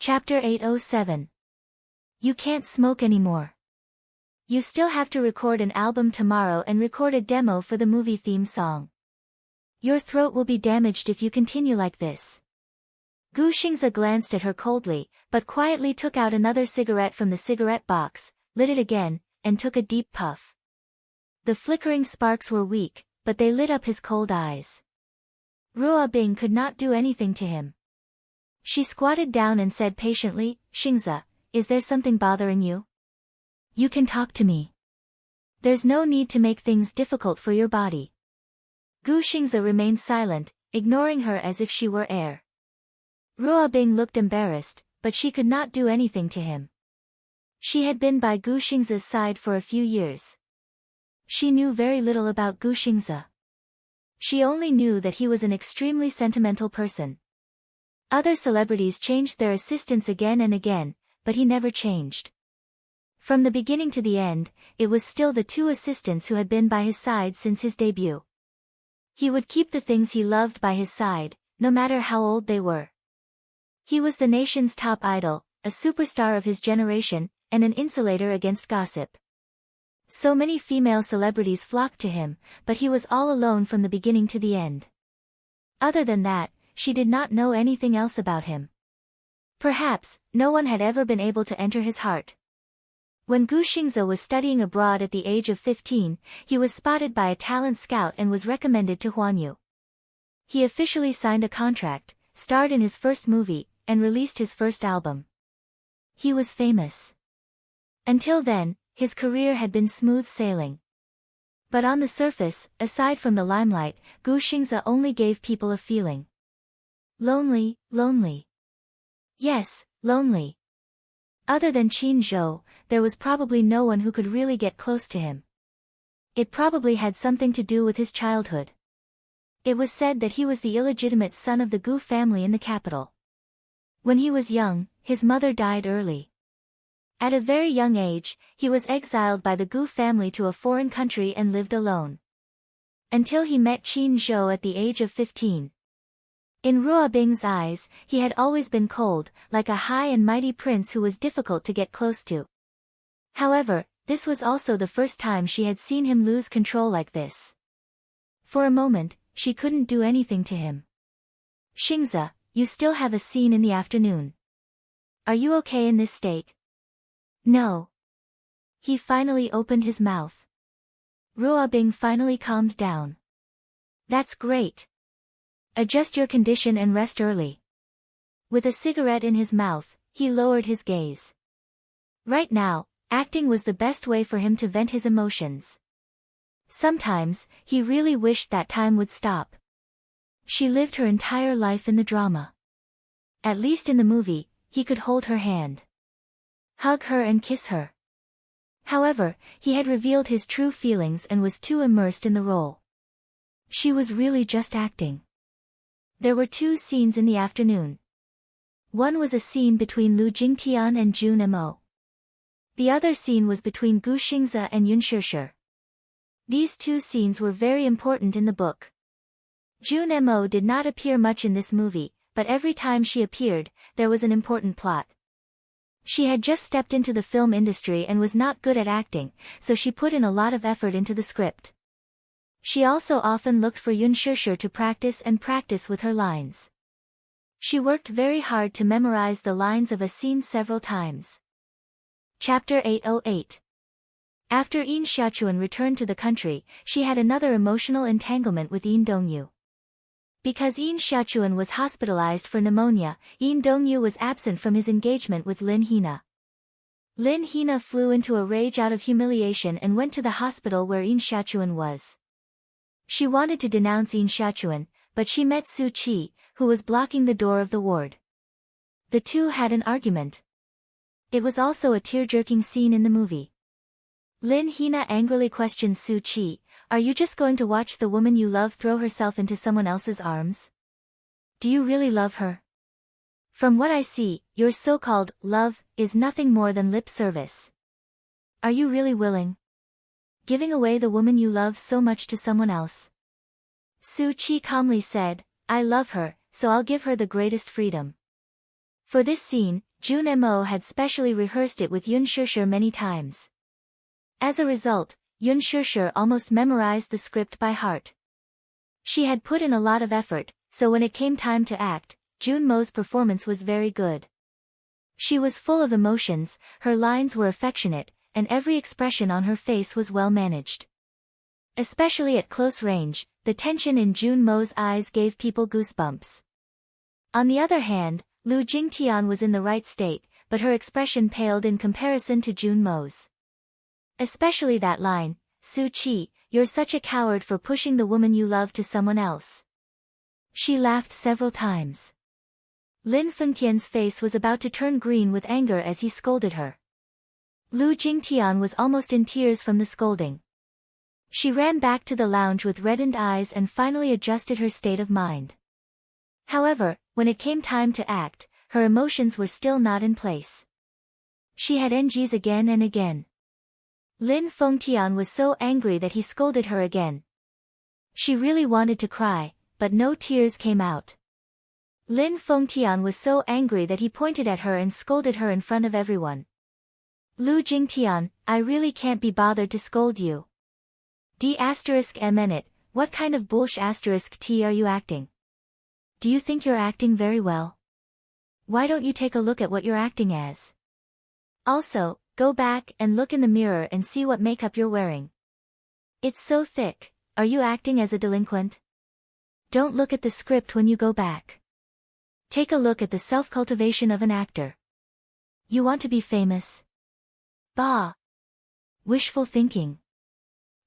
Chapter 807. You can't smoke anymore. You still have to record an album tomorrow and record a demo for the movie theme song. Your throat will be damaged if you continue like this. Gu Xingze glanced at her coldly, but quietly took out another cigarette from the cigarette box, lit it again, and took a deep puff. The flickering sparks were weak, but they lit up his cold eyes. Ruo Bing could not do anything to him. She squatted down and said patiently, "Xingze, is there something bothering you? You can talk to me. There's no need to make things difficult for your body." Gu Xingze remained silent, ignoring her as if she were air. Ruo Bing looked embarrassed, but she could not do anything to him. She had been by Gu Xingze's side for a few years. She knew very little about Gu Xingze. She only knew that he was an extremely sentimental person. Other celebrities changed their assistants again and again, but he never changed. From the beginning to the end, it was still the two assistants who had been by his side since his debut. He would keep the things he loved by his side, no matter how old they were. He was the nation's top idol, a superstar of his generation, and an insulator against gossip. So many female celebrities flocked to him, but he was all alone from the beginning to the end. Other than that, she did not know anything else about him. Perhaps, no one had ever been able to enter his heart. When Gu Xingze was studying abroad at the age of 15, he was spotted by a talent scout and was recommended to Huanyu. He officially signed a contract, starred in his first movie, and released his first album. He was famous. Until then, his career had been smooth sailing. But on the surface, aside from the limelight, Gu Xingze only gave people a feeling. Lonely, lonely. Yes, lonely. Other than Qin Zhou, there was probably no one who could really get close to him. It probably had something to do with his childhood. It was said that he was the illegitimate son of the Gu family in the capital. When he was young, his mother died early. At a very young age, he was exiled by the Gu family to a foreign country and lived alone. Until he met Qin Zhou at the age of 15. In Ruo Bing's eyes, he had always been cold, like a high and mighty prince who was difficult to get close to. However, this was also the first time she had seen him lose control like this. For a moment, she couldn't do anything to him. "Xingze, you still have a scene in the afternoon. Are you okay in this state?" "No." He finally opened his mouth. Ruo Bing finally calmed down. "That's great. Adjust your condition and rest early." With a cigarette in his mouth, he lowered his gaze. Right now, acting was the best way for him to vent his emotions. Sometimes, he really wished that time would stop. She lived her entire life in the drama. At least in the movie, he could hold her hand, hug her and kiss her. However, he had revealed his true feelings and was too immersed in the role. She was really just acting. There were two scenes in the afternoon. One was a scene between Lu Jingtian and Jun Mo. The other scene was between Gu Xingze and Yun Shishir. These two scenes were very important in the book. Jun Mo did not appear much in this movie, but every time she appeared, there was an important plot. She had just stepped into the film industry and was not good at acting, so she put in a lot of effort into the script. She also often looked for Yun Shishir to practice with her lines. She worked very hard to memorize the lines of a scene several times. Chapter 808. After Yin Xiaochuan returned to the country, she had another emotional entanglement with Yin Dongyu. Because Yin Xiaochuan was hospitalized for pneumonia, Yin Dongyu was absent from his engagement with Lin Hina. Lin Hina flew into a rage out of humiliation and went to the hospital where Yin Xiaochuan was. She wanted to denounce Yin Xiaochuan, but she met Su Qi, who was blocking the door of the ward. The two had an argument. It was also a tear-jerking scene in the movie. Lin Hina angrily questioned Su Qi, "Are you just going to watch the woman you love throw herself into someone else's arms? Do you really love her? From what I see, your so-called love is nothing more than lip service. Are you really willing? Giving away the woman you love so much to someone else?" Su Qi calmly said, "I love her, so I'll give her the greatest freedom." For this scene, Jun Mo had specially rehearsed it with Yun Shishir many times. As a result, Yun Shishir almost memorized the script by heart. She had put in a lot of effort, so when it came time to act, Jun Mo's performance was very good. She was full of emotions, her lines were affectionate, and every expression on her face was well managed. Especially at close range, the tension in Jun Mo's eyes gave people goosebumps. On the other hand, Lu Jingtian was in the right state, but her expression paled in comparison to Jun Mo's. Especially that line, "Su Qi, you're such a coward for pushing the woman you love to someone else." She laughed several times. Lin Fengtian's face was about to turn green with anger as he scolded her. Lu Jingtian was almost in tears from the scolding. She ran back to the lounge with reddened eyes and finally adjusted her state of mind. However, when it came time to act, her emotions were still not in place. She had NGs again and again. Lin Fengtian was so angry that he scolded her again. She really wanted to cry, but no tears came out. Lin Fengtian was so angry that he pointed at her and scolded her in front of everyone. "Lu Jingtian, I really can't be bothered to scold you. D***mn, what kind of bullsh** T are you acting? Do you think you're acting very well? Why don't you take a look at what you're acting as? Also, go back and look in the mirror and see what makeup you're wearing. It's so thick, are you acting as a delinquent? Don't look at the script when you go back. Take a look at the self-cultivation of an actor. You want to be famous? Bah! Wishful thinking.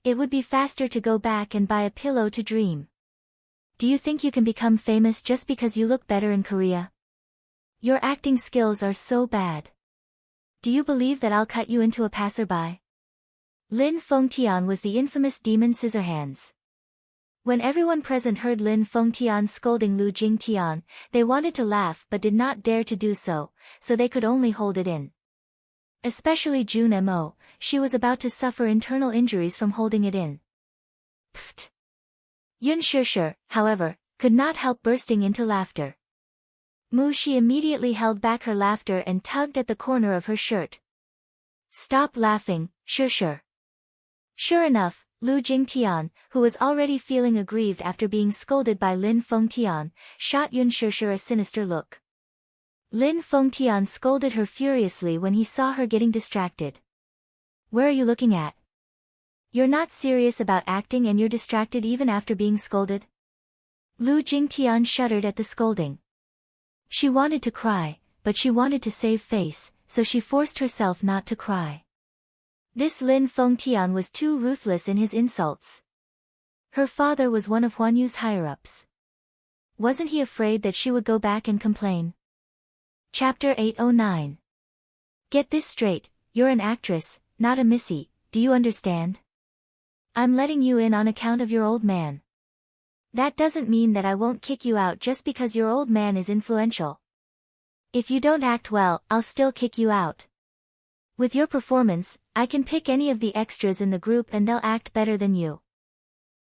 It would be faster to go back and buy a pillow to dream. Do you think you can become famous just because you look better in Korea? Your acting skills are so bad. Do you believe that I'll cut you into a passerby?" Lin Fengtian was the infamous demon Scissorhands. When everyone present heard Lin Fengtian scolding Lu Jingtian, they wanted to laugh but did not dare to do so, so they could only hold it in. Especially Jun Mo, she was about to suffer internal injuries from holding it in. Pfft! Yun Shishir, however, could not help bursting into laughter. She immediately held back her laughter and tugged at the corner of her shirt. "Stop laughing, Shishir." Sure enough, Lu Jingtian, who was already feeling aggrieved after being scolded by Lin Fengtian, shot Yun Shishir a sinister look. Lin Fengtian scolded her furiously when he saw her getting distracted. "Where are you looking at? You're not serious about acting and you're distracted even after being scolded?" Lu Jingtian shuddered at the scolding. She wanted to cry, but she wanted to save face, so she forced herself not to cry. This Lin Fengtian was too ruthless in his insults. Her father was one of Huan Yu's higher-ups. Wasn't he afraid that she would go back and complain? Chapter 809. Get this straight, you're an actress, not a missy, do you understand? I'm letting you in on account of your old man. That doesn't mean that I won't kick you out just because your old man is influential. If you don't act well, I'll still kick you out. With your performance, I can pick any of the extras in the group and they'll act better than you.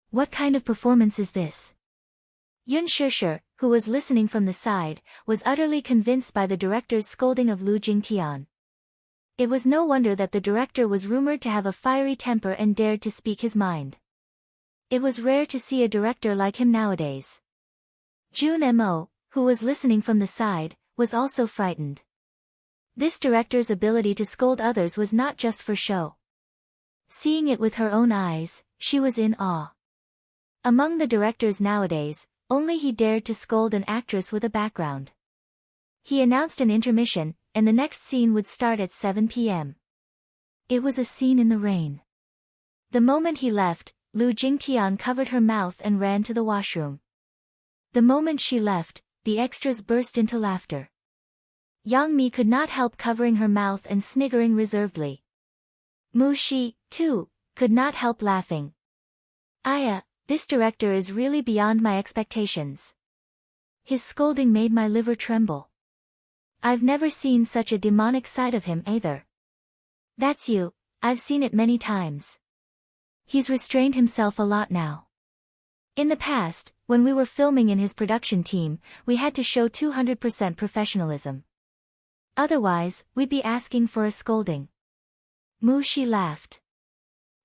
What kind of performance is this? Yun Shishir, who was listening from the side, was utterly convinced by the director's scolding of Lu Jingtian. It was no wonder that the director was rumored to have a fiery temper and dared to speak his mind. It was rare to see a director like him nowadays. Jun Mo, who was listening from the side, was also frightened. This director's ability to scold others was not just for show. Seeing it with her own eyes, she was in awe. Among the directors nowadays, only he dared to scold an actress with a background. He announced an intermission, and the next scene would start at 7 p.m. It was a scene in the rain. The moment he left, Lu Jingtian covered her mouth and ran to the washroom. The moment she left, the extras burst into laughter. Yang Mi could not help covering her mouth and sniggering reservedly. Mu Shi, too, could not help laughing. Aya, this director is really beyond my expectations. His scolding made my liver tremble. I've never seen such a demonic side of him either. That's you, I've seen it many times. He's restrained himself a lot now. In the past, when we were filming in his production team, we had to show 200% professionalism. Otherwise, we'd be asking for a scolding. Mu Shi laughed.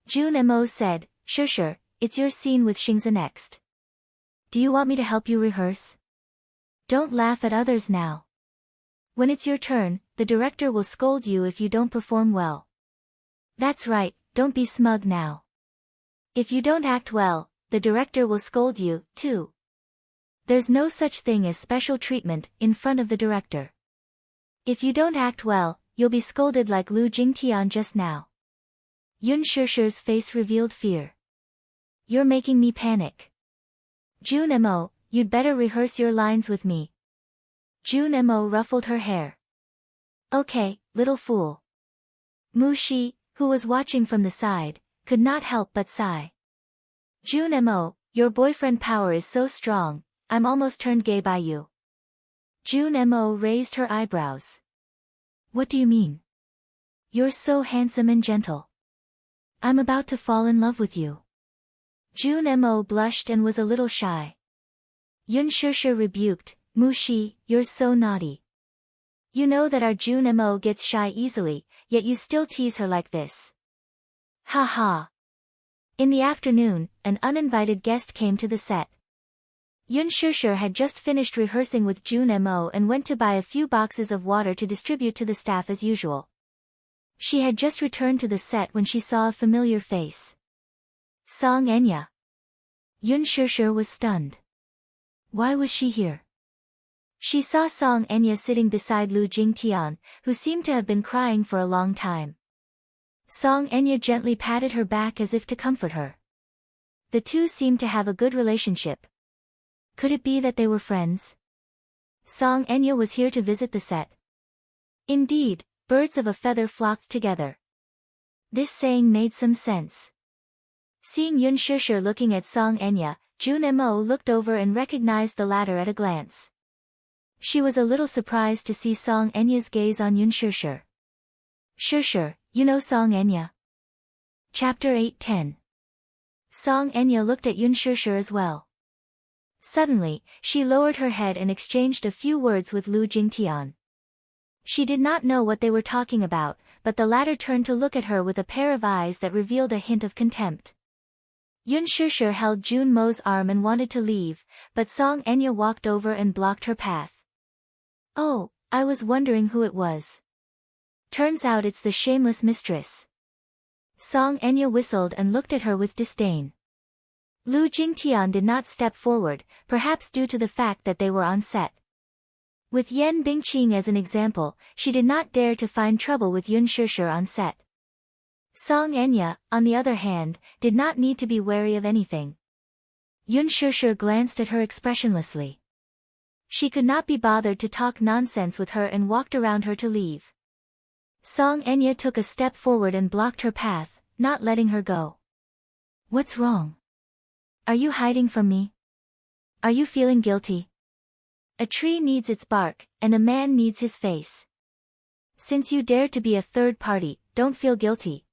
Jun Mo said, sure, it's your scene with Xingzi next. Do you want me to help you rehearse? Don't laugh at others now. When it's your turn, the director will scold you if you don't perform well. That's right, don't be smug now. If you don't act well, the director will scold you, too. There's no such thing as special treatment in front of the director. If you don't act well, you'll be scolded like Lu Jingtian just now. Yun Shishi's face revealed fear. You're making me panic. Jun Mo, you'd better rehearse your lines with me. Jun Mo ruffled her hair. Okay, little fool. Mu Shi, who was watching from the side, could not help but sigh. Jun Mo, your boyfriend power is so strong, I'm almost turned gay by you. Jun Mo raised her eyebrows. What do you mean? You're so handsome and gentle. I'm about to fall in love with you. Jun Mo blushed and was a little shy. Yun Shishi rebuked, Mu Shi, you're so naughty. You know that our Jun Mo gets shy easily, yet you still tease her like this. Ha ha. In the afternoon, an uninvited guest came to the set. Yun Shishi had just finished rehearsing with Jun Mo and went to buy a few boxes of water to distribute to the staff as usual. She had just returned to the set when she saw a familiar face. Song Enya. Yun Shishi was stunned. Why was she here? She saw Song Enya sitting beside Lu Jingtian, who seemed to have been crying for a long time. Song Enya gently patted her back as if to comfort her. The two seemed to have a good relationship. Could it be that they were friends? Song Enya was here to visit the set. Indeed, birds of a feather flocked together. This saying made some sense. Seeing Yun Shishi looking at Song Enya, Jun Mo looked over and recognized the latter at a glance. She was a little surprised to see Song Enya's gaze on Yun Shishi. Shishi, you know Song Enya? Chapter 8-10. Song Enya looked at Yun Shishi as well. Suddenly, she lowered her head and exchanged a few words with Lu Jingtian. She did not know what they were talking about, but the latter turned to look at her with a pair of eyes that revealed a hint of contempt. Yun Shishi held Jun Mo's arm and wanted to leave, but Song Enya walked over and blocked her path. Oh, I was wondering who it was. Turns out it's the shameless mistress. Song Enya whistled and looked at her with disdain. Lu Jingtian did not step forward, perhaps due to the fact that they were on set. With Yan Bingqing as an example, she did not dare to find trouble with Yun Shishi on set. Song Enya, on the other hand, did not need to be wary of anything. Yun Shishi glanced at her expressionlessly. She could not be bothered to talk nonsense with her and walked around her to leave. Song Enya took a step forward and blocked her path, not letting her go. What's wrong? Are you hiding from me? Are you feeling guilty? A tree needs its bark, and a man needs his face. Since you dare to be a third party, don't feel guilty.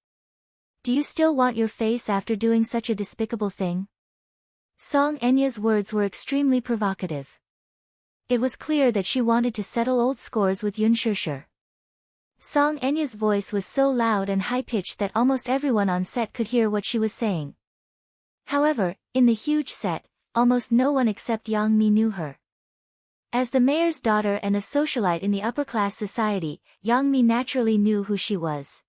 Do you still want your face after doing such a despicable thing? Song Enya's words were extremely provocative. It was clear that she wanted to settle old scores with Yun Shishi. Song Enya's voice was so loud and high-pitched that almost everyone on set could hear what she was saying. However, in the huge set, almost no one except Yang Mi knew her. As the mayor's daughter and a socialite in the upper-class society, Yang Mi naturally knew who she was.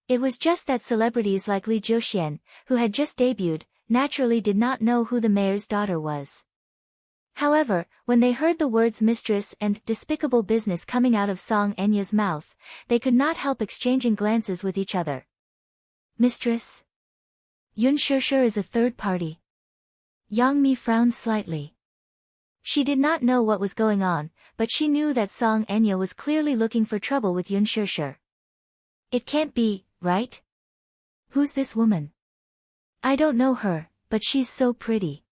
It was just that celebrities like Li Jiuxian, who had just debuted, naturally did not know who the mayor's daughter was. However, when they heard the words mistress and despicable business coming out of Song Enya's mouth, they could not help exchanging glances with each other. Mistress? Yun Shishi is a third party. Yang Mi frowned slightly. She did not know what was going on, but she knew that Song Enya was clearly looking for trouble with Yun Shishi. It can't be, right? Who's this woman? I don't know her, but she's so pretty.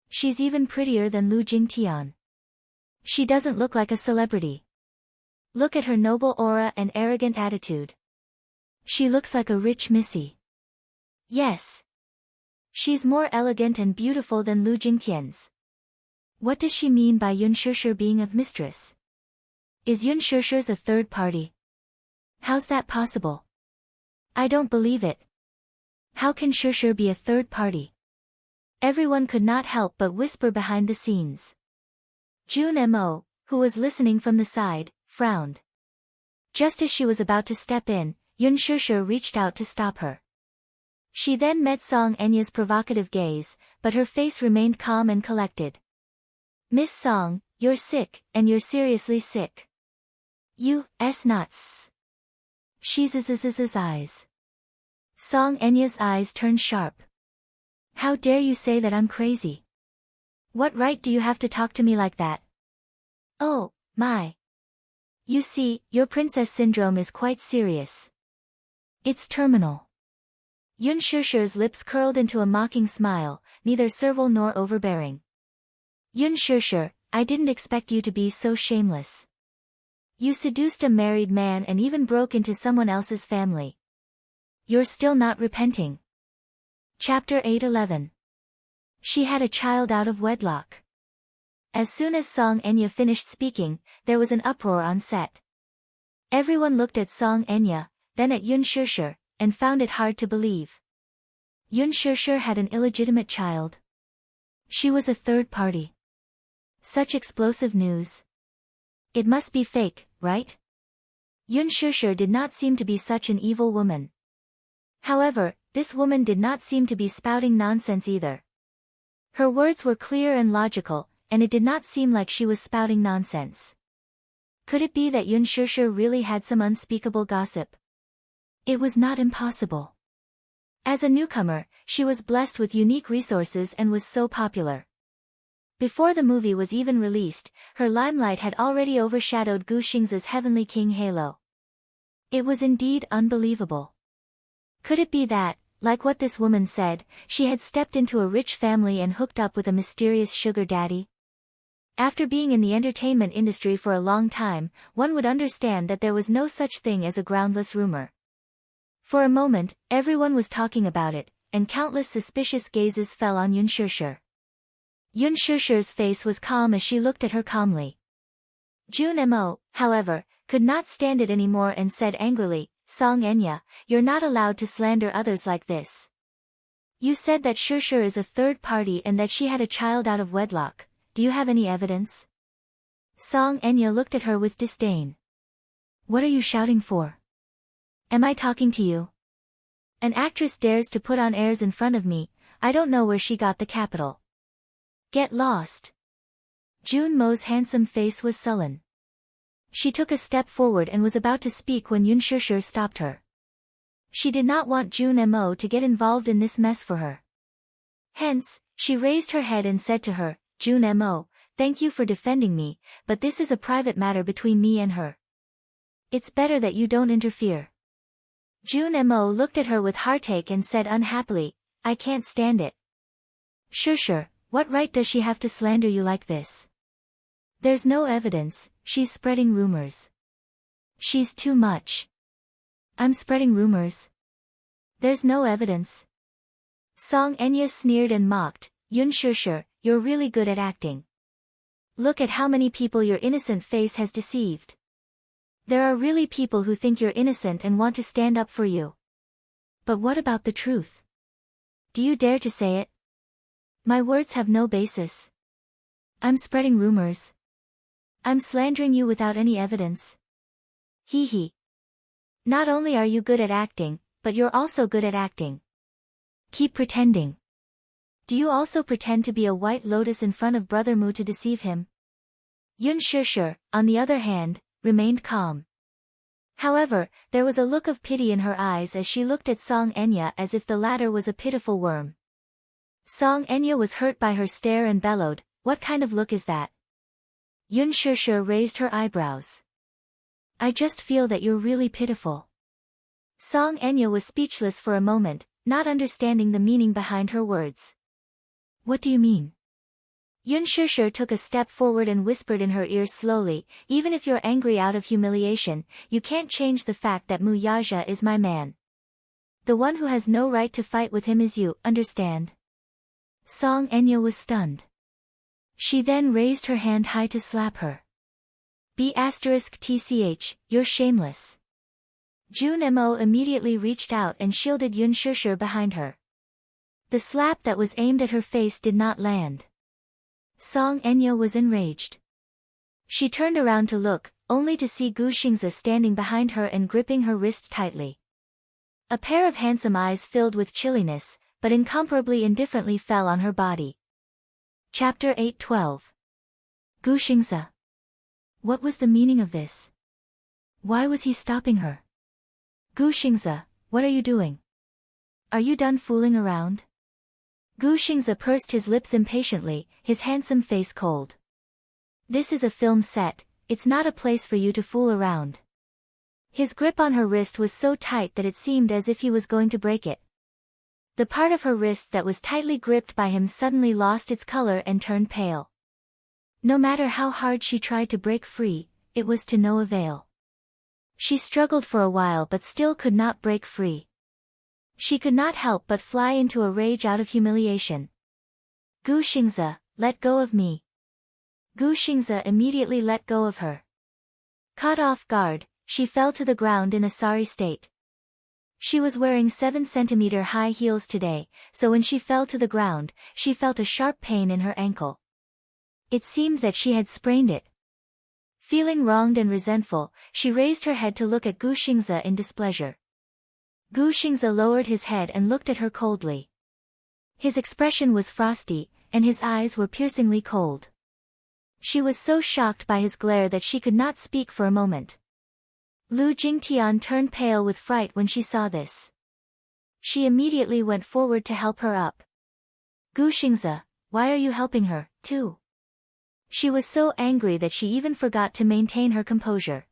She's even prettier than Lu Jingtian. She doesn't look like a celebrity. Look at her noble aura and arrogant attitude. She looks like a rich missy. Yes. She's more elegant and beautiful than Lu Jingtian's. What does she mean by Yun Shishi being a mistress? Is Yun Shishir's a third party? How's that possible? I don't believe it. How can Shishir be a third party? Everyone could not help but whisper behind the scenes. Jun Mo, who was listening from the side, frowned. Just as she was about to step in, Yun Shishir reached out to stop her. She then met Song Enya's provocative gaze, but her face remained calm and collected. Miss Song, you're sick, and you're seriously sick. You,'s nuts. She's eyes. Song Enya's eyes turned sharp. How dare you say that I'm crazy? What right do you have to talk to me like that? Oh, my. You see, your princess syndrome is quite serious. It's terminal. Yun Shishir's lips curled into a mocking smile, neither servile nor overbearing. Yun Shishir, I didn't expect you to be so shameless. You seduced a married man and even broke into someone else's family. You're still not repenting. Chapter 8:11. She had a child out of wedlock. As soon as Song Enya finished speaking, there was an uproar on set. Everyone looked at Song Enya, then at Yun Shishir, and found it hard to believe. Yun Shishir had an illegitimate child. She was a third party. Such explosive news. It must be fake, right? Yun Shishir did not seem to be such an evil woman. However, this woman did not seem to be spouting nonsense either. Her words were clear and logical, and it did not seem like she was spouting nonsense. Could it be that Yun Shishir really had some unspeakable gossip? It was not impossible. As a newcomer, she was blessed with unique resources and was so popular. Before the movie was even released, her limelight had already overshadowed Gu Xing's Heavenly King halo. It was indeed unbelievable. Could it be that, like what this woman said, she had stepped into a rich family and hooked up with a mysterious sugar daddy? After being in the entertainment industry for a long time, one would understand that there was no such thing as a groundless rumor. For a moment, everyone was talking about it, and countless suspicious gazes fell on Yun Shishir. Yun Shishir's face was calm as she looked at her calmly. Jun Mo, however, could not stand it anymore and said angrily, Song Enya, you're not allowed to slander others like this. You said that Shishir is a third party and that she had a child out of wedlock. Do you have any evidence? Song Enya looked at her with disdain. What are you shouting for? Am I talking to you? An actress dares to put on airs in front of me. I don't know where she got the capital. Get lost. Jun Mo's handsome face was sullen. She took a step forward and was about to speak when Yun Shishir stopped her. She did not want Jun Mo to get involved in this mess for her. Hence, she raised her head and said to her, Jun Mo, thank you for defending me, but this is a private matter between me and her. It's better that you don't interfere. Jun Mo looked at her with heartache and said unhappily, I can't stand it. Shishir, what right does she have to slander you like this? There's no evidence, she's spreading rumors. She's too much. I'm spreading rumors. There's no evidence. Song Enya sneered and mocked, Yun Shishir, you're really good at acting. Look at how many people your innocent face has deceived. There are really people who think you're innocent and want to stand up for you. But what about the truth? Do you dare to say it? My words have no basis. I'm spreading rumors. I'm slandering you without any evidence. Hee hee. Not only are you good at acting, but you're also good at acting. Keep pretending. Do you also pretend to be a white lotus in front of Brother Mu to deceive him? Yun Shishir, on the other hand, remained calm. However, there was a look of pity in her eyes as she looked at Song Enya as if the latter was a pitiful worm. Song Enya was hurt by her stare and bellowed, what kind of look is that? Yun Shishir raised her eyebrows. I just feel that you're really pitiful. Song Enya was speechless for a moment, not understanding the meaning behind her words. What do you mean? Yun Shishir took a step forward and whispered in her ear slowly, even if you're angry out of humiliation, you can't change the fact that Mu Yaja is my man. The one who has no right to fight with him is you, understand? Song Enya was stunned. She then raised her hand high to slap her. B*TCH, you're shameless. Jun Mo immediately reached out and shielded Yun Shishir behind her. The slap that was aimed at her face did not land. Song Enya was enraged. She turned around to look, only to see Gu Xingze standing behind her and gripping her wrist tightly. A pair of handsome eyes filled with chilliness, but incomparably indifferently fell on her body. Chapter 8:12. Gu Xingze. What was the meaning of this? Why was he stopping her? Gu Xingze, what are you doing? Are you done fooling around? Gu Xingze pursed his lips impatiently, his handsome face cold. This is a film set, it's not a place for you to fool around. His grip on her wrist was so tight that it seemed as if he was going to break it. The part of her wrist that was tightly gripped by him suddenly lost its color and turned pale. No matter how hard she tried to break free, it was to no avail. She struggled for a while but still could not break free. She could not help but fly into a rage out of humiliation. Gu Xingze, let go of me. Gu Xingze immediately let go of her. Caught off guard, she fell to the ground in a sorry state. She was wearing 7-centimeter high heels today, so when she fell to the ground, she felt a sharp pain in her ankle. It seemed that she had sprained it. Feeling wronged and resentful, she raised her head to look at Gu Xingze in displeasure. Gu Xingze lowered his head and looked at her coldly. His expression was frosty, and his eyes were piercingly cold. She was so shocked by his glare that she could not speak for a moment. Lu Jingtian turned pale with fright when she saw this. She immediately went forward to help her up. Gu Xingze, why are you helping her, too? She was so angry that she even forgot to maintain her composure.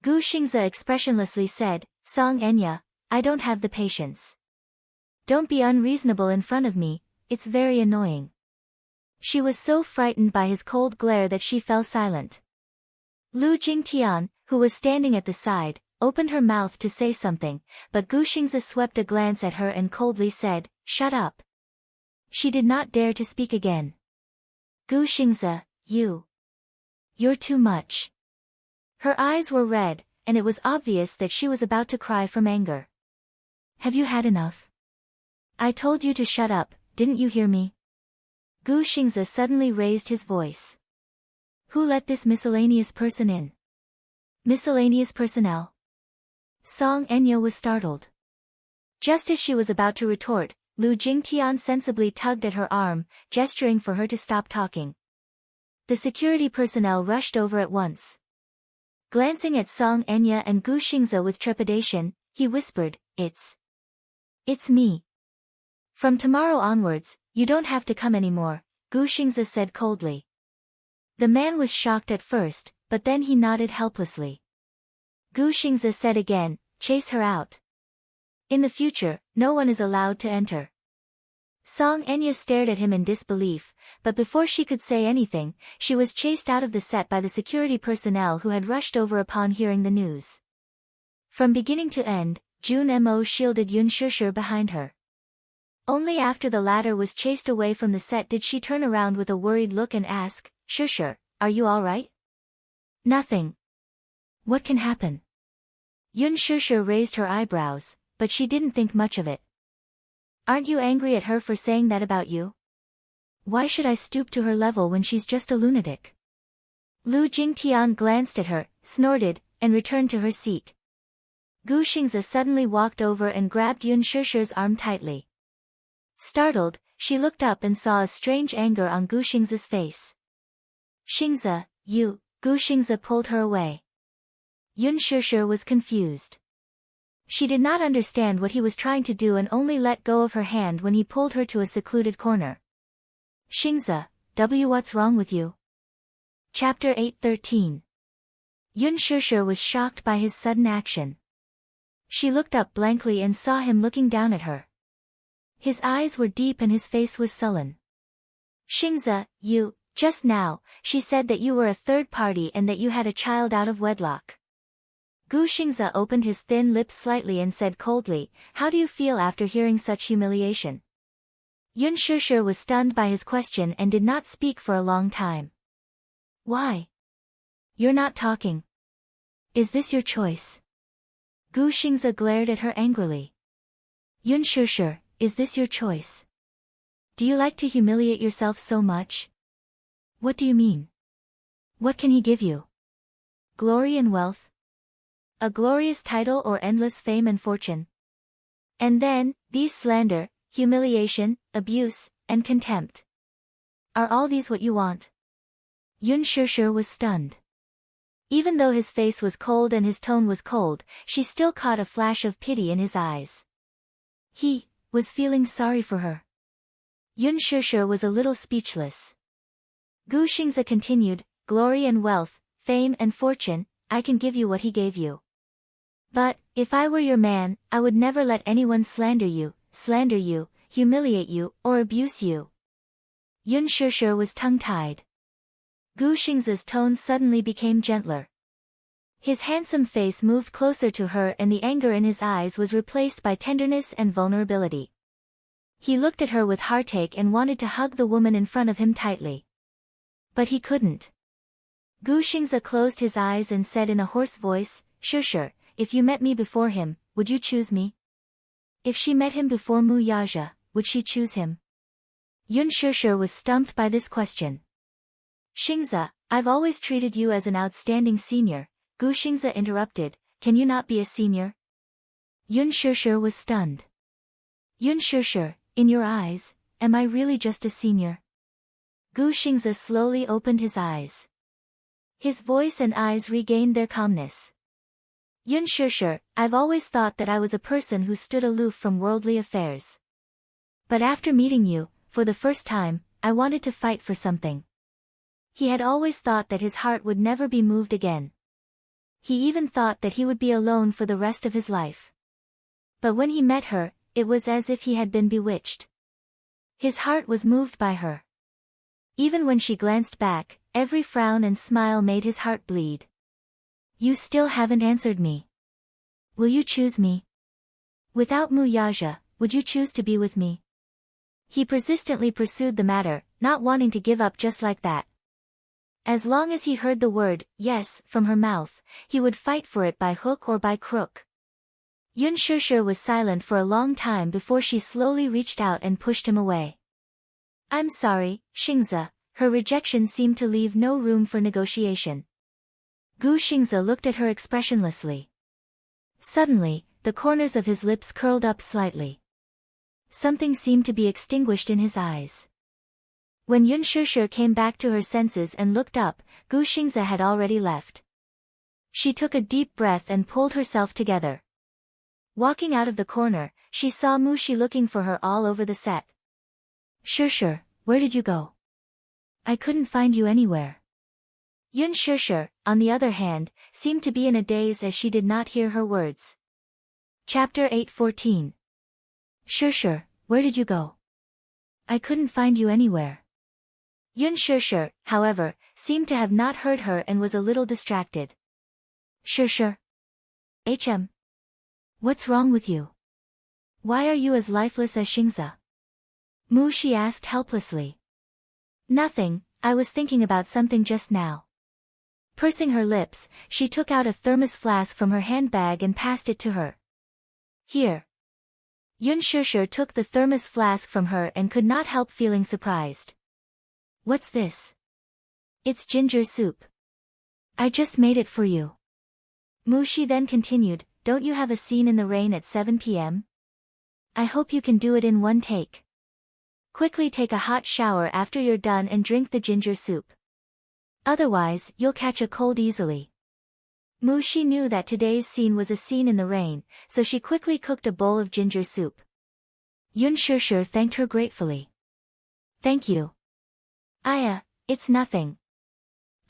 Gu Xingze expressionlessly said, Song Enya, I don't have the patience. Don't be unreasonable in front of me, it's very annoying. She was so frightened by his cold glare that she fell silent. Lu Jingtian, who was standing at the side, opened her mouth to say something, but Gu Xingze swept a glance at her and coldly said, Shut up. She did not dare to speak again. Gu Xingze, you're too much. Her eyes were red, and it was obvious that she was about to cry from anger. Have you had enough? I told you to shut up, didn't you hear me? Gu Xingze suddenly raised his voice. Who let this miscellaneous person in? Miscellaneous personnel? Song Enya was startled. Just as she was about to retort, Lu Jingtian sensibly tugged at her arm, gesturing for her to stop talking. The security personnel rushed over at once. Glancing at Song Enya and Gu Xingze with trepidation, he whispered, It's me. From tomorrow onwards, you don't have to come anymore, Gu Xingze said coldly. The man was shocked at first, but then he nodded helplessly. Gu Xingze said again, chase her out. In the future, no one is allowed to enter. Song Enya stared at him in disbelief, but before she could say anything, she was chased out of the set by the security personnel who had rushed over upon hearing the news. From beginning to end, Jun Mo shielded Yun Shishir behind her. Only after the latter was chased away from the set did she turn around with a worried look and ask, Shishir, are you all right? Nothing. What can happen? Yun Shishir raised her eyebrows, but she didn't think much of it. Aren't you angry at her for saying that about you? Why should I stoop to her level when she's just a lunatic? Lu Jingtian glanced at her, snorted, and returned to her seat. Gu Xingze suddenly walked over and grabbed Yun Shishir's arm tightly. Startled, she looked up and saw a strange anger on Gu Xingze's face. Xingze, you, Gu Xingze pulled her away. Yun Shishir was confused. She did not understand what he was trying to do and only let go of her hand when he pulled her to a secluded corner. Xingze, what's wrong with you? Chapter 8:13. Yun Shishir was shocked by his sudden action. She looked up blankly and saw him looking down at her. His eyes were deep and his face was sullen. Xingze, just now, she said that you were a third party and that you had a child out of wedlock. Gu Xingze opened his thin lips slightly and said coldly, how do you feel after hearing such humiliation? Yun Shishir was stunned by his question and did not speak for a long time. Why? You're not talking. Is this your choice? Gu Xingze glared at her angrily. Yun Shishir, is this your choice? Do you like to humiliate yourself so much? What do you mean? What can he give you? Glory and wealth? A glorious title or endless fame and fortune? And then, these slander, humiliation, abuse, and contempt. Are all these what you want? Yun Shishir was stunned. Even though his face was cold and his tone was cold, she still caught a flash of pity in his eyes. He was feeling sorry for her. Yun Shishir was a little speechless. Gu Xingze continued, glory and wealth, fame and fortune, I can give you what he gave you. But, if I were your man, I would never let anyone slander you, humiliate you, or abuse you. Yun Shishir was tongue-tied. Gu Xingze's tone suddenly became gentler. His handsome face moved closer to her and the anger in his eyes was replaced by tenderness and vulnerability. He looked at her with heartache and wanted to hug the woman in front of him tightly. But he couldn't. Gu Xingze closed his eyes and said in a hoarse voice, Shishir, if you met me before him, would you choose me? If she met him before Mu Yaja, would she choose him? Yun Shishir was stumped by this question. Xingze, I've always treated you as an outstanding senior, Gu Xingze interrupted, can you not be a senior? Yun Shishir was stunned. Yun Shishir, in your eyes, am I really just a senior? Gu Xingze slowly opened his eyes. His voice and eyes regained their calmness. Yun Shishir, I've always thought that I was a person who stood aloof from worldly affairs. But after meeting you, for the first time, I wanted to fight for something. He had always thought that his heart would never be moved again. He even thought that he would be alone for the rest of his life. But when he met her, it was as if he had been bewitched. His heart was moved by her. Even when she glanced back, every frown and smile made his heart bleed. You still haven't answered me. Will you choose me? Without Mu Yaja, would you choose to be with me? He persistently pursued the matter, not wanting to give up just like that. As long as he heard the word, yes, from her mouth, he would fight for it by hook or by crook. Yun Shishir was silent for a long time before she slowly reached out and pushed him away. I'm sorry, Xingze, her rejection seemed to leave no room for negotiation. Gu Xingze looked at her expressionlessly. Suddenly, the corners of his lips curled up slightly. Something seemed to be extinguished in his eyes. When Yun Shishir came back to her senses and looked up, Gu Xingze had already left. She took a deep breath and pulled herself together. Walking out of the corner, she saw Mushi looking for her all over the set. Shishir, where did you go? I couldn't find you anywhere. Yun Shishir, on the other hand, seemed to be in a daze as she did not hear her words. Chapter 8:14. Shishir, where did you go? I couldn't find you anywhere. Yun Shishir, however, seemed to have not heard her and was a little distracted. Shishir. What's wrong with you? Why are you as lifeless as Xingze? Mushi asked helplessly. Nothing, I was thinking about something just now. Pursing her lips, she took out a thermos flask from her handbag and passed it to her. Here. Yun Shishir took the thermos flask from her and could not help feeling surprised. What's this? It's ginger soup. I just made it for you. Mushi then continued, don't you have a scene in the rain at 7 p.m.? I hope you can do it in one take. Quickly take a hot shower after you're done and drink the ginger soup. Otherwise, you'll catch a cold easily. Mushi knew that today's scene was a scene in the rain, so she quickly cooked a bowl of ginger soup. Yun Shishir thanked her gratefully. Thank you. Aya, it's nothing.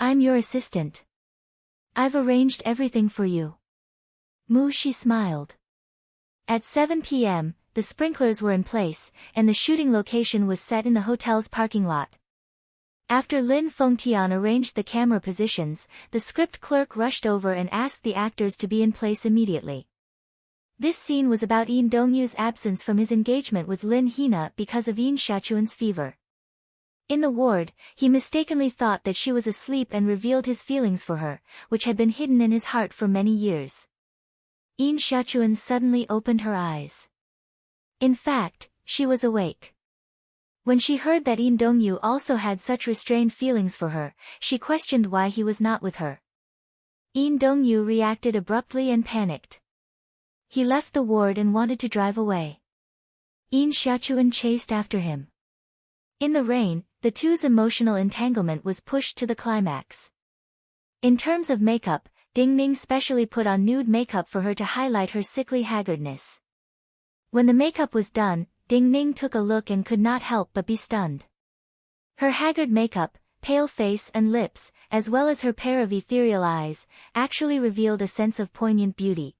I'm your assistant. I've arranged everything for you. Mushi smiled. At 7 p.m., the sprinklers were in place, and the shooting location was set in the hotel's parking lot. After Lin Fengtian arranged the camera positions, the script clerk rushed over and asked the actors to be in place immediately. This scene was about Yin Dongyu's absence from his engagement with Lin Hina because of Yin Shachuan's fever. In the ward, he mistakenly thought that she was asleep and revealed his feelings for her, which had been hidden in his heart for many years. Yin Xiaochuan suddenly opened her eyes. In fact, she was awake. When she heard that Yin Dongyu also had such restrained feelings for her, she questioned why he was not with her. Yin Dongyu reacted abruptly and panicked. He left the ward and wanted to drive away. Yin Xiaochuan chased after him. In the rain, the two's emotional entanglement was pushed to the climax. In terms of makeup, Ding Ning specially put on nude makeup for her to highlight her sickly haggardness. When the makeup was done, Ding Ning took a look and could not help but be stunned. Her haggard makeup, pale face and lips, as well as her pair of ethereal eyes, actually revealed a sense of poignant beauty.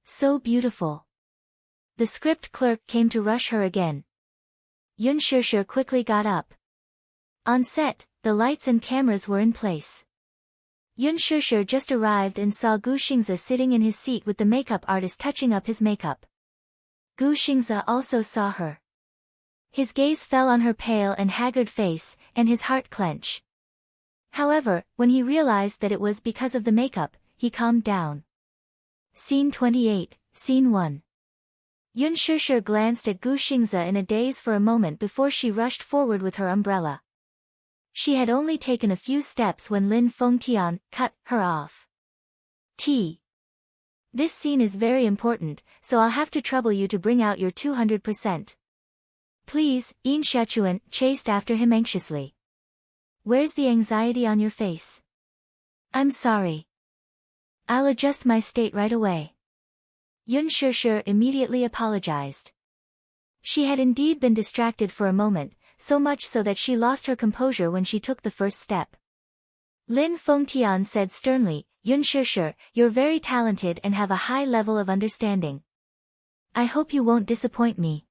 So beautiful. The script clerk came to rush her again. Yun Shishir quickly got up. On set, the lights and cameras were in place. Yun Shishir just arrived and saw Gu Xingze sitting in his seat with the makeup artist touching up his makeup. Gu Xingze also saw her. His gaze fell on her pale and haggard face, and his heart clenched. However, when he realized that it was because of the makeup, he calmed down. Scene 28, Scene 1. Yun Shishir glanced at Gu Xingze in a daze for a moment before she rushed forward with her umbrella. She had only taken a few steps when Lin Fengtian cut her off. This scene is very important, so I'll have to trouble you to bring out your 200%. Please, Yin Xiaochuan chased after him anxiously. Where's the anxiety on your face? I'm sorry. I'll adjust my state right away. Yun Shishir immediately apologized. She had indeed been distracted for a moment, so much so that she lost her composure when she took the first step. Lin Fengtian said sternly, Yun Shishir, you're very talented and have a high level of understanding. I hope you won't disappoint me.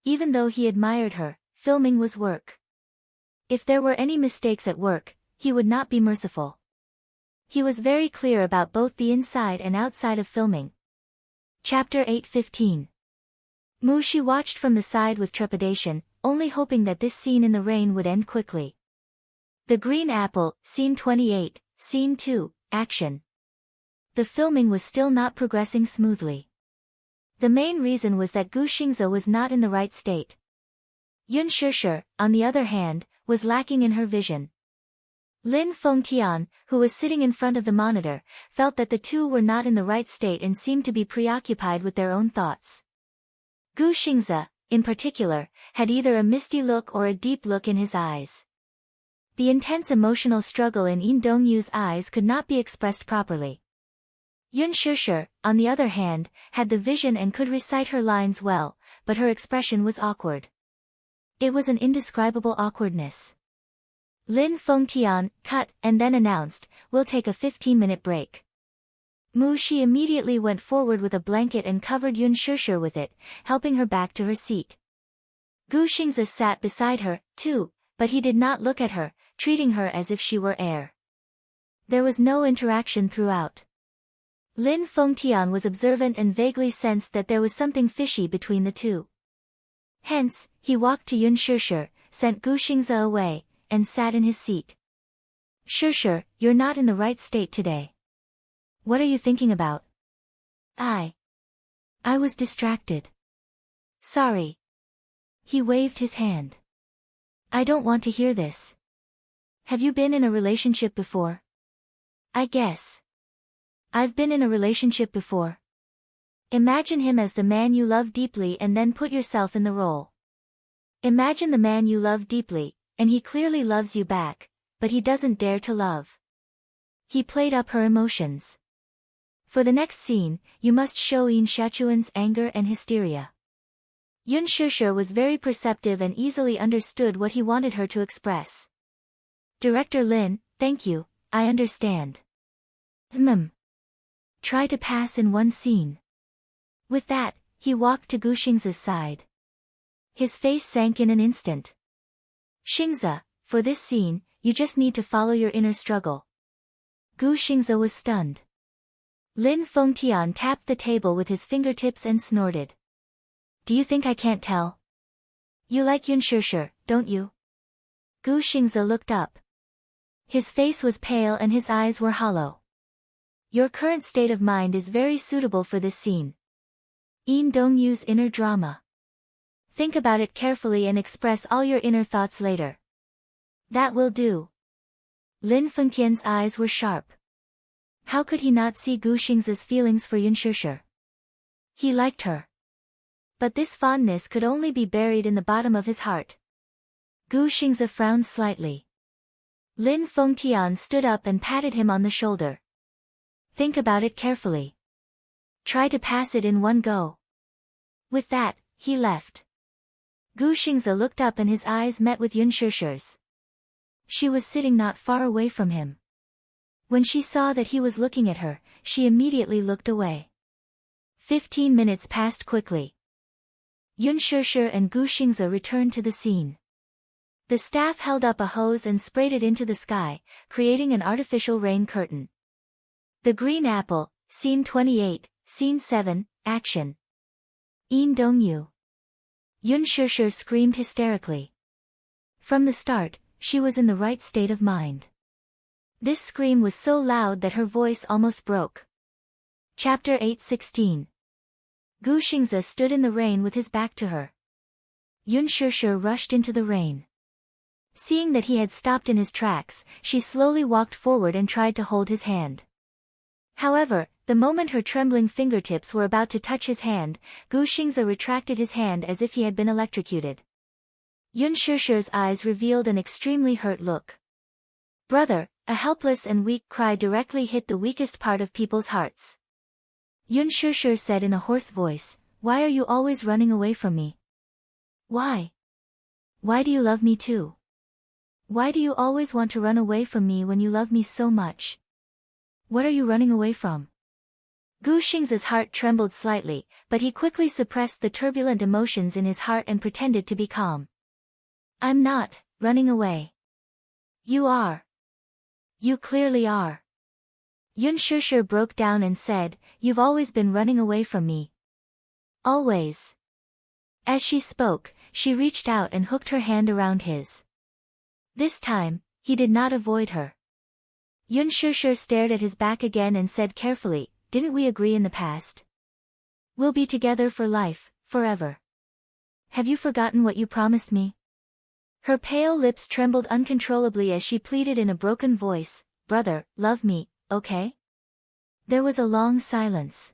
Even though he admired her, filming was work. If there were any mistakes at work, he would not be merciful. He was very clear about both the inside and outside of filming. Chapter 8:15. Mu Shi watched from the side with trepidation, only hoping that this scene in the rain would end quickly. The Green Apple, Scene 28, Scene 2, Action. The filming was still not progressing smoothly. The main reason was that Gu Xingze was not in the right state. Yun Shishir, on the other hand, was lacking in her vision. Lin Fengtian, who was sitting in front of the monitor, felt that the two were not in the right state and seemed to be preoccupied with their own thoughts. Gu Xingze, in particular, had either a misty look or a deep look in his eyes. The intense emotional struggle in Yin Dongyu's eyes could not be expressed properly. Yun Shishir, on the other hand, had the vision and could recite her lines well, but her expression was awkward. It was an indescribable awkwardness. Lin Fengtian cut and then announced, we'll take a 15-minute break. Mu Shi immediately went forward with a blanket and covered Yun Shishir with it, helping her back to her seat. Gu Xingze sat beside her, too, but he did not look at her, treating her as if she were air. There was no interaction throughout. Lin Fengtian was observant and vaguely sensed that there was something fishy between the two. Hence, he walked to Yun Shishir, sent Gu Xingze away, and sat in his seat. Shishir, you're not in the right state today. What are you thinking about? I was distracted. Sorry. He waved his hand. I don't want to hear this. Have you been in a relationship before? I guess. I've been in a relationship before. Imagine him as the man you love deeply and then put yourself in the role. Imagine the man you love deeply, and he clearly loves you back, but he doesn't dare to love. He played up her emotions. For the next scene, you must show Yin Xiaochuan's anger and hysteria. Yun Shishir was very perceptive and easily understood what he wanted her to express. Director Lin, thank you, I understand. Try to pass in one scene. With that, he walked to Gu Xingze's side. His face sank in an instant. Xingze, for this scene, you just need to follow your inner struggle. Gu Xingze was stunned. Lin Fengtian tapped the table with his fingertips and snorted. Do you think I can't tell? You like Yun Shishir, don't you? Gu Xingze looked up. His face was pale and his eyes were hollow. Your current state of mind is very suitable for this scene. Yin Dongyu's inner drama. Think about it carefully and express all your inner thoughts later. That will do. Lin Fengtian's eyes were sharp. How could he not see Gu Xingze's feelings for Yun Shishir? He liked her. But this fondness could only be buried in the bottom of his heart. Gu Xingze frowned slightly. Lin Fengtian stood up and patted him on the shoulder. Think about it carefully. Try to pass it in one go. With that, he left. Gu Xingze looked up and his eyes met with Yun Shishir's. She was sitting not far away from him. When she saw that he was looking at her, she immediately looked away. 15 minutes passed quickly. Yun Shishir and Gu Xingze returned to the scene. The staff held up a hose and sprayed it into the sky, creating an artificial rain curtain. The Green Apple, Scene 28, Scene 7, Action. Yin Dongyu. Yun Shishir screamed hysterically. From the start, she was in the right state of mind. This scream was so loud that her voice almost broke. Chapter 8:16. Gu Xingze stood in the rain with his back to her. Yun Shishir rushed into the rain. Seeing that he had stopped in his tracks, she slowly walked forward and tried to hold his hand. However, the moment her trembling fingertips were about to touch his hand, Gu Xingze retracted his hand as if he had been electrocuted. Yun Shishir's eyes revealed an extremely hurt look. Brother, a helpless and weak cry directly hit the weakest part of people's hearts. Yun Shishir said in a hoarse voice, "Why are you always running away from me? Why? Why do you love me too? Why do you always want to run away from me when you love me so much? What are you running away from?" Gu Xingze's heart trembled slightly, but he quickly suppressed the turbulent emotions in his heart and pretended to be calm. "I'm not running away. You are. You clearly are." Yun Shishir broke down and said, "You've always been running away from me. Always." As she spoke, she reached out and hooked her hand around his. This time, he did not avoid her. Yun Shishir stared at his back again and said carefully, "Didn't we agree in the past? We'll be together for life, forever. Have you forgotten what you promised me?" Her pale lips trembled uncontrollably as she pleaded in a broken voice, "Brother, love me, okay?" There was a long silence.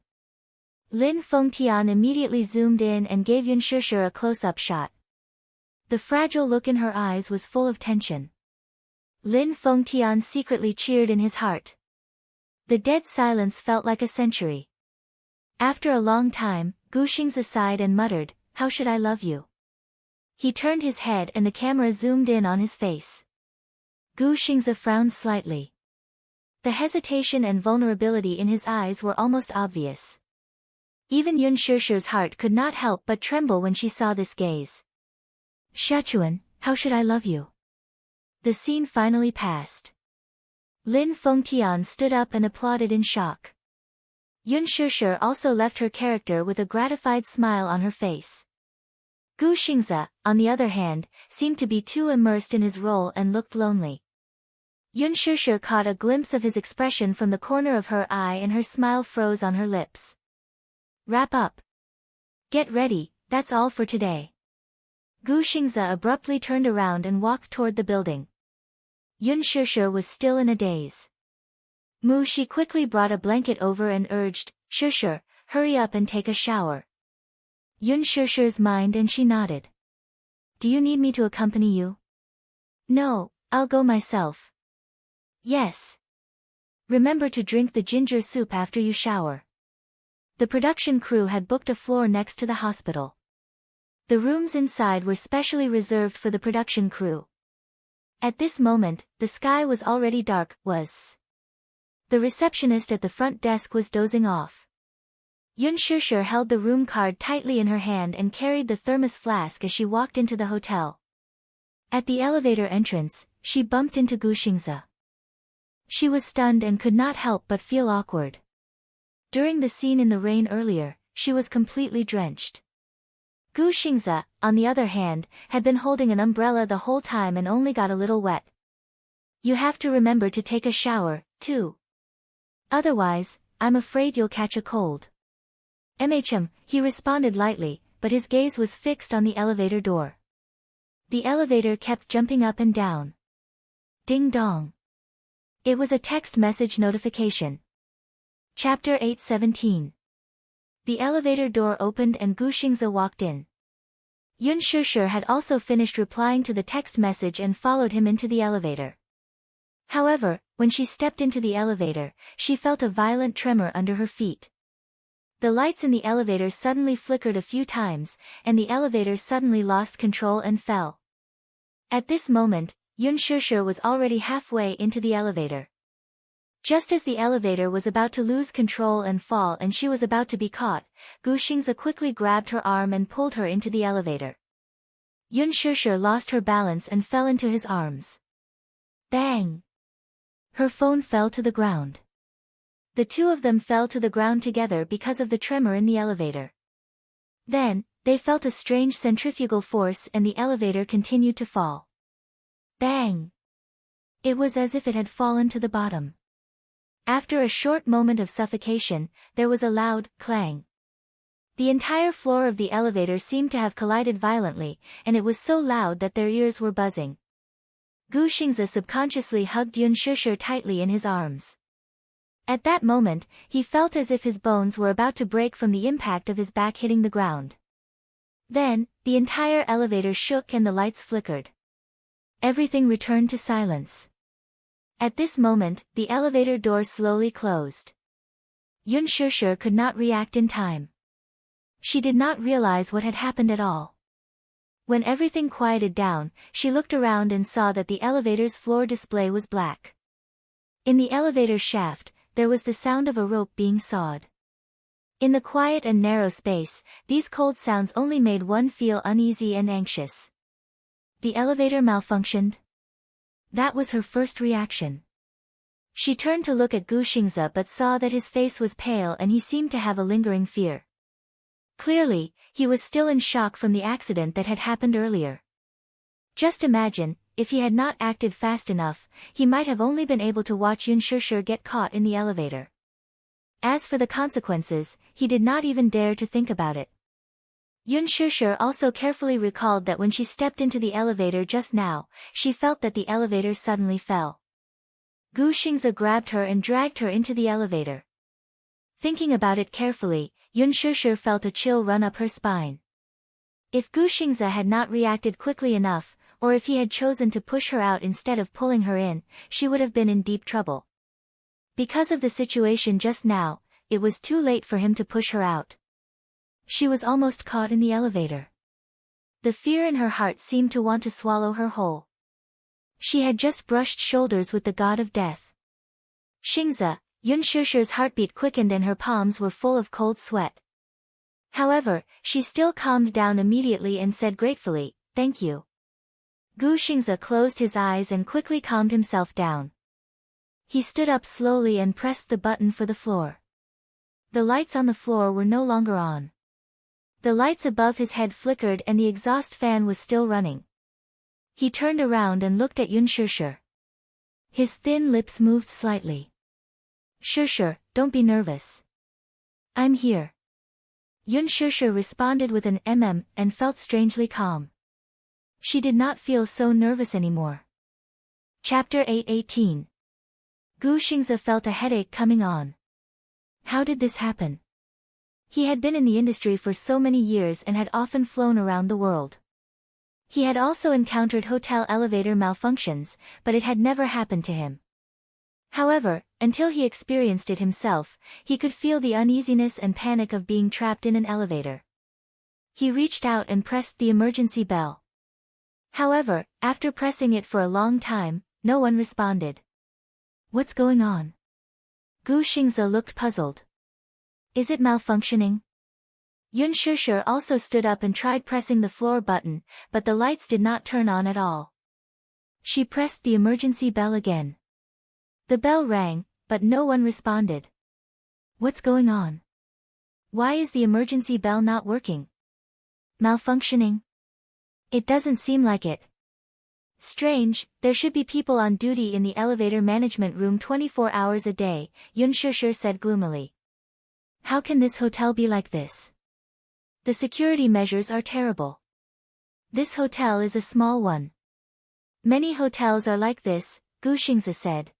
Lin Fengtian immediately zoomed in and gave Yun Shishir a close-up shot. The fragile look in her eyes was full of tension. Lin Fengtian secretly cheered in his heart. The dead silence felt like a century. After a long time, Gu Xingze sighed and muttered, "How should I love you?" He turned his head and the camera zoomed in on his face. Gu Xingze frowned slightly. The hesitation and vulnerability in his eyes were almost obvious. Even Yun Shishir's heart could not help but tremble when she saw this gaze. "Shachuan, how should I love you?" The scene finally passed. Lin Fengtian stood up and applauded in shock. Yun Shishir also left her character with a gratified smile on her face. Gu Xingze, on the other hand, seemed to be too immersed in his role and looked lonely. Yun Shishir caught a glimpse of his expression from the corner of her eye and her smile froze on her lips. "Wrap up. Get ready, that's all for today." Gu Xingze abruptly turned around and walked toward the building. Yun Shishir was still in a daze. She quickly brought a blanket over and urged, "Shishir, hurry up and take a shower." Yun Shishir's mind and she nodded. "Do you need me to accompany you?" "No, I'll go myself." "Yes. Remember to drink the ginger soup after you shower." The production crew had booked a floor next to the hospital. The rooms inside were specially reserved for the production crew. At this moment, the sky was already dark. The receptionist at the front desk was dozing off. Yun Shishir held the room card tightly in her hand and carried the thermos flask as she walked into the hotel. At the elevator entrance, she bumped into Gu Xingze. She was stunned and could not help but feel awkward. During the scene in the rain earlier, she was completely drenched. Gu Xingze, on the other hand, had been holding an umbrella the whole time and only got a little wet. You have to remember to take a shower, too. Otherwise, I'm afraid you'll catch a cold. He responded lightly, but his gaze was fixed on the elevator door. The elevator kept jumping up and down. Ding dong. It was a text message notification. Chapter 8:17. The elevator door opened and Gu Xingze walked in. Yun Shishir had also finished replying to the text message and followed him into the elevator. However, when she stepped into the elevator, she felt a violent tremor under her feet. The lights in the elevator suddenly flickered a few times, and the elevator suddenly lost control and fell. At this moment, Yun Shishir was already halfway into the elevator. Just as the elevator was about to lose control and fall and she was about to be caught, Gu Xingze quickly grabbed her arm and pulled her into the elevator. Yun Shishir lost her balance and fell into his arms. Bang! Her phone fell to the ground. The two of them fell to the ground together because of the tremor in the elevator. Then, they felt a strange centrifugal force and the elevator continued to fall. Bang! It was as if it had fallen to the bottom. After a short moment of suffocation, there was a loud clang. The entire floor of the elevator seemed to have collided violently, and it was so loud that their ears were buzzing. Gu Xingze subconsciously hugged Yun Shishir tightly in his arms. At that moment, he felt as if his bones were about to break from the impact of his back hitting the ground. Then, the entire elevator shook and the lights flickered. Everything returned to silence. At this moment, the elevator door slowly closed. Yun Shishir could not react in time. She did not realize what had happened at all. When everything quieted down, she looked around and saw that the elevator's floor display was black. In the elevator shaft, there was the sound of a rope being sawed. In the quiet and narrow space, these cold sounds only made one feel uneasy and anxious. The elevator malfunctioned? That was her first reaction. She turned to look at Gu Xingze but saw that his face was pale and he seemed to have a lingering fear. Clearly, he was still in shock from the accident that had happened earlier. Just imagine, if he had not acted fast enough, he might have only been able to watch Yun Shishir get caught in the elevator. As for the consequences, he did not even dare to think about it. Yun Shishir also carefully recalled that when she stepped into the elevator just now, she felt that the elevator suddenly fell. Gu Xingze grabbed her and dragged her into the elevator. Thinking about it carefully, Yun Shishir felt a chill run up her spine. If Gu Xingze had not reacted quickly enough, or if he had chosen to push her out instead of pulling her in, she would have been in deep trouble. Because of the situation just now, it was too late for him to push her out. She was almost caught in the elevator. The fear in her heart seemed to want to swallow her whole. She had just brushed shoulders with the god of death. Xingze, Yun Shishir's heartbeat quickened and her palms were full of cold sweat. However, she still calmed down immediately and said gratefully, "Thank you." Gu Xingze closed his eyes and quickly calmed himself down. He stood up slowly and pressed the button for the floor. The lights on the floor were no longer on. The lights above his head flickered and the exhaust fan was still running. He turned around and looked at Yun Shishir. His thin lips moved slightly. "Shishir, don't be nervous. I'm here." Yun Shishir responded with an and felt strangely calm. She did not feel so nervous anymore. Chapter 8:18. Gu Xingze felt a headache coming on. How did this happen? He had been in the industry for so many years and had often flown around the world. He had also encountered hotel elevator malfunctions, but it had never happened to him. However, until he experienced it himself, he could feel the uneasiness and panic of being trapped in an elevator. He reached out and pressed the emergency bell. However, after pressing it for a long time, no one responded. What's going on? Gu Xingze looked puzzled. Is it malfunctioning? Yun Shishir also stood up and tried pressing the floor button, but the lights did not turn on at all. She pressed the emergency bell again. The bell rang, but no one responded. What's going on? Why is the emergency bell not working? Malfunctioning? It doesn't seem like it. Strange, there should be people on duty in the elevator management room 24 hours a day, Yun Shishir said gloomily. How can this hotel be like this? The security measures are terrible. This hotel is a small one. Many hotels are like this, Gu Xingzi said.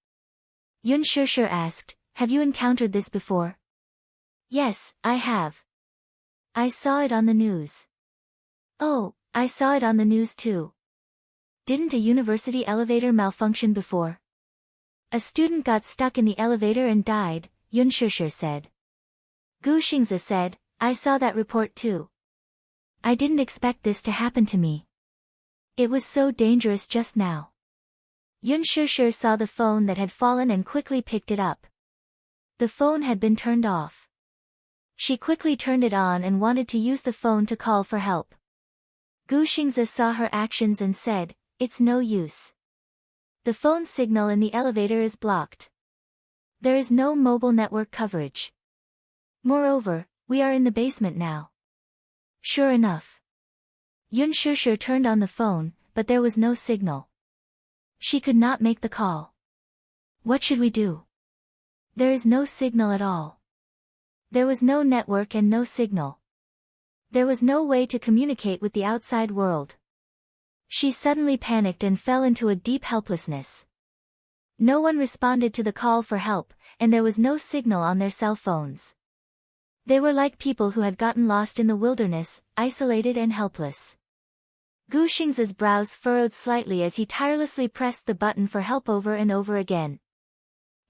Yun Shishir asked, have you encountered this before? Yes, I have. I saw it on the news. Oh, I saw it on the news too. Didn't a university elevator malfunction before? A student got stuck in the elevator and died, Yun Shishir said. Gu Xingzi said, I saw that report too. I didn't expect this to happen to me. It was so dangerous just now. Yun Shishir saw the phone that had fallen and quickly picked it up. The phone had been turned off. She quickly turned it on and wanted to use the phone to call for help. Gu Xingzi saw her actions and said, it's no use. The phone signal in the elevator is blocked. There is no mobile network coverage. Moreover, we are in the basement now. Sure enough. Yun Shishir turned on the phone, but there was no signal. She could not make the call. What should we do? There is no signal at all. There was no network and no signal. There was no way to communicate with the outside world. She suddenly panicked and fell into a deep helplessness. No one responded to the call for help, and there was no signal on their cell phones. They were like people who had gotten lost in the wilderness, isolated and helpless. Gu Xingzi's brows furrowed slightly as he tirelessly pressed the button for help over and over again.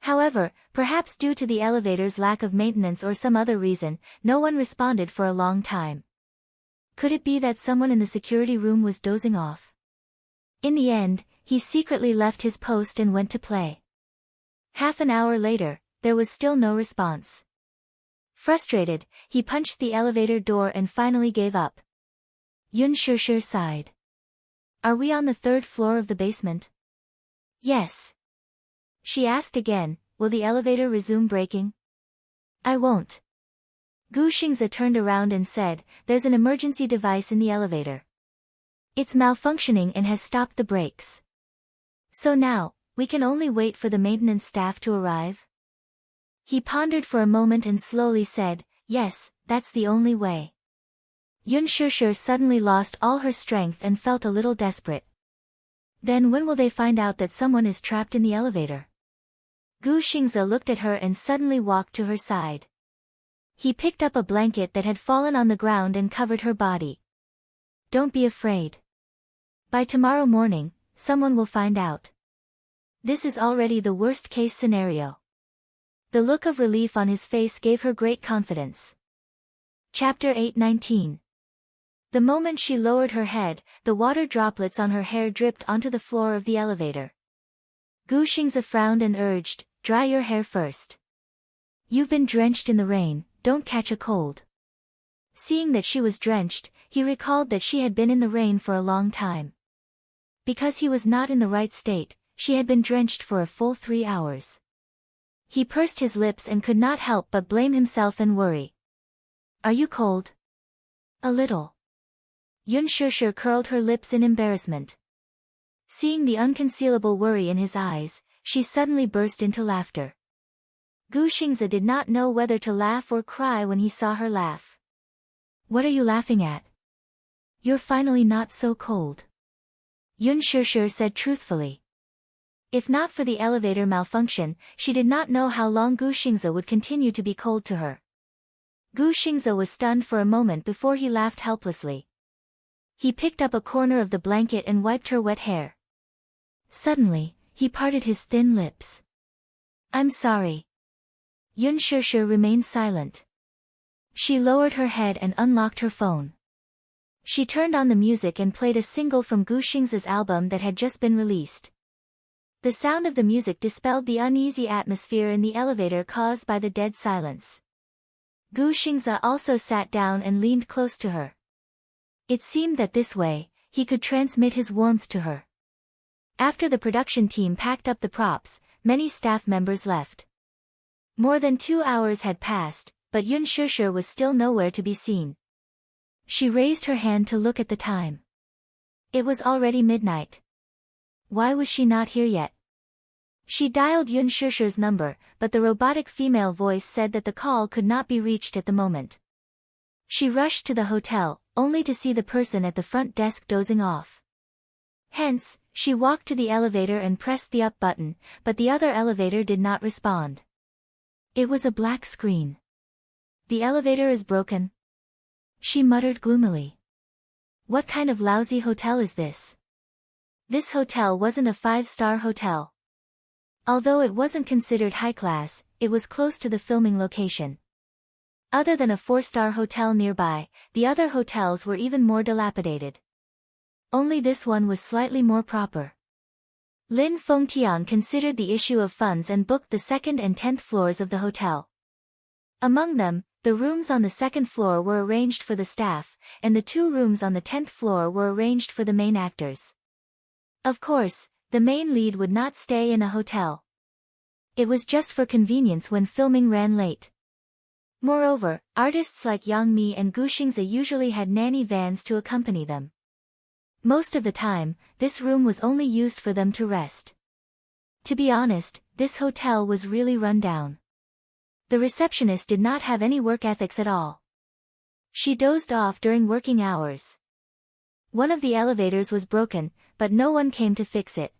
However, perhaps due to the elevator's lack of maintenance or some other reason, no one responded for a long time. Could it be that someone in the security room was dozing off? In the end, he secretly left his post and went to play. Half an hour later, there was still no response. Frustrated, he punched the elevator door and finally gave up. Yun Shishir sighed. Are we on the third floor of the basement? Yes. She asked again, will the elevator resume braking? I won't. Gu Xingzi turned around and said, there's an emergency device in the elevator. It's malfunctioning and has stopped the brakes. So now, we can only wait for the maintenance staff to arrive? He pondered for a moment and slowly said, yes, that's the only way. Yun Shishir suddenly lost all her strength and felt a little desperate. Then when will they find out that someone is trapped in the elevator? Gu Xingzi looked at her and suddenly walked to her side. He picked up a blanket that had fallen on the ground and covered her body. Don't be afraid. By tomorrow morning, someone will find out. This is already the worst-case scenario. The look of relief on his face gave her great confidence. Chapter 8:19. The moment she lowered her head, the water droplets on her hair dripped onto the floor of the elevator. Gu Xingzi frowned and urged, dry your hair first. You've been drenched in the rain, don't catch a cold. Seeing that she was drenched, he recalled that she had been in the rain for a long time. Because he was not in the right state, she had been drenched for a full 3 hours. He pursed his lips and could not help but blame himself and worry. Are you cold? A little. Yun Shishir curled her lips in embarrassment. Seeing the unconcealable worry in his eyes, she suddenly burst into laughter. Gu Xingzi did not know whether to laugh or cry when he saw her laugh. What are you laughing at? You're finally not so cold. Yun Shishir said truthfully. If not for the elevator malfunction, she did not know how long Gu Xingzi would continue to be cold to her. Gu Xingzi was stunned for a moment before he laughed helplessly. He picked up a corner of the blanket and wiped her wet hair. Suddenly, he parted his thin lips. I'm sorry. Yun Shishir remained silent. She lowered her head and unlocked her phone. She turned on the music and played a single from Gu Xingzi's album that had just been released. The sound of the music dispelled the uneasy atmosphere in the elevator caused by the dead silence. Gu Xingzi also sat down and leaned close to her. It seemed that this way, he could transmit his warmth to her. After the production team packed up the props, many staff members left. More than 2 hours had passed, but Yun Shishir was still nowhere to be seen. She raised her hand to look at the time. It was already midnight. Why was she not here yet? She dialed Yun Shishir's number, but the robotic female voice said that the call could not be reached at the moment. She rushed to the hotel, only to see the person at the front desk dozing off. Hence, she walked to the elevator and pressed the up button, but the other elevator did not respond. It was a black screen. The elevator is broken, she muttered gloomily. What kind of lousy hotel is this? This hotel wasn't a 5-star hotel. Although it wasn't considered high class, it was close to the filming location. Other than a 4-star hotel nearby, the other hotels were even more dilapidated. Only this one was slightly more proper. Lin Fengtian considered the issue of funds and booked the 2nd and 10th floors of the hotel. Among them, the rooms on the 2nd floor were arranged for the staff, and the 2 rooms on the 10th floor were arranged for the main actors. Of course, the main lead would not stay in a hotel. It was just for convenience when filming ran late. Moreover, artists like Yang Mi and Gu Xingzi usually had nanny vans to accompany them. Most of the time, this room was only used for them to rest. To be honest, this hotel was really run down. The receptionist did not have any work ethics at all. She dozed off during working hours. One of the elevators was broken, but no one came to fix it.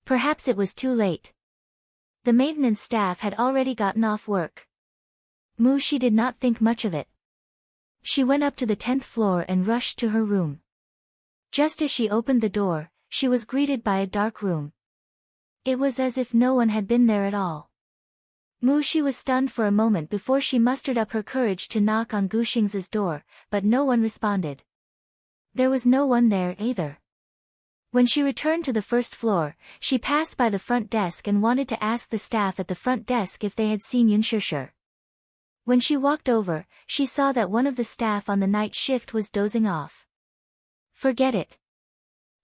Perhaps it was too late. The maintenance staff had already gotten off work. She did not think much of it. She went up to the 10th floor and rushed to her room. Just as she opened the door, she was greeted by a dark room. It was as if no one had been there at all. She was stunned for a moment before she mustered up her courage to knock on Gu Xingzi's door, but no one responded. There was no one there either. When she returned to the 1st floor, she passed by the front desk and wanted to ask the staff at the front desk if they had seen Yun Shishir. When she walked over, she saw that one of the staff on the night shift was dozing off. Forget it.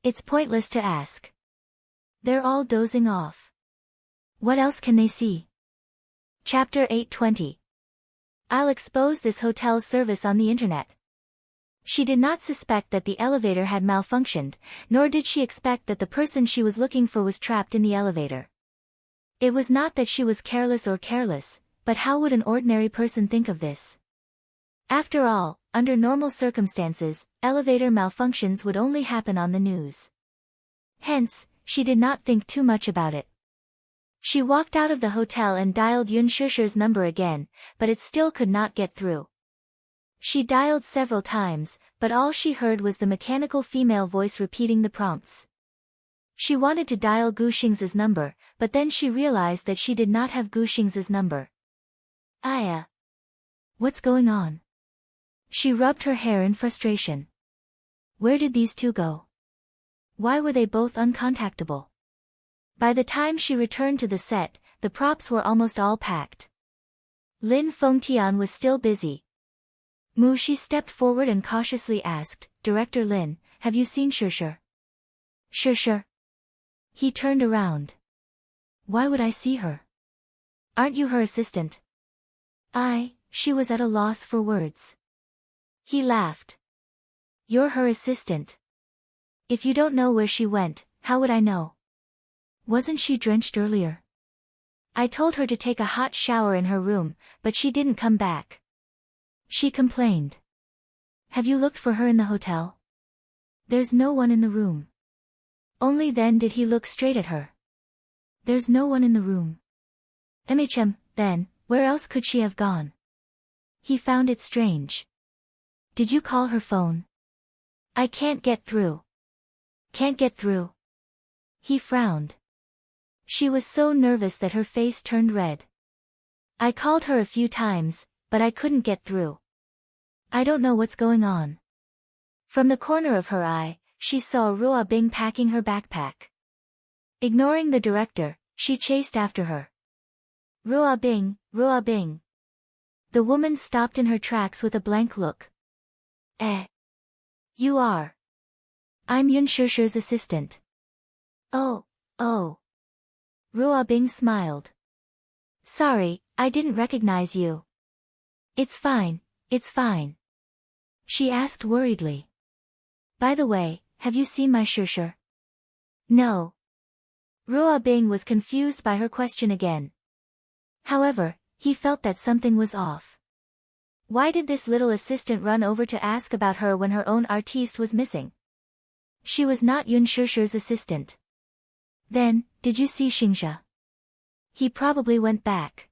It's pointless to ask. They're all dozing off. What else can they see? Chapter 820. I'll expose this hotel's service on the internet. She did not suspect that the elevator had malfunctioned, nor did she expect that the person she was looking for was trapped in the elevator. It was not that she was careless, but how would an ordinary person think of this? After all, under normal circumstances, elevator malfunctions would only happen on the news. Hence, she did not think too much about it. She walked out of the hotel and dialed Yun Shishir's number again, but it still could not get through. She dialed several times, but all she heard was the mechanical female voice repeating the prompts. She wanted to dial Gu Xingzi's number, but then she realized that she did not have Gu Xingzi's number. Aya. What's going on? She rubbed her hair in frustration. Where did these two go? Why were they both uncontactable? By the time she returned to the set, the props were almost all packed. Lin Fengtian was still busy. She stepped forward and cautiously asked, Director Lin, have you seen Shishir? Shishir? He turned around. Why would I see her? Aren't you her assistant? She was at a loss for words. He laughed. You're her assistant. If you don't know where she went, how would I know? Wasn't she drenched earlier? I told her to take a hot shower in her room, but she didn't come back. She complained. Have you looked for her in the hotel? There's no one in the room. Only then did he look straight at her. There's no one in the room. Then, where else could she have gone? He found it strange. Did you call her phone? I can't get through. Can't get through. He frowned. She was so nervous that her face turned red. I called her a few times, but I couldn't get through. I don't know what's going on. From the corner of her eye, she saw Ruo Bing packing her backpack. Ignoring the director, she chased after her. Ruo Bing, Ruo Bing. The woman stopped in her tracks with a blank look. You are. I'm Yun Shishir's assistant. Oh. Ruo Bing smiled. Sorry, I didn't recognize you. It's fine. She asked worriedly. By the way, have you seen my Shusher? No. Ruo Bing was confused by her question again. However, he felt that something was off. Why did this little assistant run over to ask about her when her own artiste was missing? She was not Yun Shusher's assistant. Then, did you see Xingxia? He probably went back.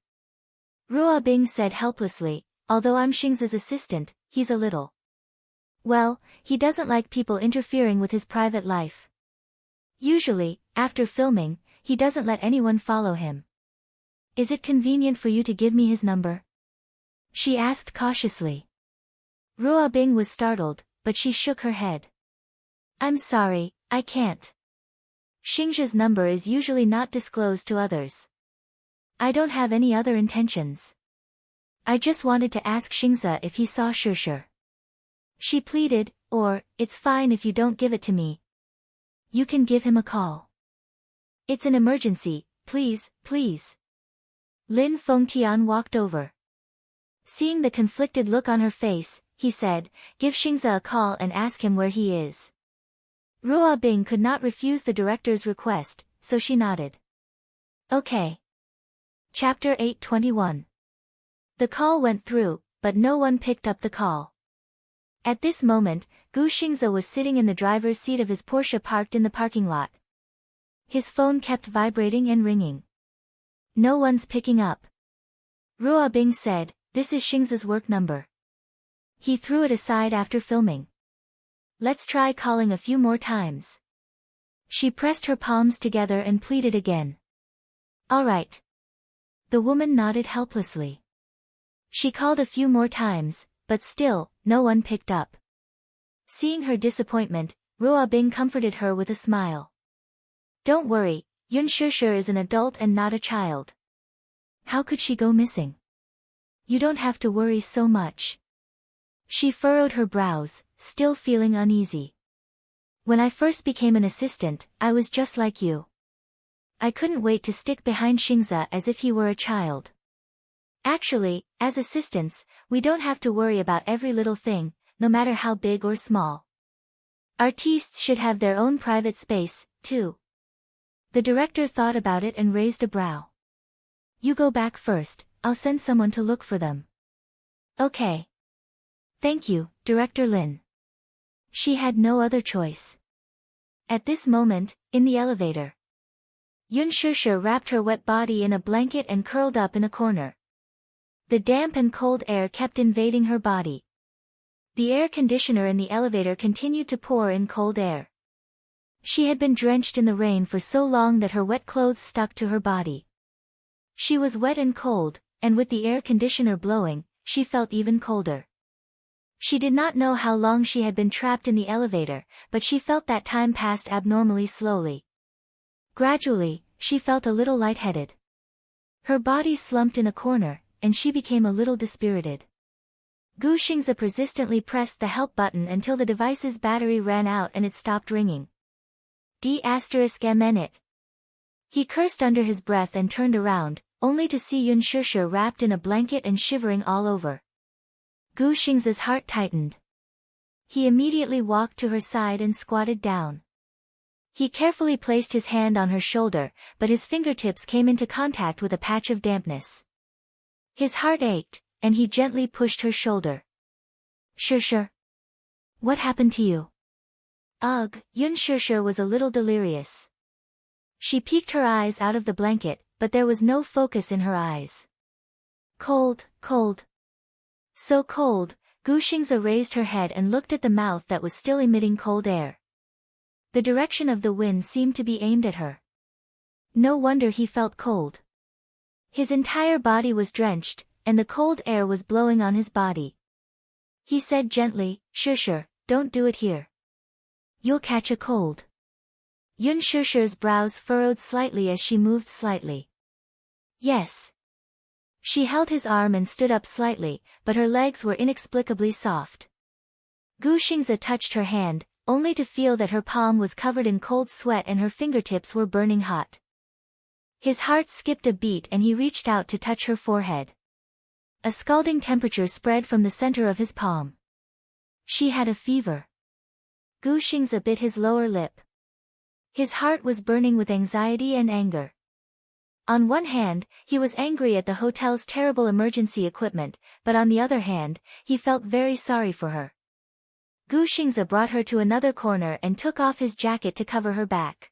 Ruo Bing said helplessly, although I'm Xingxia's assistant, he's a little. Well, he doesn't like people interfering with his private life. Usually, after filming, he doesn't let anyone follow him. Is it convenient for you to give me his number? She asked cautiously. Ruo Bing was startled, but she shook her head. I'm sorry, I can't. Xingxia's number is usually not disclosed to others. I don't have any other intentions. I just wanted to ask Xingxia if he saw Shusher. She pleaded, or, it's fine if you don't give it to me. You can give him a call. It's an emergency, please, please. Lin Fengtian walked over. Seeing the conflicted look on her face, he said, give Xingxia a call and ask him where he is. Ruo Bing could not refuse the director's request, so she nodded. Okay. Chapter 821. The call went through, but no one picked up the call. At this moment, Gu Xingxia was sitting in the driver's seat of his Porsche parked in the parking lot. His phone kept vibrating and ringing. No one's picking up. Ruo Bing said, this is Xingxia's work number. He threw it aside after filming. Let's try calling a few more times. She pressed her palms together and pleaded again. All right. The woman nodded helplessly. She called a few more times, but still, no one picked up. Seeing her disappointment, Ruo Bing comforted her with a smile. Don't worry, Yun Shusher is an adult and not a child. How could she go missing? You don't have to worry so much. She furrowed her brows, still feeling uneasy. When I first became an assistant, I was just like you. I couldn't wait to stick behind Xingxia as if he were a child. Actually, as assistants, we don't have to worry about every little thing, no matter how big or small. Artistes should have their own private space, too. The director thought about it and raised a brow. You go back first, I'll send someone to look for them. Okay. Thank you, Director Lin. She had no other choice. At this moment, in the elevator, Yun Shusher wrapped her wet body in a blanket and curled up in a corner. The damp and cold air kept invading her body. The air conditioner in the elevator continued to pour in cold air. She had been drenched in the rain for so long that her wet clothes stuck to her body. She was wet and cold, and with the air conditioner blowing, she felt even colder. She did not know how long she had been trapped in the elevator, but she felt that time passed abnormally slowly. Gradually, she felt a little lightheaded. Her body slumped in a corner, and she became a little dispirited. Gu Xingxia persistently pressed the help button until the device's battery ran out and it stopped ringing. D***MN. He cursed under his breath and turned around, only to see Yun Shusher wrapped in a blanket and shivering all over. Gu Xingxia's heart tightened. He immediately walked to her side and squatted down. He carefully placed his hand on her shoulder, but his fingertips came into contact with a patch of dampness. His heart ached, and he gently pushed her shoulder. Shusher. What happened to you? Ugh, Yun Shusher was a little delirious. She peeked her eyes out of the blanket, but there was no focus in her eyes. Cold, cold. So cold, Gu Xingxia raised her head and looked at the mouth that was still emitting cold air. The direction of the wind seemed to be aimed at her. No wonder he felt cold. His entire body was drenched, and the cold air was blowing on his body. He said gently, Shusher, don't do it here. You'll catch a cold. Yun Shusher's brows furrowed slightly as she moved slightly. Yes. She held his arm and stood up slightly, but her legs were inexplicably soft. Gu Xingxia touched her hand, only to feel that her palm was covered in cold sweat and her fingertips were burning hot. His heart skipped a beat and he reached out to touch her forehead. A scalding temperature spread from the center of his palm. She had a fever. Gu Xingze bit his lower lip. His heart was burning with anxiety and anger. On one hand, he was angry at the hotel's terrible emergency equipment, but on the other hand, he felt very sorry for her. Gu Xingze brought her to another corner and took off his jacket to cover her back.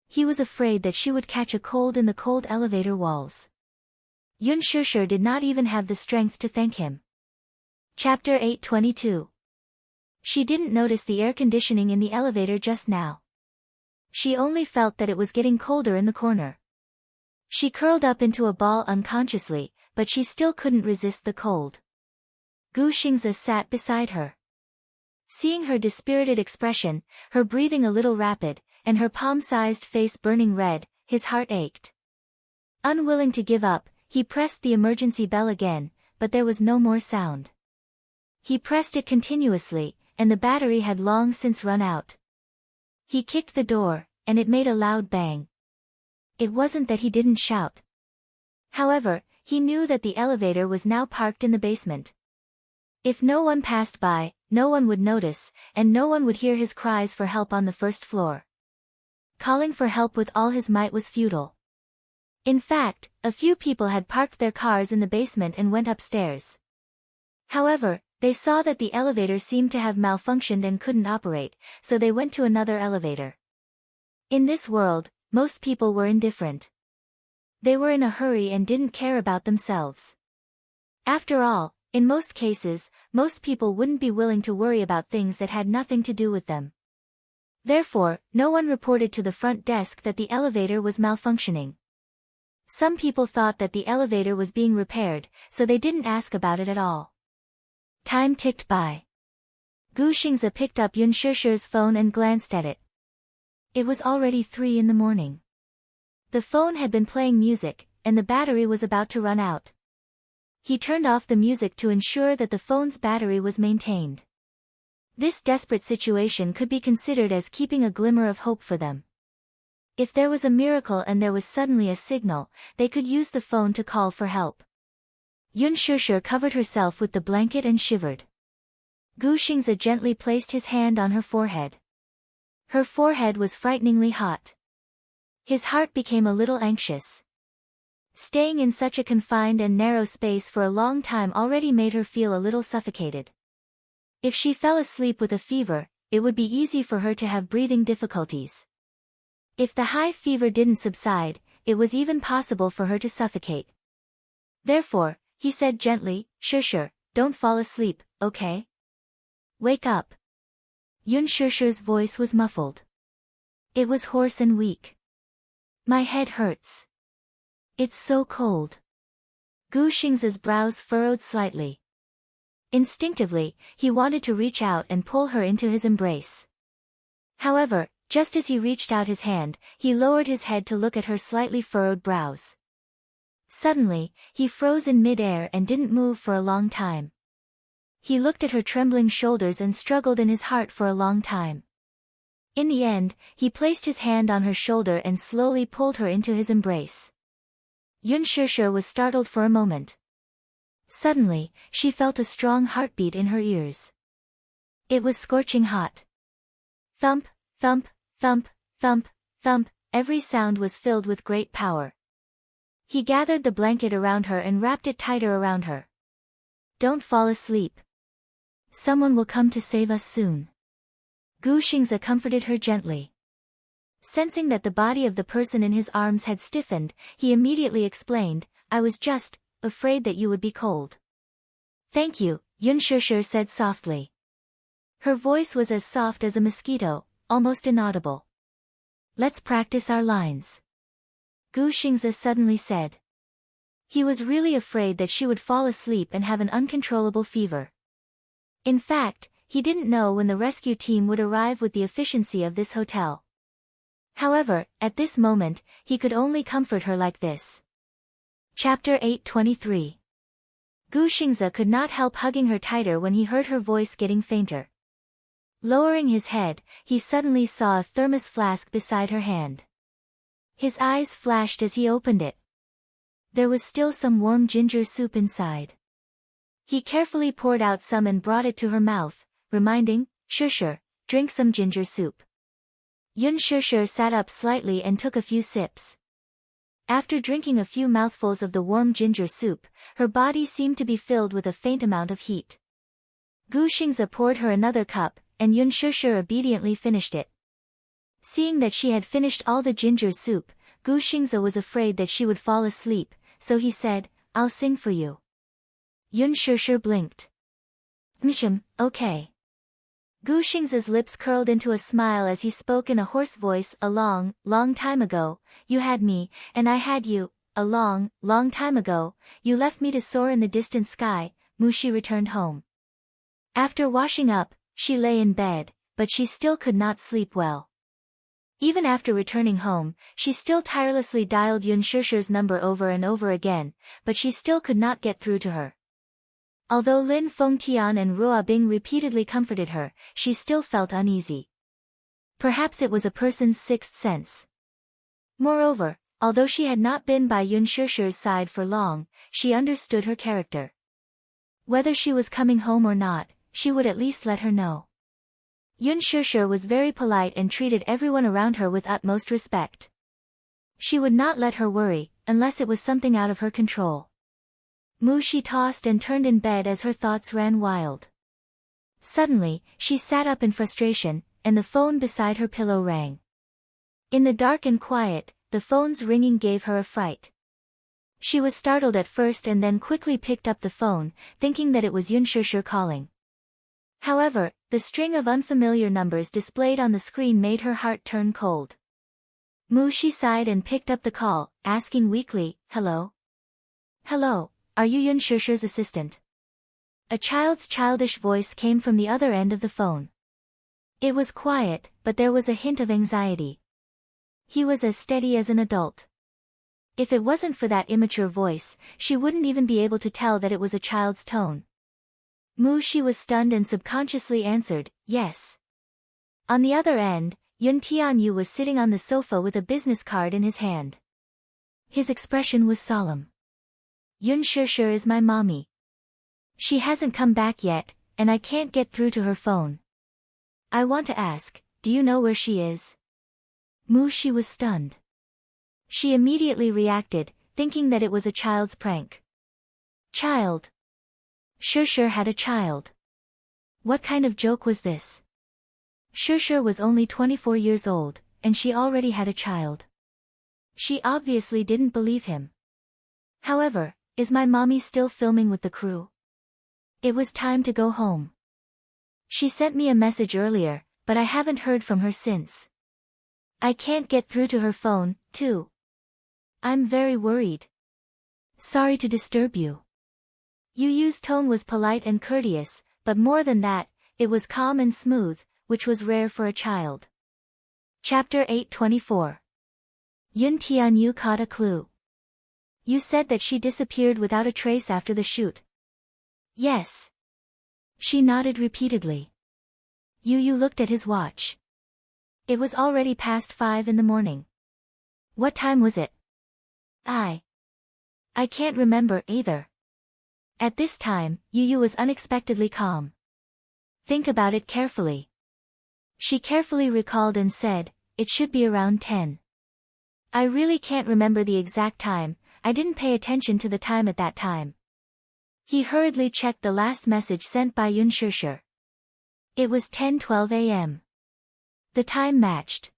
He was afraid that she would catch a cold in the cold elevator walls. Yun Shishir did not even have the strength to thank him. Chapter 822. She didn't notice the air conditioning in the elevator just now. She only felt that it was getting colder in the corner. She curled up into a ball unconsciously, but she still couldn't resist the cold. Gu Xingze sat beside her. Seeing her dispirited expression, her breathing a little rapid, and her palm-sized face burning red, his heart ached. Unwilling to give up, he pressed the emergency bell again, but there was no more sound. He pressed it continuously, and the battery had long since run out. He kicked the door, and it made a loud bang. It wasn't that he didn't shout. However, he knew that the elevator was now parked in the basement. If no one passed by, no one would notice, and no one would hear his cries for help on the first floor. Calling for help with all his might was futile. In fact, a few people had parked their cars in the basement and went upstairs. However, they saw that the elevator seemed to have malfunctioned and couldn't operate, so they went to another elevator. In this world, most people were indifferent. They were in a hurry and didn't care about themselves. After all, in most cases, most people wouldn't be willing to worry about things that had nothing to do with them. Therefore, no one reported to the front desk that the elevator was malfunctioning. Some people thought that the elevator was being repaired, so they didn't ask about it at all. Time ticked by. Gu Xingze picked up Yun Shishir's phone and glanced at it. It was already 3 in the morning. The phone had been playing music, and the battery was about to run out. He turned off the music to ensure that the phone's battery was maintained. This desperate situation could be considered as keeping a glimmer of hope for them. If there was a miracle and there was suddenly a signal, they could use the phone to call for help. Yun Shishir covered herself with the blanket and shivered. Gu Xingze gently placed his hand on her forehead. Her forehead was frighteningly hot. His heart became a little anxious. Staying in such a confined and narrow space for a long time already made her feel a little suffocated. If she fell asleep with a fever, it would be easy for her to have breathing difficulties. If the high fever didn't subside, it was even possible for her to suffocate. Therefore, he said gently, "Shishir, don't fall asleep, okay? Wake up." Yun Shishir's voice was muffled. It was hoarse and weak. "My head hurts. It's so cold." Gu Xingze's brows furrowed slightly. Instinctively, he wanted to reach out and pull her into his embrace. However, just as he reached out his hand, he lowered his head to look at her slightly furrowed brows. Suddenly, he froze in mid-air and didn't move for a long time. He looked at her trembling shoulders and struggled in his heart for a long time. In the end, he placed his hand on her shoulder and slowly pulled her into his embrace. Yun Shishir was startled for a moment. Suddenly, she felt a strong heartbeat in her ears. It was scorching hot. Thump, thump, thump, thump, thump, every sound was filled with great power. He gathered the blanket around her and wrapped it tighter around her. "Don't fall asleep. Someone will come to save us soon." Gu Xingze comforted her gently. Sensing that the body of the person in his arms had stiffened, he immediately explained, "I was just afraid that you would be cold." "Thank you," Yun Shishir said softly. Her voice was as soft as a mosquito, almost inaudible. "Let's practice our lines," Gu Xingze suddenly said. He was really afraid that she would fall asleep and have an uncontrollable fever. In fact, he didn't know when the rescue team would arrive with the efficiency of this hotel. However, at this moment, he could only comfort her like this. Chapter 823. Gu Xingze could not help hugging her tighter when he heard her voice getting fainter. Lowering his head, he suddenly saw a thermos flask beside her hand. His eyes flashed as he opened it. There was still some warm ginger soup inside. He carefully poured out some and brought it to her mouth, reminding, "Sure, drink some ginger soup." Yun Sure sat up slightly and took a few sips. After drinking a few mouthfuls of the warm ginger soup, her body seemed to be filled with a faint amount of heat. Gu Xingze poured her another cup, and Yun Sure obediently finished it. Seeing that she had finished all the ginger soup, Gu Xingze was afraid that she would fall asleep, so he said, "I'll sing for you." Yun Sure blinked. Okay." Gu Xingze's lips curled into a smile as he spoke in a hoarse voice. "A long, long time ago, you had me, and I had you. A long, long time ago, you left me to soar in the distant sky." Mushi returned home. After washing up, she lay in bed, but she still could not sleep well. Even after returning home, she still tirelessly dialed Yun Sure's number over and over again, but she still could not get through to her. Although Lin Fengtian and Ruo Bing repeatedly comforted her, she still felt uneasy. Perhaps it was a person's sixth sense. Moreover, although she had not been by Yun Sure's side for long, she understood her character. Whether she was coming home or not, she would at least let her know. Yun Sure was very polite and treated everyone around her with utmost respect. She would not let her worry, unless it was something out of her control. She tossed and turned in bed as her thoughts ran wild. Suddenly, she sat up in frustration, and the phone beside her pillow rang. In the dark and quiet, the phone's ringing gave her a fright. She was startled at first and then quickly picked up the phone, thinking that it was Yun Sure calling. However, the string of unfamiliar numbers displayed on the screen made her heart turn cold. She sighed and picked up the call, asking weakly, "Hello? Hello, are you Yun Sure's assistant?" A child's childish voice came from the other end of the phone. It was quiet, but there was a hint of anxiety. He was as steady as an adult. If it wasn't for that immature voice, she wouldn't even be able to tell that it was a child's tone. She was stunned and subconsciously answered, "Yes." On the other end, Yun Tianyu was sitting on the sofa with a business card in his hand. His expression was solemn. "Yun Sure is my mommy. She hasn't come back yet, and I can't get through to her phone. I want to ask, do you know where she is?" She was stunned. She immediately reacted, thinking that it was a child's prank. Child? Sure had a child. What kind of joke was this? Sure was only 24 years old, and she already had a child. She obviously didn't believe him. However, is my mommy still filming with the crew? It was time to go home. She sent me a message earlier, but I haven't heard from her since. I can't get through to her phone, too. I'm very worried. Sorry to disturb you. Yu Yu's tone was polite and courteous, but more than that, it was calm and smooth, which was rare for a child. Chapter 824. Yun Tianyu caught a clue. You said that she disappeared without a trace after the shoot. Yes. She nodded repeatedly. Yu looked at his watch. It was already past 5 in the morning. What time was it? I can't remember either. At this time, Yu was unexpectedly calm. Think about it carefully. She carefully recalled and said, it should be around 10. I really can't remember the exact time, I didn't pay attention to the time at that time. He hurriedly checked the last message sent by Yun Sure. It was 10:12 a.m. The time matched.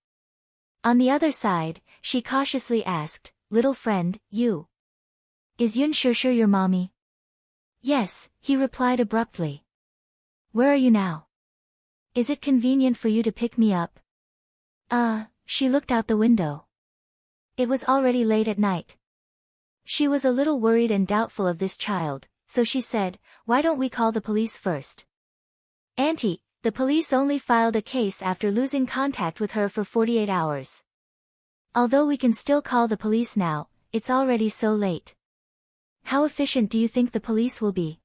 On the other side, she cautiously asked, little friend, you. Is Yun Sure your mommy? Yes, he replied abruptly. Where are you now? Is it convenient for you to pick me up? She looked out the window. It was already late at night. She was a little worried and doubtful of this child, so she said, why don't we call the police first? Auntie, the police only filed a case after losing contact with her for 48 hours. Although we can still call the police now, it's already so late. How efficient do you think the police will be?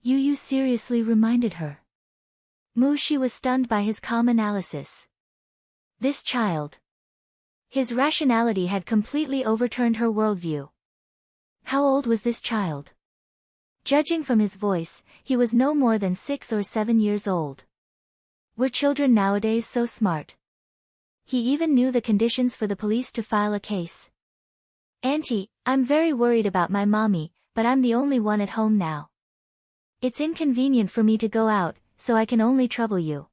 Yu seriously reminded her. She was stunned by his calm analysis. This child. His rationality had completely overturned her worldview. How old was this child? Judging from his voice, he was no more than 6 or 7 years old. Were children nowadays so smart? He even knew the conditions for the police to file a case. "Auntie, I'm very worried about my mommy, but I'm the only one at home now. It's inconvenient for me to go out, so I can only trouble you."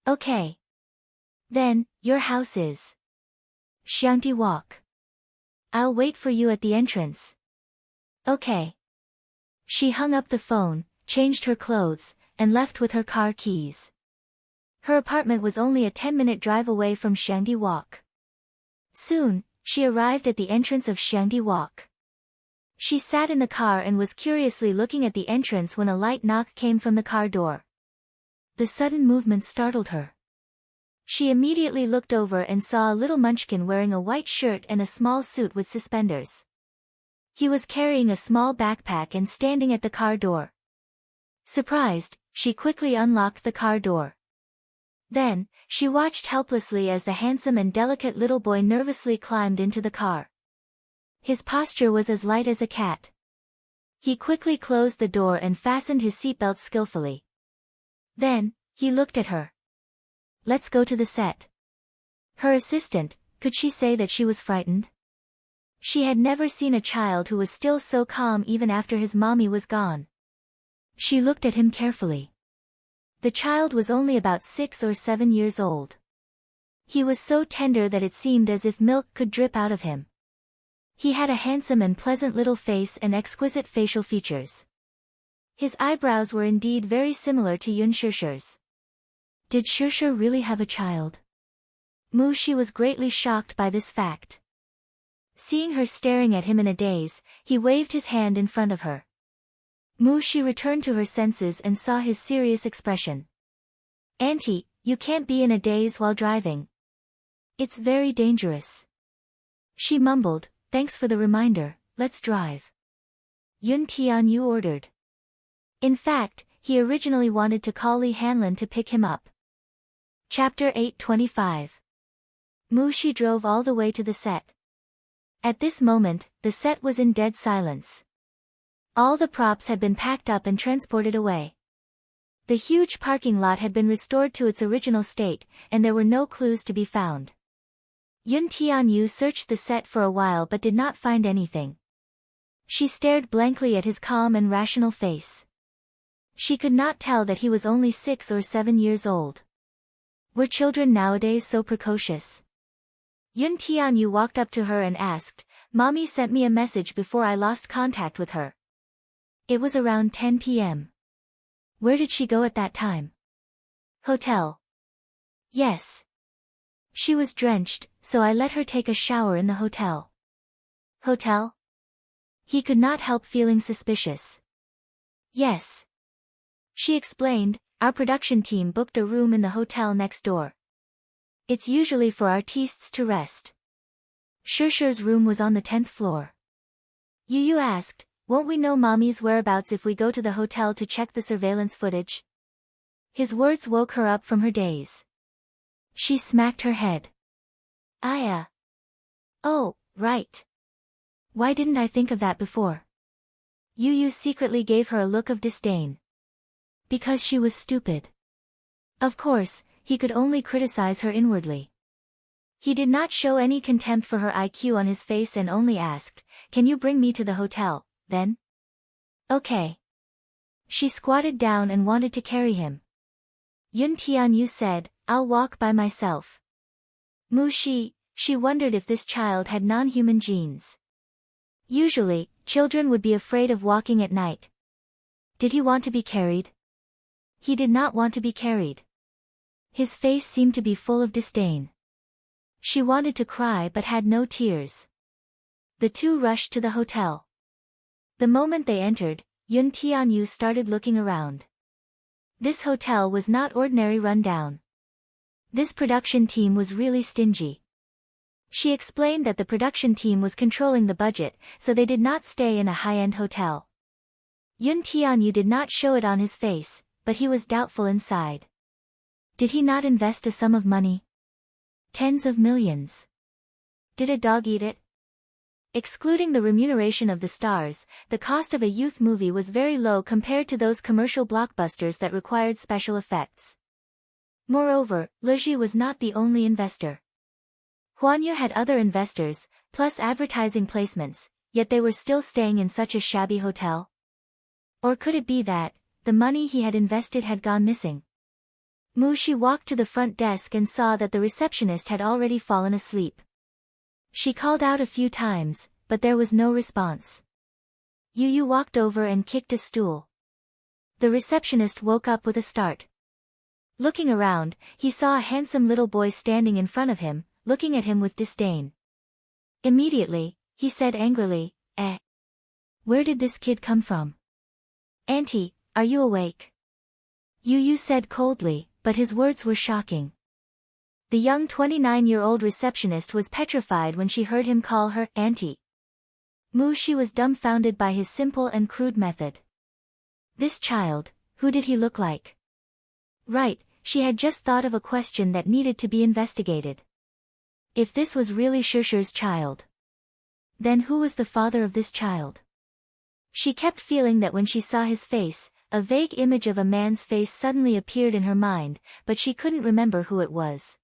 "Okay. Then, your house is Shanty Walk. I'll wait for you at the entrance." "Okay." She hung up the phone, changed her clothes, and left with her car keys. Her apartment was only a 10-minute drive away from Shanty Walk. Soon, she arrived at the entrance of Shanty Walk. She sat in the car and was curiously looking at the entrance when a light knock came from the car door. The sudden movement startled her. She immediately looked over and saw a little munchkin wearing a white shirt and a small suit with suspenders. He was carrying a small backpack and standing at the car door. Surprised, she quickly unlocked the car door. Then, she watched helplessly as the handsome and delicate little boy nervously climbed into the car. His posture was as light as a cat. He quickly closed the door and fastened his seatbelt skillfully. Then, he looked at her. "Let's go to the set." Her assistant, could she say that she was frightened? She had never seen a child who was still so calm even after his mommy was gone. She looked at him carefully. The child was only about 6 or 7 years old. He was so tender that it seemed as if milk could drip out of him. He had a handsome and pleasant little face and exquisite facial features. His eyebrows were indeed very similar to Yun Shishir's. Did Shishir really have a child? Mushi was greatly shocked by this fact. Seeing her staring at him in a daze, he waved his hand in front of her. Mushi returned to her senses and saw his serious expression. "Auntie, you can't be in a daze while driving. It's very dangerous." She mumbled, "Thanks for the reminder, let's drive." Yun Tianyu ordered. In fact, he originally wanted to call Li Hanlin to pick him up. Chapter 825. Mushi drove all the way to the set. At this moment, the set was in dead silence. All the props had been packed up and transported away. The huge parking lot had been restored to its original state, and there were no clues to be found. Yun Tianyu searched the set for a while but did not find anything. She stared blankly at his calm and rational face. She could not tell that he was only 6 or 7 years old. Were children nowadays so precocious? Yun Tianyu walked up to her and asked, "Mommy sent me a message before I lost contact with her." It was around 10 p.m. Where did she go at that time? Hotel. Yes. She was drenched, so I let her take a shower in the hotel. Hotel? He could not help feeling suspicious. Yes. She explained, "Our production team booked a room in the hotel next door. It's usually for artistes to rest." Shishir's room was on the 10th floor. Yu asked, "Won't we know Mommy's whereabouts if we go to the hotel to check the surveillance footage?" His words woke her up from her daze. She smacked her head. Oh, right. Why didn't I think of that before?" Yu secretly gave her a look of disdain. Because she was stupid. Of course, he could only criticize her inwardly. He did not show any contempt for her IQ on his face and only asked, "Can you bring me to the hotel, then?" "Okay." She squatted down and wanted to carry him. Yun Tianyu said, "I'll walk by myself." Mushi, she wondered if this child had non-human genes. Usually, children would be afraid of walking at night. Did he want to be carried? He did not want to be carried. His face seemed to be full of disdain. She wanted to cry but had no tears. The two rushed to the hotel. The moment they entered, Yun Tianyu started looking around. This hotel was not ordinary rundown. This production team was really stingy. She explained that the production team was controlling the budget, so they did not stay in a high-end hotel. Yun Tianyu did not show it on his face, but he was doubtful inside. Did he not invest a sum of money? Tens of millions. Did a dog eat it? Excluding the remuneration of the stars, the cost of a youth movie was very low compared to those commercial blockbusters that required special effects. Moreover, Leji was not the only investor. Huanyu had other investors, plus advertising placements, yet they were still staying in such a shabby hotel. Or could it be that the money he had invested had gone missing? Mu Shi walked to the front desk and saw that the receptionist had already fallen asleep. She called out a few times, but there was no response. Yu Yu walked over and kicked a stool. The receptionist woke up with a start. Looking around, he saw a handsome little boy standing in front of him, looking at him with disdain. Immediately, he said angrily, Where did this kid come from? Auntie, are you awake? Yu Yu said coldly, but his words were shocking. The young 29-year-old receptionist was petrified when she heard him call her auntie. Mu Shi was dumbfounded by his simple and crude method. This child, who did he look like? Right, she had just thought of a question that needed to be investigated. If this was really Shishi's child, then who was the father of this child? She kept feeling that when she saw his face, a vague image of a man's face suddenly appeared in her mind, but she couldn't remember who it was.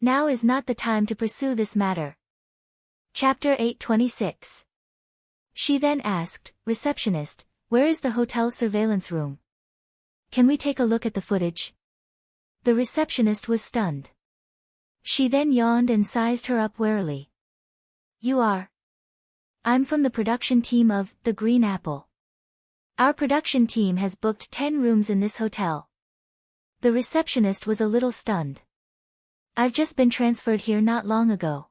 Now is not the time to pursue this matter. Chapter 826. She then asked, Receptionist, where is the hotel surveillance room? Can we take a look at the footage? The receptionist was stunned. She then yawned and sized her up warily. You are? I'm from the production team of The Green Apple. Our production team has booked 10 rooms in this hotel. The receptionist was a little stunned. I've just been transferred here not long ago.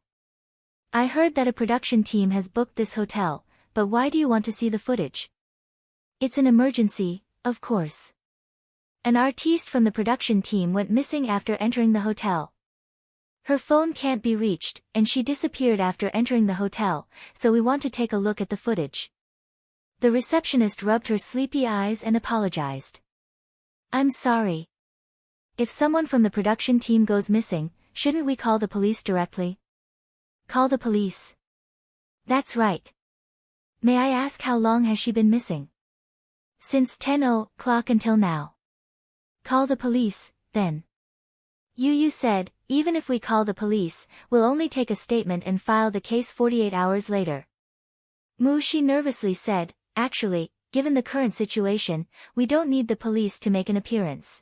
I heard that a production team has booked this hotel, but why do you want to see the footage? It's an emergency, of course. An artiste from the production team went missing after entering the hotel. Her phone can't be reached, and she disappeared after entering the hotel, so we want to take a look at the footage. The receptionist rubbed her sleepy eyes and apologized. I'm sorry. If someone from the production team goes missing, shouldn't we call the police directly? Call the police. That's right. May I ask how long has she been missing? Since 10 o'clock until now. Call the police, then. Yu Yu said, even if we call the police, we'll only take a statement and file the case 48 hours later. Mu Shi nervously said, actually, given the current situation, we don't need the police to make an appearance.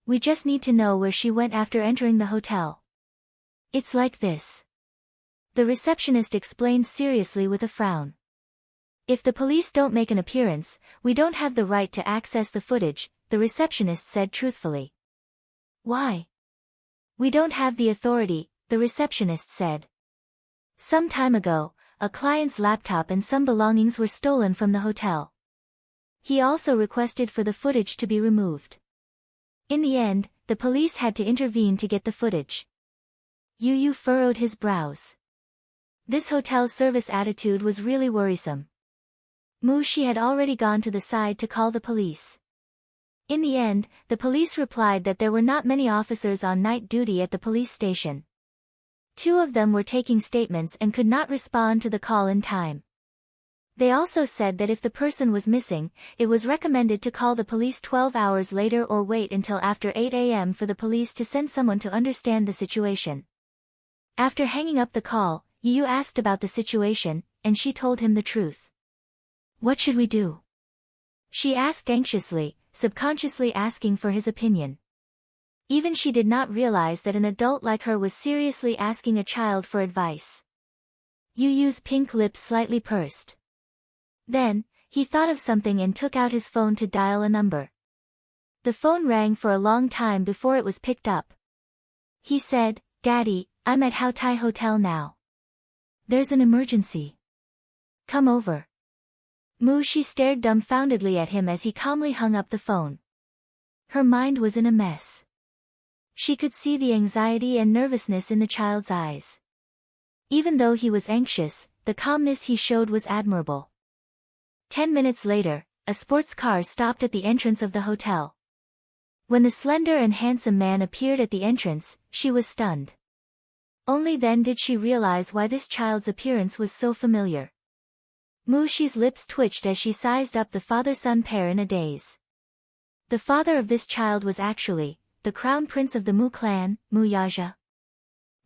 We just need to know where she went after entering the hotel. It's like this. The receptionist explained seriously with a frown. If the police don't make an appearance, we don't have the right to access the footage, the receptionist said truthfully. Why? We don't have the authority, the receptionist said. Some time ago, a client's laptop and some belongings were stolen from the hotel. He also requested for the footage to be removed. In the end, the police had to intervene to get the footage. Yu Yu furrowed his brows. This hotel's service attitude was really worrisome. Mu Shi had already gone to the side to call the police. In the end, the police replied that there were not many officers on night duty at the police station. 2 of them were taking statements and could not respond to the call in time. They also said that if the person was missing, it was recommended to call the police 12 hours later or wait until after 8 a.m. for the police to send someone to understand the situation. After hanging up the call, Yu Yu asked about the situation, and she told him the truth. What should we do? She asked anxiously, subconsciously asking for his opinion. Even she did not realize that an adult like her was seriously asking a child for advice. Yu Yu's pink lips slightly pursed. Then, he thought of something and took out his phone to dial a number. The phone rang for a long time before it was picked up. He said, Daddy, I'm at Hao Tai Hotel now. There's an emergency. Come over. Mu Shi stared dumbfoundedly at him as he calmly hung up the phone. Her mind was in a mess. She could see the anxiety and nervousness in the child's eyes. Even though he was anxious, the calmness he showed was admirable. 10 minutes later, a sports car stopped at the entrance of the hotel. When the slender and handsome man appeared at the entrance, she was stunned. Only then did she realize why this child's appearance was so familiar. Mu Shi's lips twitched as she sized up the father-son pair in a daze. The father of this child was actually the crown prince of the Mu clan, Mu Yaja.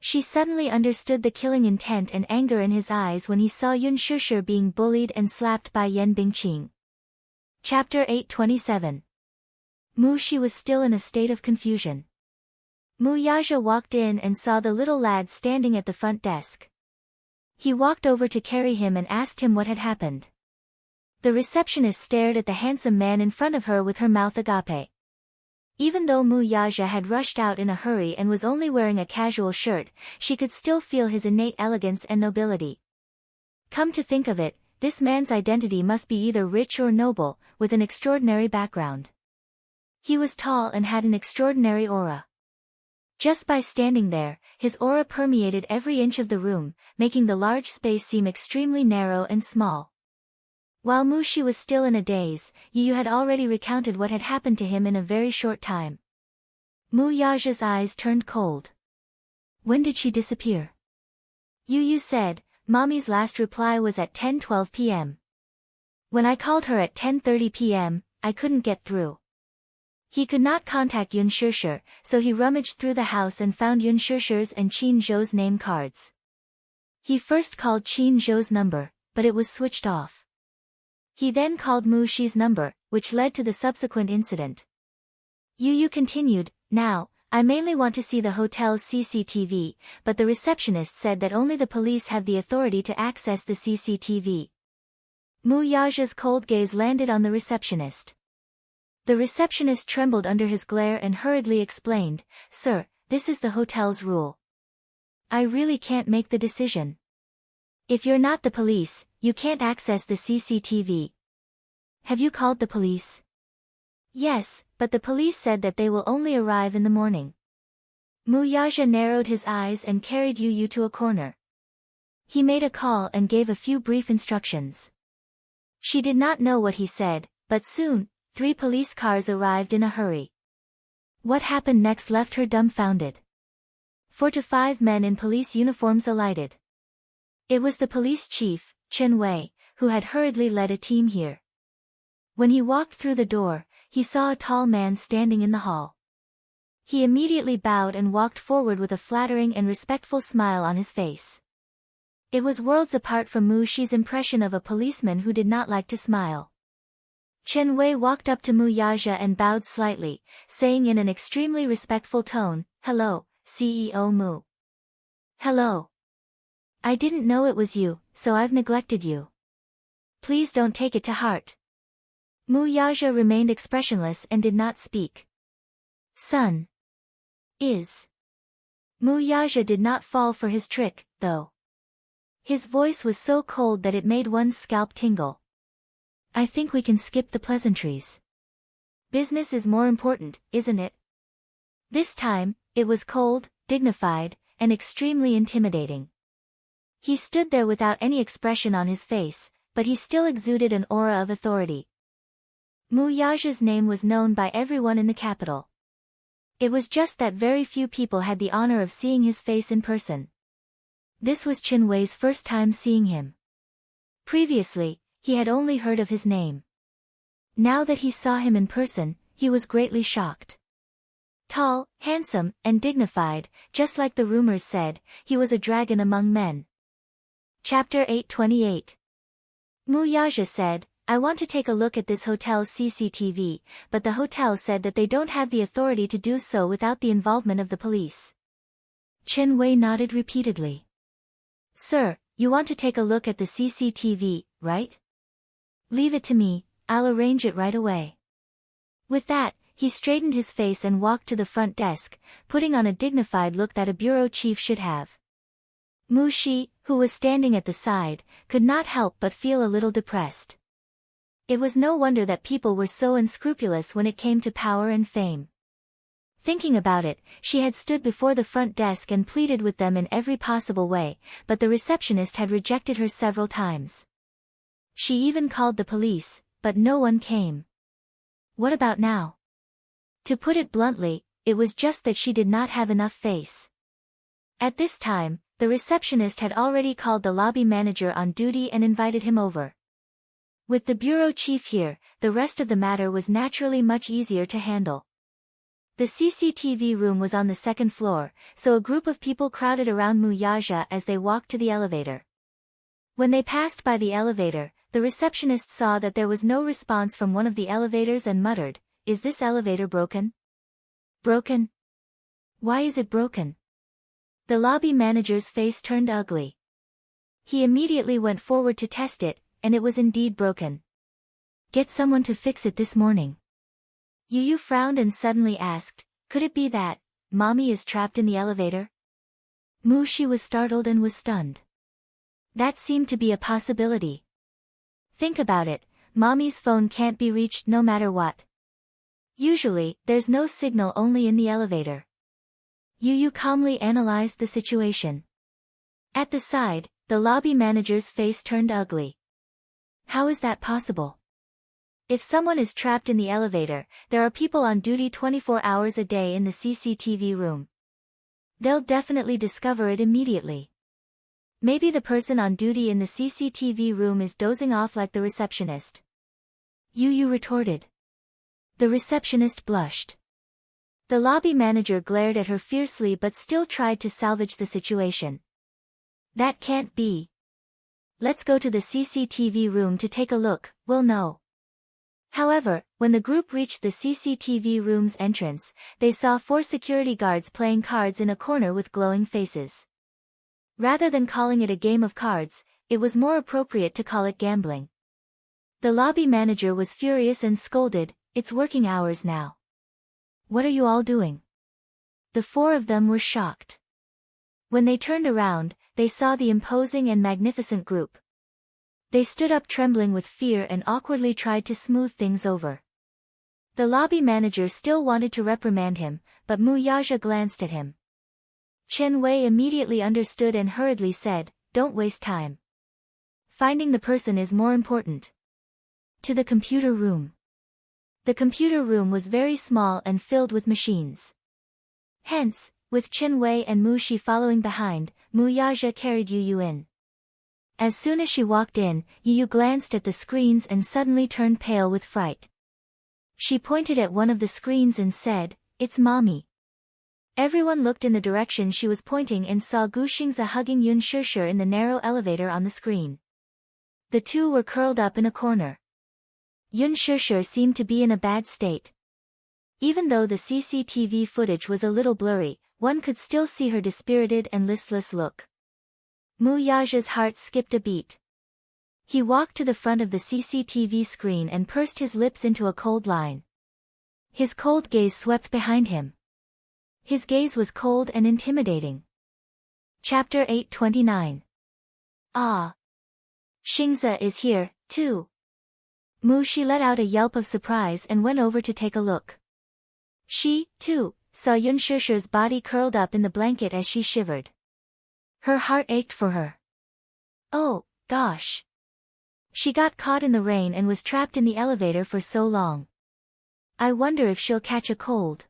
She suddenly understood the killing intent and anger in his eyes when he saw Yun Shishir being bullied and slapped by Yan Bingqing. Chapter 827. Mu Shi was still in a state of confusion. Mu Yaja walked in and saw the little lad standing at the front desk. He walked over to carry him and asked him what had happened. The receptionist stared at the handsome man in front of her with her mouth agape. Even though Mu Yaja had rushed out in a hurry and was only wearing a casual shirt, she could still feel his innate elegance and nobility. Come to think of it, this man's identity must be either rich or noble, with an extraordinary background. He was tall and had an extraordinary aura. Just by standing there, his aura permeated every inch of the room, making the large space seem extremely narrow and small. While Mu Shi was still in a daze, Yu had already recounted what had happened to him in a very short time. Mu Yaja's eyes turned cold. When did she disappear? Yu said, Mommy's last reply was at 10:12 p.m. When I called her at 10:30 p.m., I couldn't get through. He could not contact Yun Shishir, so he rummaged through the house and found Yun Shishir's and Qin Zhou's name cards. He first called Qin Zhou's number, but it was switched off. He then called Mu Shi's number, which led to the subsequent incident. Yu continued, Now, I mainly want to see the hotel's CCTV, but the receptionist said that only the police have the authority to access the CCTV. Mu Yaja's cold gaze landed on the receptionist. The receptionist trembled under his glare and hurriedly explained, Sir, this is the hotel's rule. I really can't make the decision. If you're not the police, you can't access the CCTV. Have you called the police? Yes, but the police said that they will only arrive in the morning. Mu Yaja narrowed his eyes and carried Yu to a corner. He made a call and gave a few brief instructions. She did not know what he said, but soon, 3 police cars arrived in a hurry. What happened next left her dumbfounded. 4 to 5 men in police uniforms alighted. It was the police chief, Chen Wei, who had hurriedly led a team here. When he walked through the door, he saw a tall man standing in the hall. He immediately bowed and walked forward with a flattering and respectful smile on his face. It was worlds apart from Mu Shi's impression of a policeman who did not like to smile. Chen Wei walked up to Mu Yaja and bowed slightly, saying in an extremely respectful tone, Hello, CEO Mu. Hello. I didn't know it was you, so I've neglected you. Please don't take it to heart. Mu Yaja remained expressionless and did not speak. Son. Is. Mu Yaja did not fall for his trick, though. His voice was so cold that it made one's scalp tingle. I think we can skip the pleasantries. Business is more important, isn't it? This time, it was cold, dignified, and extremely intimidating. He stood there without any expression on his face, but he still exuded an aura of authority. Mu Yaja's name was known by everyone in the capital. It was just that very few people had the honor of seeing his face in person. This was Chen Wei's first time seeing him. Previously, he had only heard of his name. Now that he saw him in person, he was greatly shocked. Tall, handsome, and dignified, just like the rumors said, he was a dragon among men. Chapter 828. Mu Yaja said, I want to take a look at this hotel's CCTV, but the hotel said that they don't have the authority to do so without the involvement of the police. Chen Wei nodded repeatedly. Sir, you want to take a look at the CCTV, right? Leave it to me, I'll arrange it right away. With that, he straightened his face and walked to the front desk, putting on a dignified look that a bureau chief should have. Mu Shi, who was standing at the side, could not help but feel a little depressed. It was no wonder that people were so unscrupulous when it came to power and fame. Thinking about it, she had stood before the front desk and pleaded with them in every possible way, but the receptionist had rejected her several times. She even called the police, but no one came. What about now? To put it bluntly, it was just that she did not have enough face. At this time, the receptionist had already called the lobby manager on duty and invited him over. With the bureau chief here, the rest of the matter was naturally much easier to handle. The CCTV room was on the second floor, so a group of people crowded around Muyaja as they walked to the elevator. When they passed by the elevator, the receptionist saw that there was no response from one of the elevators and muttered, "Is this elevator broken?" "Broken? Why is it broken?" The lobby manager's face turned ugly. He immediately went forward to test it, and it was indeed broken. "Get someone to fix it this morning." Yu frowned and suddenly asked, "Could it be that Mommy is trapped in the elevator?" Shi was startled and was stunned. That seemed to be a possibility. Think about it, Mommy's phone can't be reached no matter what. Usually, there's no signal only in the elevator. Yu calmly analyzed the situation. At the side, the lobby manager's face turned ugly. How is that possible? If someone is trapped in the elevator, there are people on duty 24 hours a day in the CCTV room. They'll definitely discover it immediately. Maybe the person on duty in the CCTV room is dozing off like the receptionist. Yu retorted. The receptionist blushed. The lobby manager glared at her fiercely but still tried to salvage the situation. That can't be. Let's go to the CCTV room to take a look, we'll know. However, when the group reached the CCTV room's entrance, they saw 4 security guards playing cards in a corner with glowing faces. Rather than calling it a game of cards, it was more appropriate to call it gambling. The lobby manager was furious and scolded, "It's working hours now. What are you all doing?" The 4 of them were shocked. When they turned around, they saw the imposing and magnificent group. They stood up trembling with fear and awkwardly tried to smooth things over. The lobby manager still wanted to reprimand him, but Muyaja glanced at him. Chen Wei immediately understood and hurriedly said, "Don't waste time. Finding the person is more important." To the computer room. The computer room was very small and filled with machines. Hence, with Chen Wei and Mu Shi following behind, Muyaja carried Yu in. As soon as she walked in, Yu glanced at the screens and suddenly turned pale with fright. She pointed at one of the screens and said, "It's Mommy." Everyone looked in the direction she was pointing and saw Gu Xingze hugging Yun Shishir in the narrow elevator on the screen. The two were curled up in a corner. Yun Shishir seemed to be in a bad state. Even though the CCTV footage was a little blurry, one could still see her dispirited and listless look. Muyaja's heart skipped a beat. He walked to the front of the CCTV screen and pursed his lips into a cold line. His cold gaze swept behind him. His gaze was cold and intimidating. Chapter 829. Ah! Xingze is here, too. Mu Shi let out a yelp of surprise and went over to take a look. She, too, saw Yun Shishir's body curled up in the blanket as she shivered. Her heart ached for her. Oh, gosh. She got caught in the rain and was trapped in the elevator for so long. I wonder if she'll catch a cold.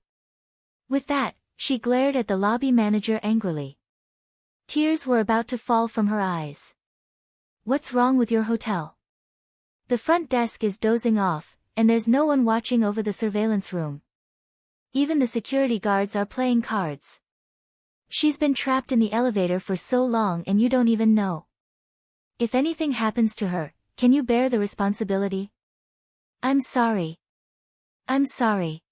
With that, she glared at the lobby manager angrily. Tears were about to fall from her eyes. What's wrong with your hotel? The front desk is dozing off, and there's no one watching over the surveillance room. Even the security guards are playing cards. She's been trapped in the elevator for so long and you don't even know. If anything happens to her, can you bear the responsibility? I'm sorry. I'm sorry.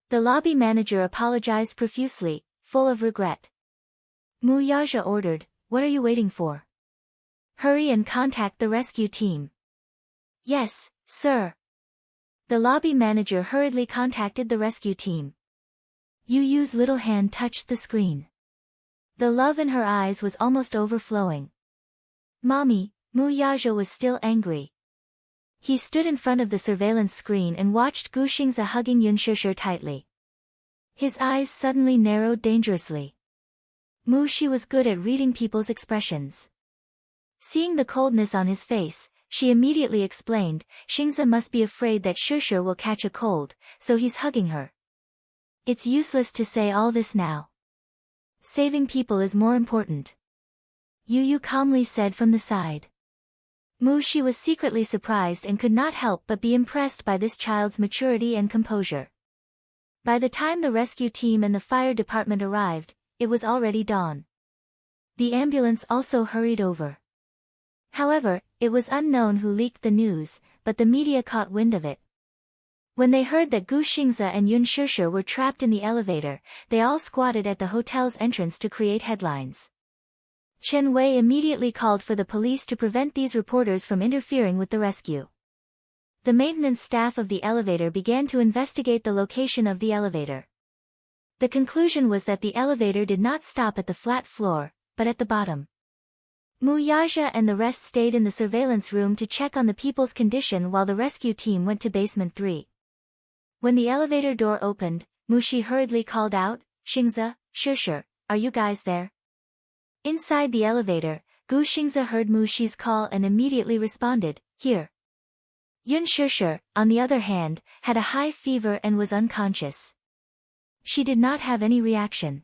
The lobby manager apologized profusely, full of regret. Muyaja ordered, "What are you waiting for? Hurry and contact the rescue team." Yes, sir. The lobby manager hurriedly contacted the rescue team. Yu's little hand touched the screen. The love in her eyes was almost overflowing. Mommy, Muyaja was still angry. He stood in front of the surveillance screen and watched Gu Xingze hugging Yun Shishir tightly. His eyes suddenly narrowed dangerously. Mu Shi was good at reading people's expressions. Seeing the coldness on his face, she immediately explained, "Xingze must be afraid that Shishir will catch a cold, so he's hugging her. It's useless to say all this now. Saving people is more important. Yu Yu calmly said from the side. Shi was secretly surprised and could not help but be impressed by this child's maturity and composure. By the time the rescue team and the fire department arrived, it was already dawn. The ambulance also hurried over. However, it was unknown who leaked the news, but the media caught wind of it. When they heard that Gu Xingze and Yun Shishir were trapped in the elevator, they all squatted at the hotel's entrance to create headlines. Chen Wei immediately called for the police to prevent these reporters from interfering with the rescue. The maintenance staff of the elevator began to investigate the location of the elevator. The conclusion was that the elevator did not stop at the flat floor, but at the bottom. Mu Yaja and the rest stayed in the surveillance room to check on the people's condition while the rescue team went to basement 3. When the elevator door opened, Mu Shi hurriedly called out, "Xingze, Shishir, are you guys there?" Inside the elevator, Gu Xingze heard Mu Shi's call and immediately responded, "Here." Yun Shishir, on the other hand, had a high fever and was unconscious. She did not have any reaction.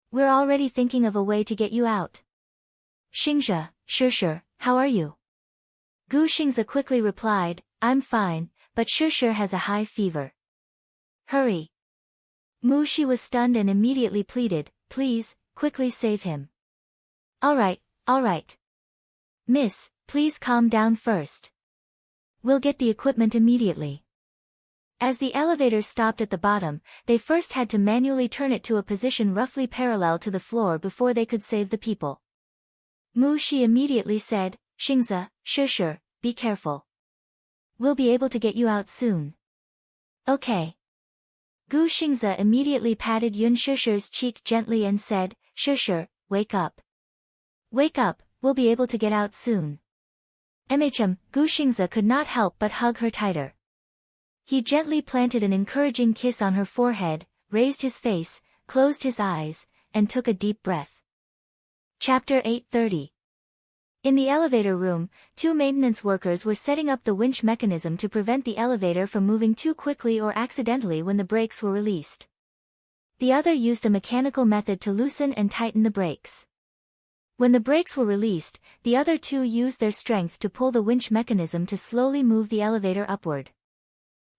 "We're already thinking of a way to get you out." "Xingze, Shishir, how are you?" Gu Xingze quickly replied, "I'm fine, but Shishir has a high fever." "Hurry." Mu Shi was stunned and immediately pleaded, "Please, quickly save him." All right. Miss, please calm down first. We'll get the equipment immediately." As the elevator stopped at the bottom, they first had to manually turn it to a position roughly parallel to the floor before they could save the people. Mu Shi immediately said, "Xingze, Shishir, be careful. We'll be able to get you out soon." "Okay." Gu Xingze immediately patted Yun Shishir's cheek gently and said, "Shishir, wake up. Wake up, we'll be able to get out soon." Gu Xingze could not help but hug her tighter. He gently planted an encouraging kiss on her forehead, raised his face, closed his eyes, and took a deep breath. Chapter 830. In the elevator room, 2 maintenance workers were setting up the winch mechanism to prevent the elevator from moving too quickly or accidentally when the brakes were released. The other used a mechanical method to loosen and tighten the brakes. When the brakes were released, the other 2 used their strength to pull the winch mechanism to slowly move the elevator upward.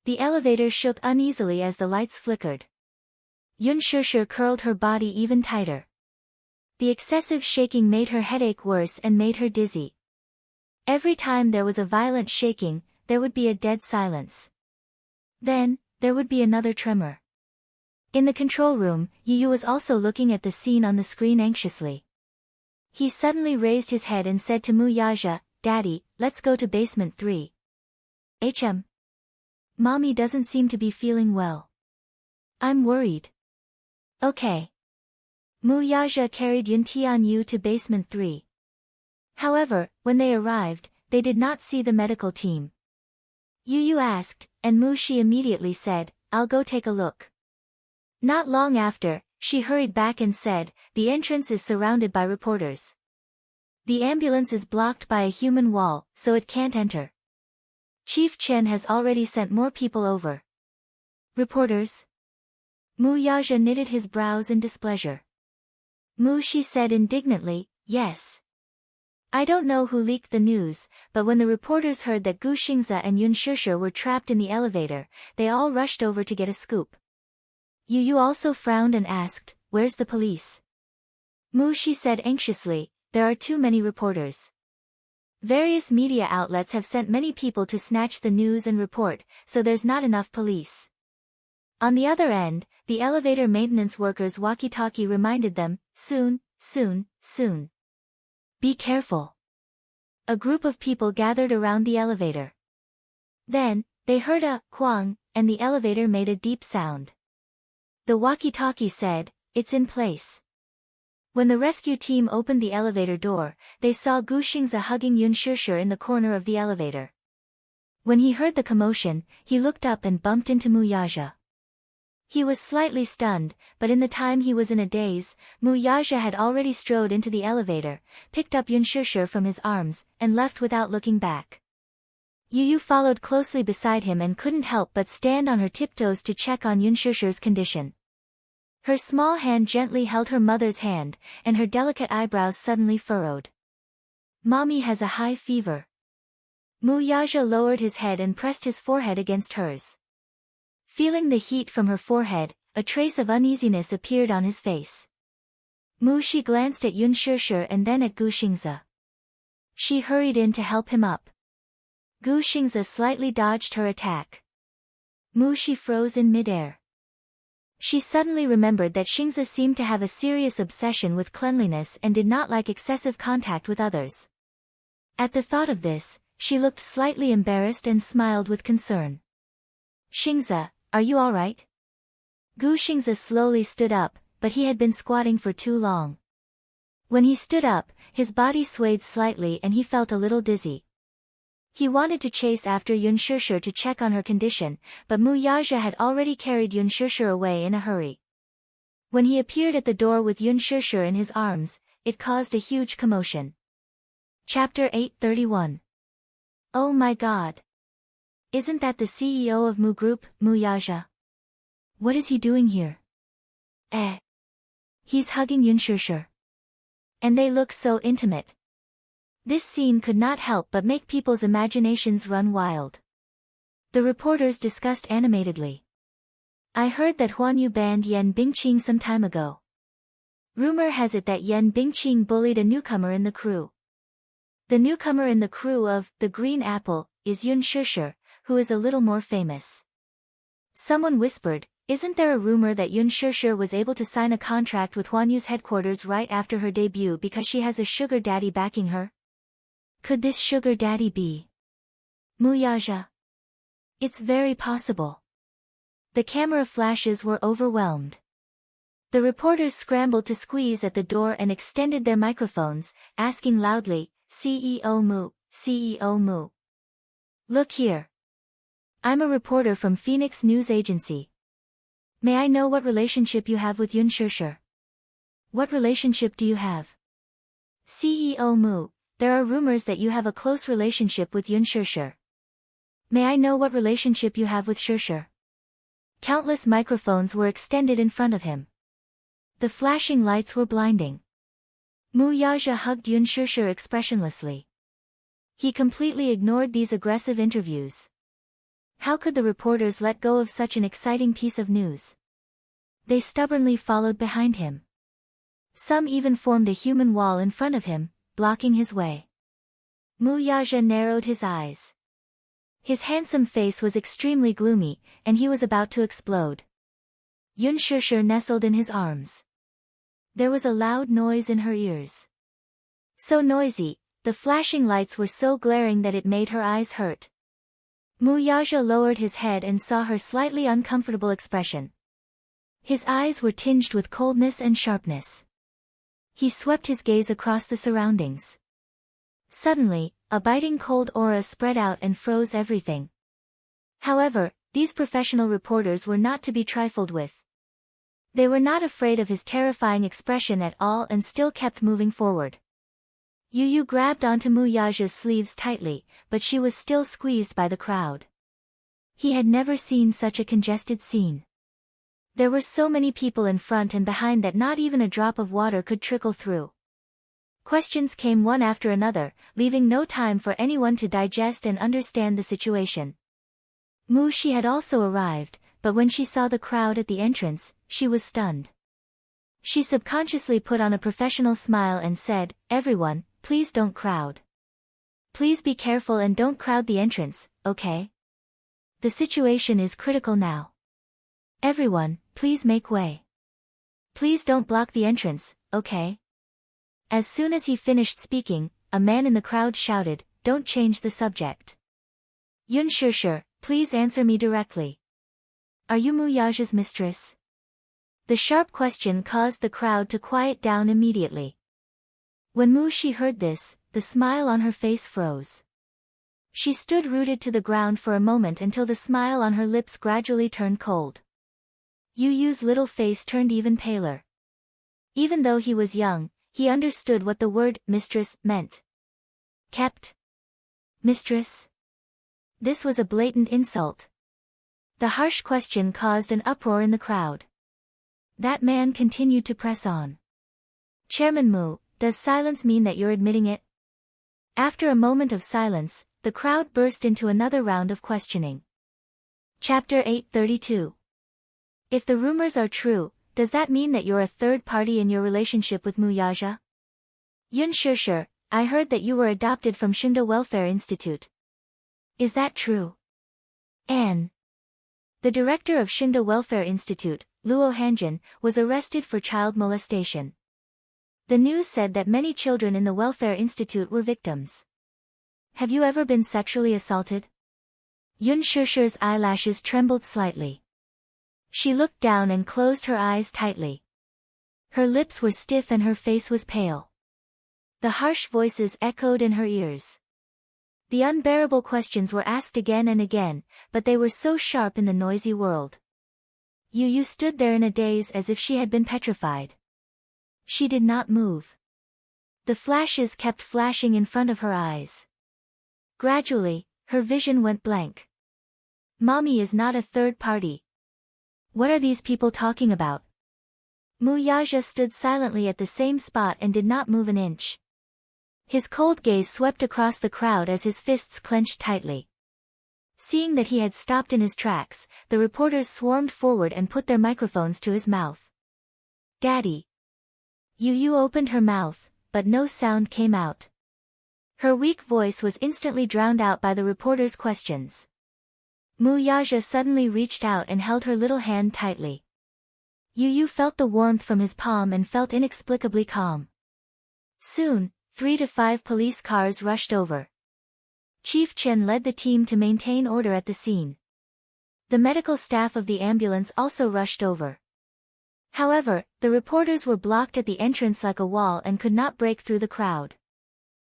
The elevator shook uneasily as the lights flickered. Yun Shishir curled her body even tighter. The excessive shaking made her headache worse and made her dizzy. Every time there was a violent shaking, there would be a dead silence. Then, there would be another tremor. In the control room, Yu Yu was also looking at the scene on the screen anxiously. He suddenly raised his head and said to Mu Yaja, "Daddy, let's go to basement 3. Mommy doesn't seem to be feeling well. I'm worried." "Okay." Mu Yaja carried Yun Tianyu to basement 3. However, when they arrived, they did not see the medical team. Yu Yu asked, and Mu Shi immediately said, "I'll go take a look." Not long after, she hurried back and said, "The entrance is surrounded by reporters. The ambulance is blocked by a human wall, so it can't enter. Chief Chen has already sent more people over." "Reporters?" Mu Yaja knitted his brows in displeasure. Mu Shi said indignantly, "Yes. I don't know who leaked the news, but when the reporters heard that Gu Xingze and Yun Shishir were trapped in the elevator, they all rushed over to get a scoop." Yu Yu also frowned and asked, "Where's the police?" Mu Shi said anxiously, "There are too many reporters. Various media outlets have sent many people to snatch the news and report, so there's not enough police." On the other end, the elevator maintenance workers' walkie-talkie reminded them, "Soon. Be careful." A group of people gathered around the elevator. Then, they heard a "quang," and the elevator made a deep sound. The walkie-talkie said, "It's in place." When the rescue team opened the elevator door, they saw Gu Xingze hugging Yun Shishir in the corner of the elevator. When he heard the commotion, he looked up and bumped into Mu Yaja. He was slightly stunned, but in the time he was in a daze, Mu Yaja had already strode into the elevator, picked up Yun Shishir from his arms, and left without looking back. Yu Yu followed closely beside him and couldn't help but stand on her tiptoes to check on Yun Shishir's condition. Her small hand gently held her mother's hand, and her delicate eyebrows suddenly furrowed. Mommy has a high fever. Muyaja lowered his head and pressed his forehead against hers. Feeling the heat from her forehead, a trace of uneasiness appeared on his face. She glanced at Yun Shishir and then at Gu Xingze. She hurried in to help him up. Gu Xingze slightly dodged her attack. She froze in midair. She suddenly remembered that Xingze seemed to have a serious obsession with cleanliness and did not like excessive contact with others. At the thought of this, she looked slightly embarrassed and smiled with concern. Xingze, are you all right? Gu Xingze slowly stood up, but he had been squatting for too long. When he stood up, his body swayed slightly and he felt a little dizzy. He wanted to chase after Yun Shishir to check on her condition, but Muyaja had already carried Yun Shishir away in a hurry. When he appeared at the door with Yun Shishir in his arms, it caused a huge commotion. Chapter 831. Oh my god! Isn't that the CEO of Mu Group, Muyaja? What is he doing here? He's hugging Yun Shishir. And they look so intimate. This scene could not help but make people's imaginations run wild. The reporters discussed animatedly. I heard that Huan Yu banned Yan Bingqing some time ago. Rumor has it that Yan Bingqing bullied a newcomer in the crew. The newcomer in the crew of The Green Apple is Yun Shishir, who is a little more famous. Someone whispered, isn't there a rumor that Yun Shishir was able to sign a contract with Huan Yu's headquarters right after her debut because she has a sugar daddy backing her? Could this sugar daddy be Muyaja? It's very possible. The camera flashes were overwhelmed. The reporters scrambled to squeeze at the door and extended their microphones, asking loudly, CEO Mu, CEO Mu. Look here. I'm a reporter from Phoenix News Agency. May I know what relationship you have with Yun Shishir? What relationship do you have? CEO Mu, there are rumors that you have a close relationship with Yun Shishir. May I know what relationship you have with Shishir? Countless microphones were extended in front of him. The flashing lights were blinding. Muyaja hugged Yun Shishir expressionlessly. He completely ignored these aggressive interviews. How could the reporters let go of such an exciting piece of news? They stubbornly followed behind him. Some even formed a human wall in front of him, blocking his way. Muyaja narrowed his eyes. His handsome face was extremely gloomy, and he was about to explode. Yun Shishir nestled in his arms. There was a loud noise in her ears. So noisy, the flashing lights were so glaring that it made her eyes hurt. Muyaja lowered his head and saw her slightly uncomfortable expression. His eyes were tinged with coldness and sharpness. He swept his gaze across the surroundings. Suddenly, a biting cold aura spread out and froze everything. However, these professional reporters were not to be trifled with. They were not afraid of his terrifying expression at all and still kept moving forward. Yu grabbed onto Muyaja's sleeves tightly, but she was still squeezed by the crowd. He had never seen such a congested scene. There were so many people in front and behind that not even a drop of water could trickle through. Questions came one after another, leaving no time for anyone to digest and understand the situation. She had also arrived, but when she saw the crowd at the entrance, she was stunned. She subconsciously put on a professional smile and said, everyone, please don't crowd. Please be careful and don't crowd the entrance, okay? The situation is critical now. Everyone, please make way. Please don't block the entrance, okay? As soon as he finished speaking, a man in the crowd shouted, don't change the subject. Yun Shishir, please answer me directly. Are you Muyaja's mistress? The sharp question caused the crowd to quiet down immediately. When Shi heard this, the smile on her face froze. She stood rooted to the ground for a moment until the smile on her lips gradually turned cold. Yu's little face turned even paler. Even though he was young, he understood what the word mistress meant. Kept. Mistress? This was a blatant insult. The harsh question caused an uproar in the crowd. That man continued to press on. Chairman Mu, does silence mean that you're admitting it? After a moment of silence, the crowd burst into another round of questioning. Chapter 832. If the rumors are true, does that mean that you're a third party in your relationship with Mu Yaja? Yun Shishir, I heard that you were adopted from Shinda Welfare Institute. Is that true? Anne. The director of Shinda Welfare Institute, Luo Hanjin, was arrested for child molestation. The news said that many children in the Welfare Institute were victims. Have you ever been sexually assaulted? Yun Shishir's eyelashes trembled slightly. She looked down and closed her eyes tightly. Her lips were stiff and her face was pale. The harsh voices echoed in her ears. The unbearable questions were asked again and again, but they were so sharp in the noisy world. Yu stood there in a daze as if she had been petrified. She did not move. The flashes kept flashing in front of her eyes. Gradually, her vision went blank. Mommy is not a third party. What are these people talking about? Mu Yaja stood silently at the same spot and did not move an inch. His cold gaze swept across the crowd as his fists clenched tightly. Seeing that he had stopped in his tracks, the reporters swarmed forward and put their microphones to his mouth. Daddy. Yu opened her mouth, but no sound came out. Her weak voice was instantly drowned out by the reporters' questions. Mu Yaja suddenly reached out and held her little hand tightly. Yu felt the warmth from his palm and felt inexplicably calm. Soon, 3 to 5 police cars rushed over. Chief Chen led the team to maintain order at the scene. The medical staff of the ambulance also rushed over. However, the reporters were blocked at the entrance like a wall and could not break through the crowd.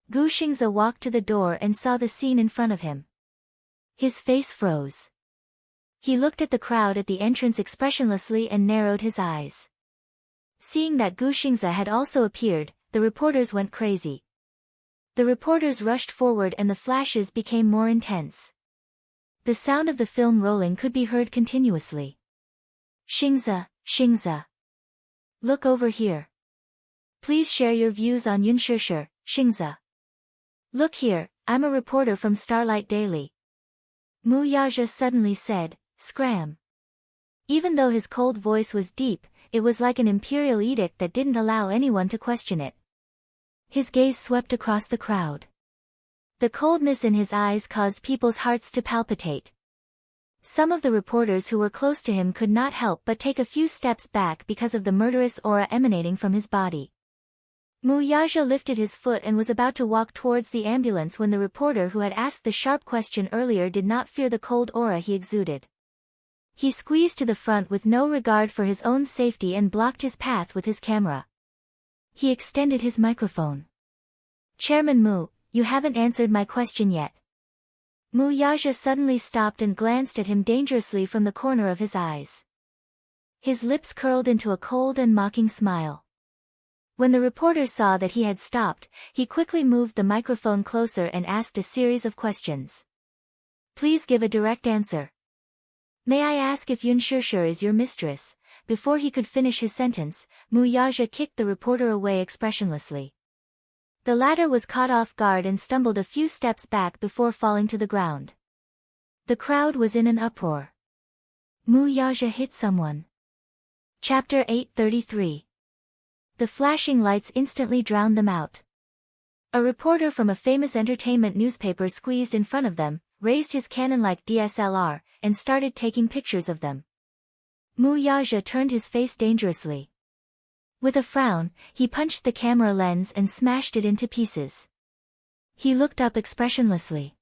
Gu Xingze walked to the door and saw the scene in front of him. His face froze. He looked at the crowd at the entrance expressionlessly and narrowed his eyes. Seeing that Gu Xingze had also appeared, the reporters went crazy. The reporters rushed forward and the flashes became more intense. The sound of the film rolling could be heard continuously. Xingze, Xingze. Look over here. Please share your views on Yun Shishir, Xingze. Look here, I'm a reporter from Starlight Daily. Mu Yaja suddenly said, scram. Even though his cold voice was deep, it was like an imperial edict that didn't allow anyone to question it. His gaze swept across the crowd. The coldness in his eyes caused people's hearts to palpitate. Some of the reporters who were close to him could not help but take a few steps back because of the murderous aura emanating from his body. Mu Yaja lifted his foot and was about to walk towards the ambulance when the reporter who had asked the sharp question earlier did not fear the cold aura he exuded. He squeezed to the front with no regard for his own safety and blocked his path with his camera. He extended his microphone. Chairman Mu, you haven't answered my question yet. Mu Yaja suddenly stopped and glanced at him dangerously from the corner of his eyes. His lips curled into a cold and mocking smile. When the reporter saw that he had stopped, he quickly moved the microphone closer and asked a series of questions. Please give a direct answer. May I ask if Yun Shishir is your mistress? Before he could finish his sentence, Mu Yaja kicked the reporter away expressionlessly. The latter was caught off guard and stumbled a few steps back before falling to the ground. The crowd was in an uproar. Mu Yaja hit someone. Chapter 833. The flashing lights instantly drowned them out. A reporter from a famous entertainment newspaper squeezed in front of them, raised his Canon-like DSLR, and started taking pictures of them. Mu Yaja turned his face dangerously. With a frown, he punched the camera lens and smashed it into pieces. He looked up expressionlessly.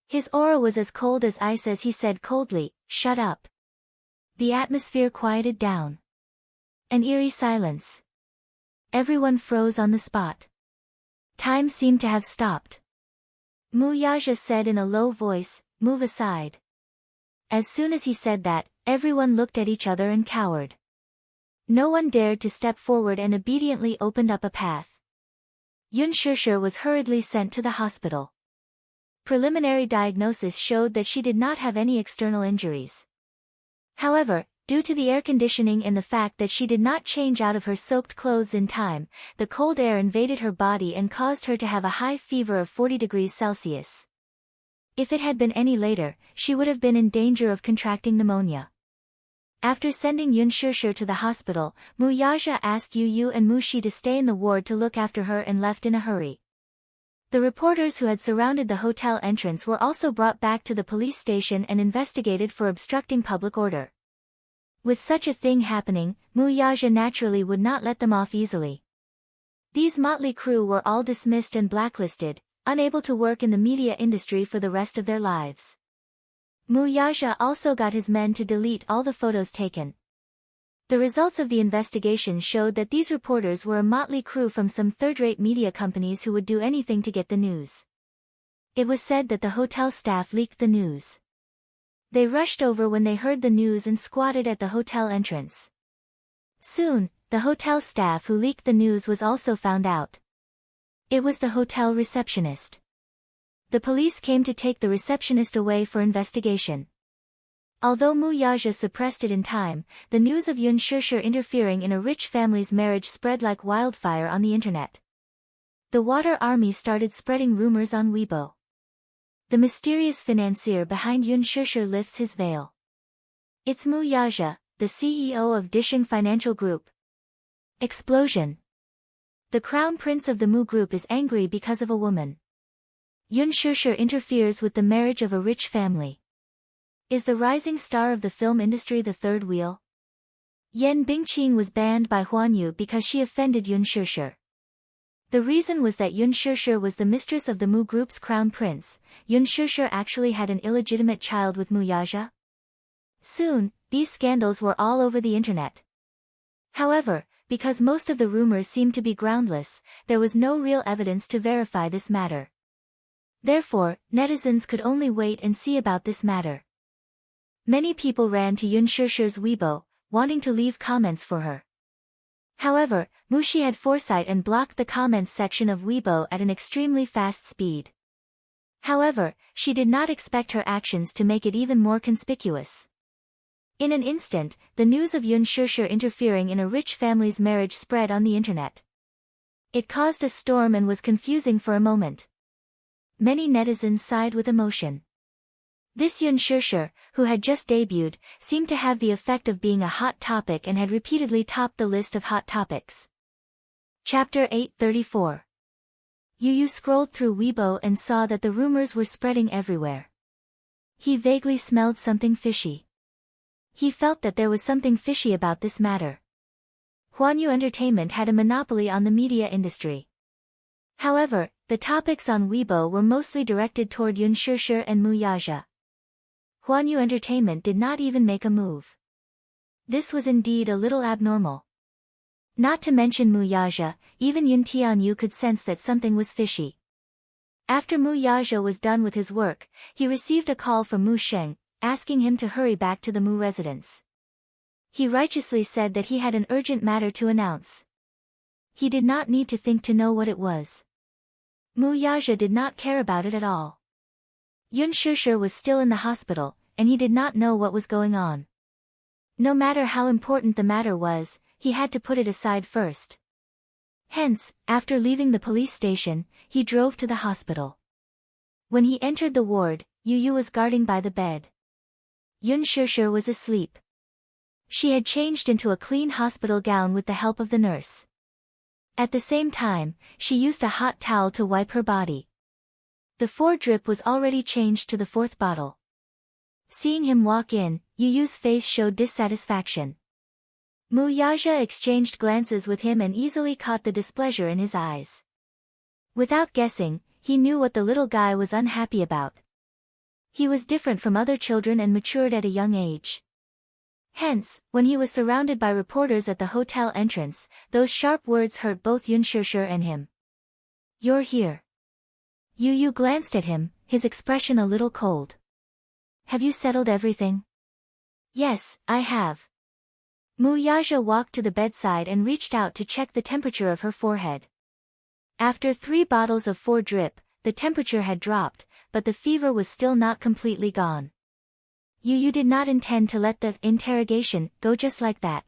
His aura was as cold as ice as he said coldly, "Shut up." The atmosphere quieted down. An eerie silence. Everyone froze on the spot. Time seemed to have stopped. Mu Yaja said in a low voice, "Move aside." As soon as he said that, everyone looked at each other and cowered. No one dared to step forward and obediently opened up a path. Yun Shishir was hurriedly sent to the hospital. Preliminary diagnosis showed that she did not have any external injuries. However, Due to the air conditioning and the fact that she did not change out of her soaked clothes in time, the cold air invaded her body and caused her to have a high fever of 40 degrees Celsius. If it had been any later, she would have been in danger of contracting pneumonia. After sending Yun Shishir to the hospital, Mu Yaja asked Yu and Mu Shi to stay in the ward to look after her and left in a hurry. The reporters who had surrounded the hotel entrance were also brought back to the police station and investigated for obstructing public order. With such a thing happening, Mu Yaja naturally would not let them off easily. These motley crew were all dismissed and blacklisted, unable to work in the media industry for the rest of their lives. Mu Yaja also got his men to delete all the photos taken. The results of the investigation showed that these reporters were a motley crew from some third-rate media companies who would do anything to get the news. It was said that the hotel staff leaked the news. They rushed over when they heard the news and squatted at the hotel entrance. Soon, the hotel staff who leaked the news was also found out. It was the hotel receptionist. The police came to take the receptionist away for investigation. Although Mu Yaja suppressed it in time, the news of Yun Shishir interfering in a rich family's marriage spread like wildfire on the internet. The water army started spreading rumors on Weibo. The mysterious financier behind Yun Shishir lifts his veil. It's Mu Yaja, the CEO of Disheng Financial Group. Explosion. The crown prince of the Mu Group is angry because of a woman. Yun Shishir interferes with the marriage of a rich family. Is the rising star of the film industry the third wheel? Yan Bingqing was banned by Huanyu because she offended Yun Shishir. The reason was that Yun Shishir was the mistress of the Mu Group's crown prince. Yun Shishir actually had an illegitimate child with Mu Yaja. Soon, these scandals were all over the internet. However, because most of the rumors seemed to be groundless, there was no real evidence to verify this matter. Therefore, netizens could only wait and see about this matter. Many people ran to Yun Shishir's Weibo, wanting to leave comments for her. However, Mu Shi had foresight and blocked the comments section of Weibo at an extremely fast speed. However, she did not expect her actions to make it even more conspicuous. In an instant, the news of Yun Shishir interfering in a rich family's marriage spread on the internet. It caused a storm and was confusing for a moment. Many netizens sighed with emotion. This Yun Shishir, who had just debuted, seemed to have the effect of being a hot topic and had repeatedly topped the list of hot topics. Chapter 834. Yu scrolled through Weibo and saw that the rumors were spreading everywhere. He vaguely smelled something fishy. He felt that there was something fishy about this matter. Huanyu Entertainment had a monopoly on the media industry. However, the topics on Weibo were mostly directed toward Yun Shishir and Mu Yaja. Huanyu Entertainment did not even make a move. This was indeed a little abnormal. Not to mention Mu Yaja, even Yun Tianyu could sense that something was fishy. After Mu Yaja was done with his work, he received a call from Mu Sheng, asking him to hurry back to the Mu residence. He righteously said that he had an urgent matter to announce. He did not need to think to know what it was. Mu Yaja did not care about it at all. Yun Shishir was still in the hospital, and he did not know what was going on. No matter how important the matter was, he had to put it aside first. Hence, after leaving the police station, he drove to the hospital. When he entered the ward, Yu was guarding by the bed. Yun Shishir was asleep. She had changed into a clean hospital gown with the help of the nurse. At the same time, she used a hot towel to wipe her body. The 4th drip was already changed to the 4th bottle. Seeing him walk in, Yu's face showed dissatisfaction. Mu Yaja exchanged glances with him and easily caught the displeasure in his eyes. Without guessing, he knew what the little guy was unhappy about. He was different from other children and matured at a young age. Hence, when he was surrounded by reporters at the hotel entrance, those sharp words hurt both Yun Shishir and him. "You're here." Yu glanced at him, his expression a little cold. "Have you settled everything?" "Yes, I have." Mu Yaja walked to the bedside and reached out to check the temperature of her forehead. After 3 bottles of 4 drip, the temperature had dropped, but the fever was still not completely gone. You did not intend to let the interrogation go just like that.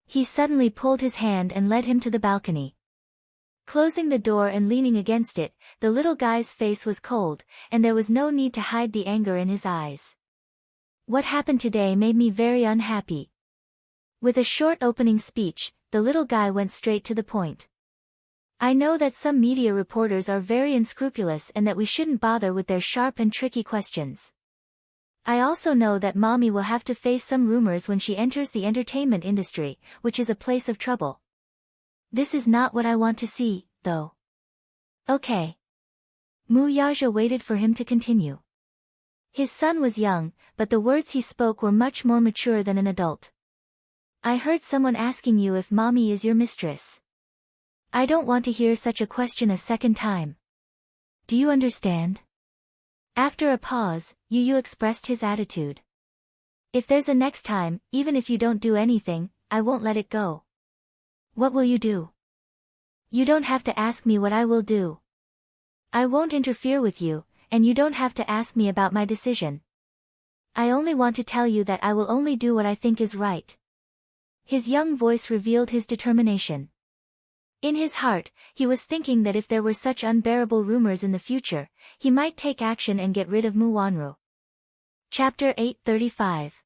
He suddenly pulled his hand and led him to the balcony. Closing the door and leaning against it, the little guy's face was cold, and there was no need to hide the anger in his eyes. What happened today made me very unhappy. With a short opening speech, the little guy went straight to the point. I know that some media reporters are very unscrupulous and that we shouldn't bother with their sharp and tricky questions. I also know that mommy will have to face some rumors when she enters the entertainment industry, which is a place of trouble. This is not what I want to see, though. Okay. Mu Yaja waited for him to continue. His son was young, but the words he spoke were much more mature than an adult. I heard someone asking you if mommy is your mistress. I don't want to hear such a question a second time. Do you understand? After a pause, Yu expressed his attitude. If there's a next time, even if you don't do anything, I won't let it go. What will you do? You don't have to ask me what I will do. I won't interfere with you, and you don't have to ask me about my decision. I only want to tell you that I will only do what I think is right. His young voice revealed his determination. In his heart, he was thinking that if there were such unbearable rumors in the future, he might take action and get rid of Mu Wanru. Chapter 835.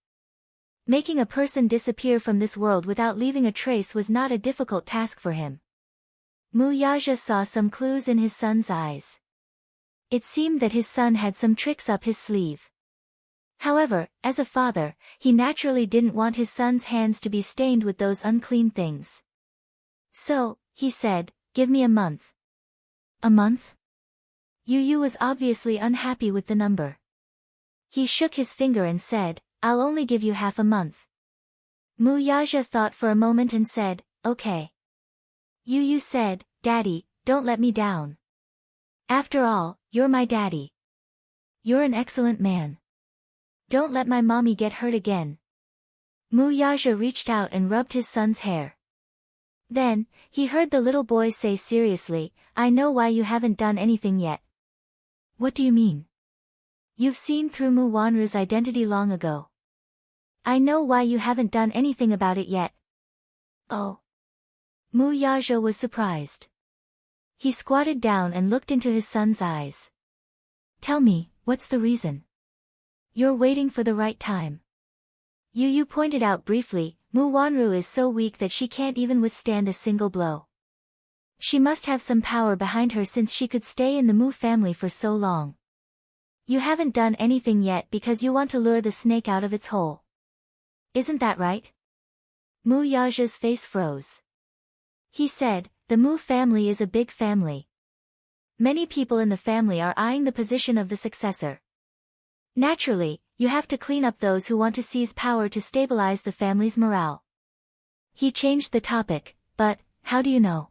Making a person disappear from this world without leaving a trace was not a difficult task for him. Mu Yaja saw some clues in his son's eyes. It seemed that his son had some tricks up his sleeve. However, as a father, he naturally didn't want his son's hands to be stained with those unclean things. So, he said, give me a month. A month? Yu was obviously unhappy with the number. He shook his finger and said, I'll only give you half a month. Mu Yaja thought for a moment and said, okay. Yu said, Daddy, don't let me down. After all, you're my daddy. You're an excellent man. Don't let my mommy get hurt again. Mu Yaja reached out and rubbed his son's hair. Then, he heard the little boy say seriously, I know why you haven't done anything yet. What do you mean? You've seen through Mu Wanru's identity long ago. I know why you haven't done anything about it yet. Oh. Mu Yaja was surprised. He squatted down and looked into his son's eyes. Tell me, what's the reason? You're waiting for the right time. Yu pointed out briefly, Mu Wanru is so weak that she can't even withstand a single blow. She must have some power behind her since she could stay in the Mu family for so long. You haven't done anything yet because you want to lure the snake out of its hole. Isn't that right? Mu Yaja's face froze. He said, the Mu family is a big family. Many people in the family are eyeing the position of the successor. Naturally, you have to clean up those who want to seize power to stabilize the family's morale. He changed the topic, but, how do you know?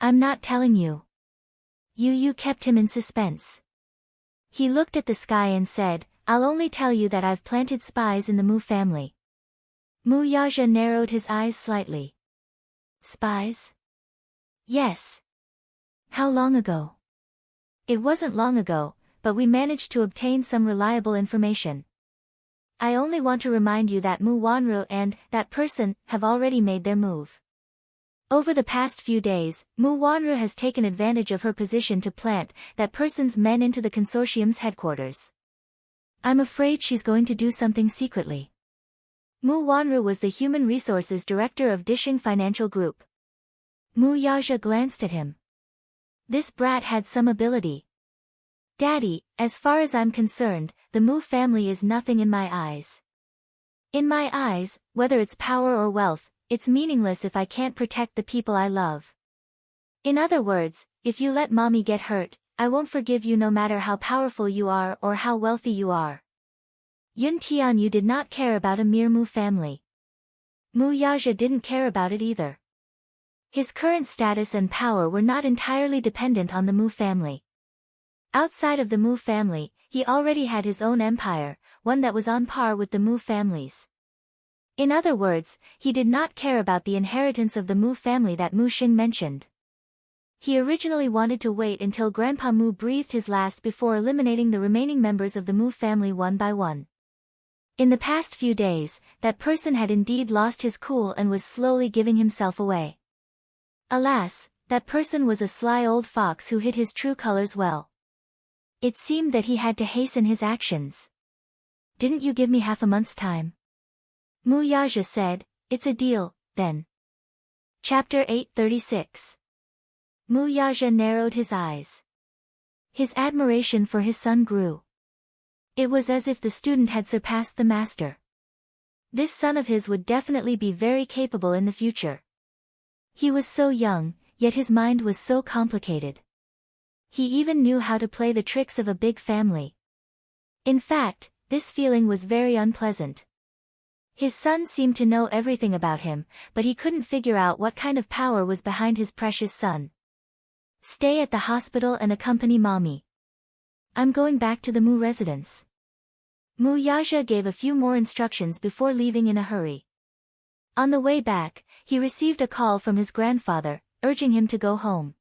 I'm not telling you. Yu kept him in suspense. He looked at the sky and said, I'll only tell you that I've planted spies in the Mu family. Mu Yaja narrowed his eyes slightly. Spies? Yes. How long ago? It wasn't long ago, but we managed to obtain some reliable information. I only want to remind you that Mu Wanru and that person have already made their move. Over the past few days, Mu Wanru has taken advantage of her position to plant that person's men into the consortium's headquarters. I'm afraid she's going to do something secretly. Mu Wanru was the human resources director of Dishing Financial Group. Mu Yaja glanced at him. This brat had some ability. Daddy, as far as I'm concerned, the Mu family is nothing in my eyes. In my eyes, whether it's power or wealth, it's meaningless if I can't protect the people I love. In other words, if you let mommy get hurt, I won't forgive you no matter how powerful you are or how wealthy you are. Yun Tianyu did not care about a mere Mu family. Mu Yaja didn't care about it either. His current status and power were not entirely dependent on the Mu family. Outside of the Mu family, he already had his own empire, one that was on par with the Mu family's. In other words, he did not care about the inheritance of the Mu family that Mu Xing mentioned. He originally wanted to wait until Grandpa Mu breathed his last before eliminating the remaining members of the Mu family one by one. In the past few days, that person had indeed lost his cool and was slowly giving himself away. Alas, that person was a sly old fox who hid his true colors well. It seemed that he had to hasten his actions. "Didn't you give me half a month's time?" Mu Yaja said. "It's a deal, then." Chapter 836. Mu Yaja narrowed his eyes. His admiration for his son grew. It was as if the student had surpassed the master. This son of his would definitely be very capable in the future. He was so young, yet his mind was so complicated. He even knew how to play the tricks of a big family. In fact, this feeling was very unpleasant. His son seemed to know everything about him, but he couldn't figure out what kind of power was behind his precious son. "Stay at the hospital and accompany mommy. I'm going back to the Mu residence." Mu Yaja gave a few more instructions before leaving in a hurry. On the way back, he received a call from his grandfather, urging him to go home.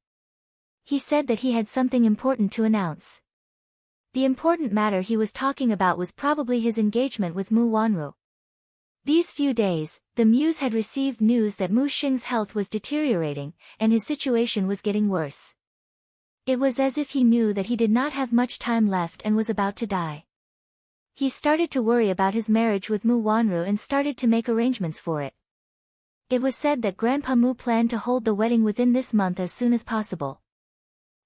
He said that he had something important to announce. The important matter he was talking about was probably his engagement with Mu Wanru. These few days, the muse had received news that Mu Xing's health was deteriorating, and his situation was getting worse. It was as if he knew that he did not have much time left and was about to die. He started to worry about his marriage with Mu Wanru and started to make arrangements for it. It was said that Grandpa Mu planned to hold the wedding within this month as soon as possible.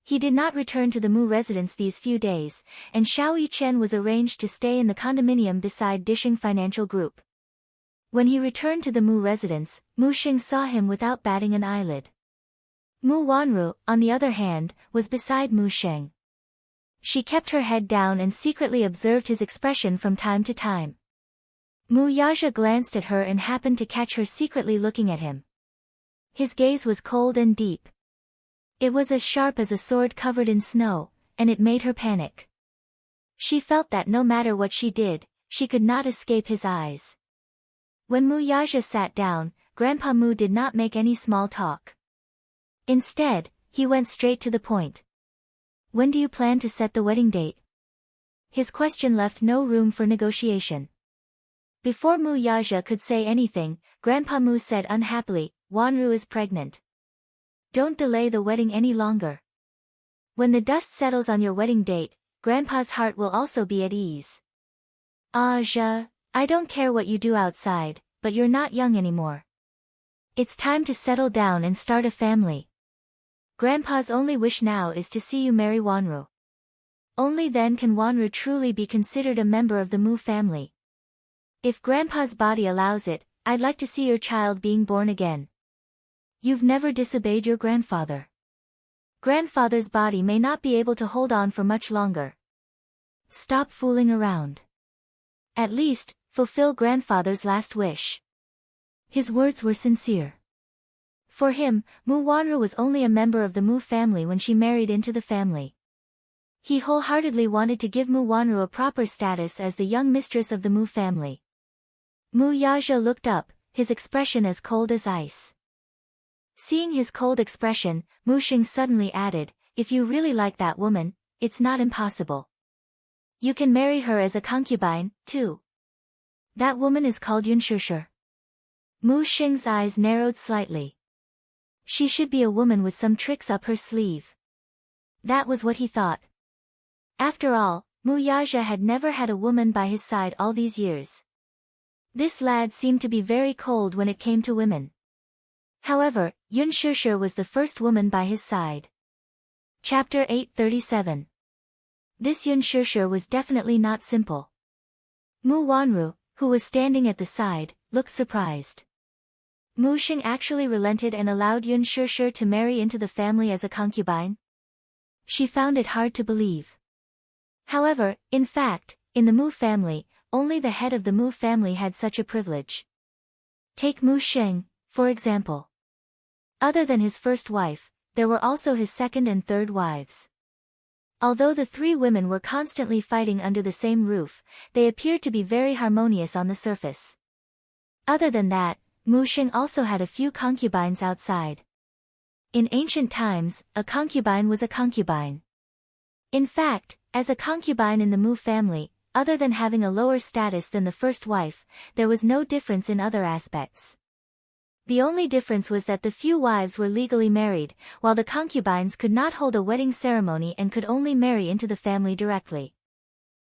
He did not return to the Mu residence these few days, and Xiao Yichen was arranged to stay in the condominium beside Dishing Financial Group. When he returned to the Mu residence, Mu Xing saw him without batting an eyelid. Mu Wanru, on the other hand, was beside Mu Xing. She kept her head down and secretly observed his expression from time to time. Mu Yaja glanced at her and happened to catch her secretly looking at him. His gaze was cold and deep. It was as sharp as a sword covered in snow, and it made her panic. She felt that no matter what she did, she could not escape his eyes. When Mu Yaja sat down, Grandpa Mu did not make any small talk. Instead, he went straight to the point. "When do you plan to set the wedding date?" His question left no room for negotiation. Before Mu Yaja could say anything, Grandpa Mu said unhappily, "Wanru is pregnant. Don't delay the wedding any longer. When the dust settles on your wedding date, Grandpa's heart will also be at ease." "Aja, I don't care what you do outside, but you're not young anymore. It's time to settle down and start a family. Grandpa's only wish now is to see you marry Wanru. Only then can Wanru truly be considered a member of the Mu family. If Grandpa's body allows it, I'd like to see your child being born again. You've never disobeyed your grandfather. Grandfather's body may not be able to hold on for much longer. Stop fooling around. At least, fulfill Grandfather's last wish." His words were sincere. For him, Mu Wanru was only a member of the Mu family when she married into the family. He wholeheartedly wanted to give Mu Wanru a proper status as the young mistress of the Mu family. Mu Yaja looked up, his expression as cold as ice. Seeing his cold expression, Mu Xing suddenly added, "If you really like that woman, it's not impossible. You can marry her as a concubine, too. That woman is called Yunshishir." Mu Xing's eyes narrowed slightly. She should be a woman with some tricks up her sleeve. That was what he thought. After all, Mu Yaja had never had a woman by his side all these years. This lad seemed to be very cold when it came to women. However, Yunshishir was the first woman by his side. Chapter 837. This Yunshishir was definitely not simple. Mu Wanru, who was standing at the side, looked surprised. Mu Xing actually relented and allowed Yunshishir to marry into the family as a concubine? She found it hard to believe. However, in fact, in the Mu family, only the head of the Mu family had such a privilege. Take Mu Xing, for example. Other than his first wife, there were also his second and third wives. Although the three women were constantly fighting under the same roof, they appeared to be very harmonious on the surface. Other than that, Mu Xing also had a few concubines outside. In ancient times, a concubine was a concubine. In fact, as a concubine in the Mu family, other than having a lower status than the first wife, there was no difference in other aspects. The only difference was that the few wives were legally married, while the concubines could not hold a wedding ceremony and could only marry into the family directly.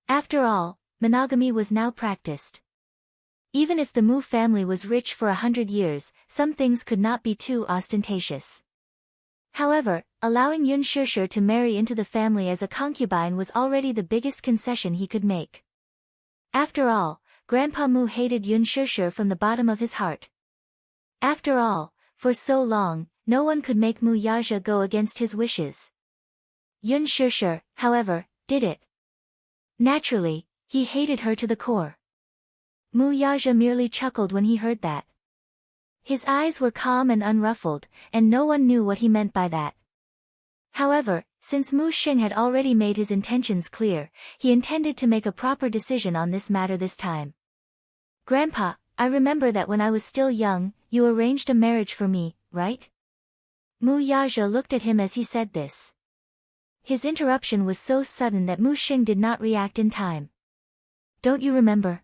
After all, monogamy was now practiced. Even if the Mu family was rich for 100 years, some things could not be too ostentatious. However, allowing Yun Shishir to marry into the family as a concubine was already the biggest concession he could make. After all, Grandpa Mu hated Yun Shishir from the bottom of his heart. After all, for so long, no one could make Mu Yaja go against his wishes. Yun Shishir, however, did it. Naturally, he hated her to the core. Mu Yaja merely chuckled when he heard that. His eyes were calm and unruffled, and no one knew what he meant by that. However, since Mu Xing had already made his intentions clear, he intended to make a proper decision on this matter this time. Grandpa, I remember that when I was still young, you arranged a marriage for me, right? Mu Yaja looked at him as he said this. His interruption was so sudden that Mu Xing did not react in time. Don't you remember?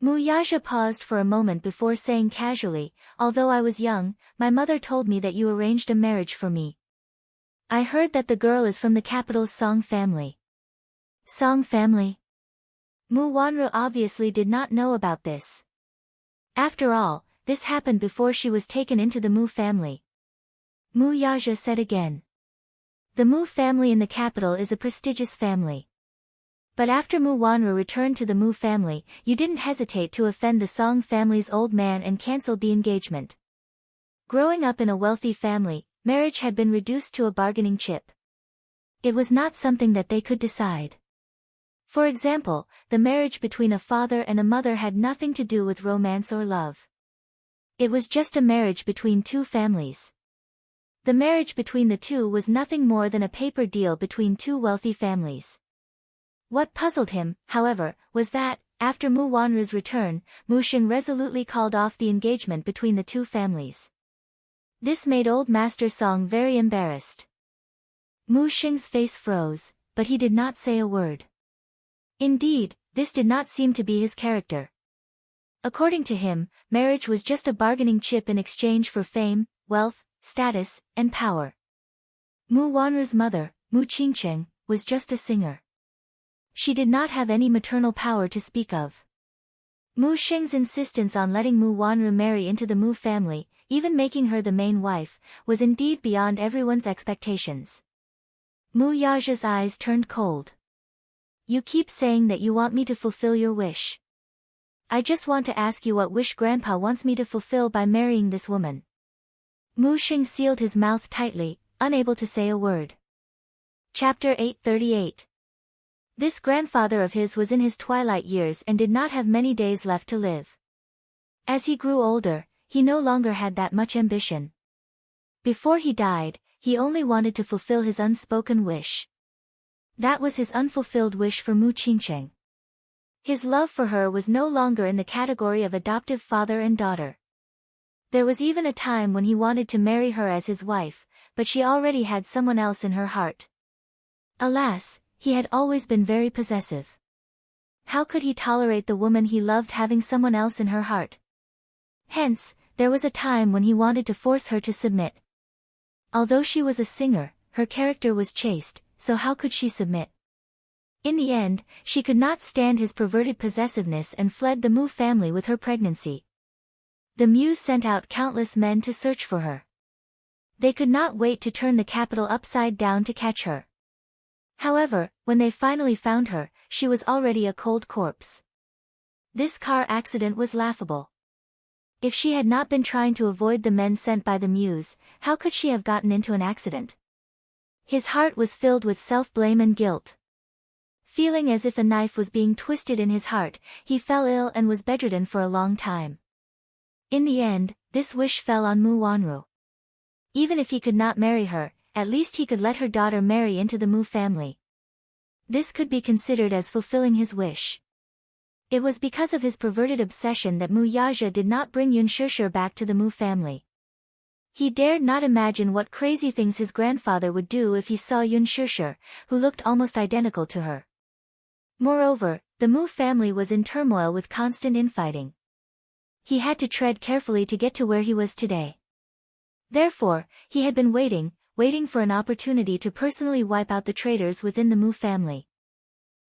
Mu Yaja paused for a moment before saying casually, although I was young, my mother told me that you arranged a marriage for me. I heard that the girl is from the capital's Song family. Song family? Mu Wanru obviously did not know about this. After all, this happened before she was taken into the Mu family. Mu Yaja said again. The Mu family in the capital is a prestigious family. But after Mu Wanru returned to the Mu family, you didn't hesitate to offend the Song family's old man and cancelled the engagement. Growing up in a wealthy family, marriage had been reduced to a bargaining chip. It was not something that they could decide. For example, the marriage between a father and a mother had nothing to do with romance or love. It was just a marriage between two families. The marriage between the two was nothing more than a paper deal between two wealthy families. What puzzled him, however, was that, after Mu Wanru's return, Mu Xing resolutely called off the engagement between the two families. This made Old Master Song very embarrassed. Mu Xing's face froze, but he did not say a word. Indeed, this did not seem to be his character. According to him, marriage was just a bargaining chip in exchange for fame, wealth, status, and power. Mu Wanru's mother, Mu Qingcheng, was just a singer. She did not have any maternal power to speak of. Mu Xing's insistence on letting Mu Wanru marry into the Mu family, even making her the main wife, was indeed beyond everyone's expectations. Mu Yaja's eyes turned cold. You keep saying that you want me to fulfill your wish. I just want to ask you what wish Grandpa wants me to fulfill by marrying this woman. Mu Xing sealed his mouth tightly, unable to say a word. Chapter 838. This grandfather of his was in his twilight years and did not have many days left to live. As he grew older, he no longer had that much ambition. Before he died, he only wanted to fulfill his unspoken wish. That was his unfulfilled wish for Mu Qingcheng. His love for her was no longer in the category of adoptive father and daughter. There was even a time when he wanted to marry her as his wife, but she already had someone else in her heart. Alas, he had always been very possessive. How could he tolerate the woman he loved having someone else in her heart? Hence, there was a time when he wanted to force her to submit. Although she was a singer, her character was chaste, so how could she submit? In the end, she could not stand his perverted possessiveness and fled the Mu family with her pregnancy. The Muse sent out countless men to search for her. They could not wait to turn the capital upside down to catch her. However, when they finally found her, she was already a cold corpse. This car accident was laughable. If she had not been trying to avoid the men sent by the Muse, how could she have gotten into an accident? His heart was filled with self-blame and guilt. Feeling as if a knife was being twisted in his heart, he fell ill and was bedridden for a long time. In the end, this wish fell on Mu Wanru. Even if he could not marry her, at least he could let her daughter marry into the Mu family. This could be considered as fulfilling his wish. It was because of his perverted obsession that Mu Yaja did not bring Yun Shishir back to the Mu family. He dared not imagine what crazy things his grandfather would do if he saw Yun Shishir, who looked almost identical to her. Moreover, the Mu family was in turmoil with constant infighting. He had to tread carefully to get to where he was today. Therefore, he had been waiting for an opportunity to personally wipe out the traitors within the Mu family.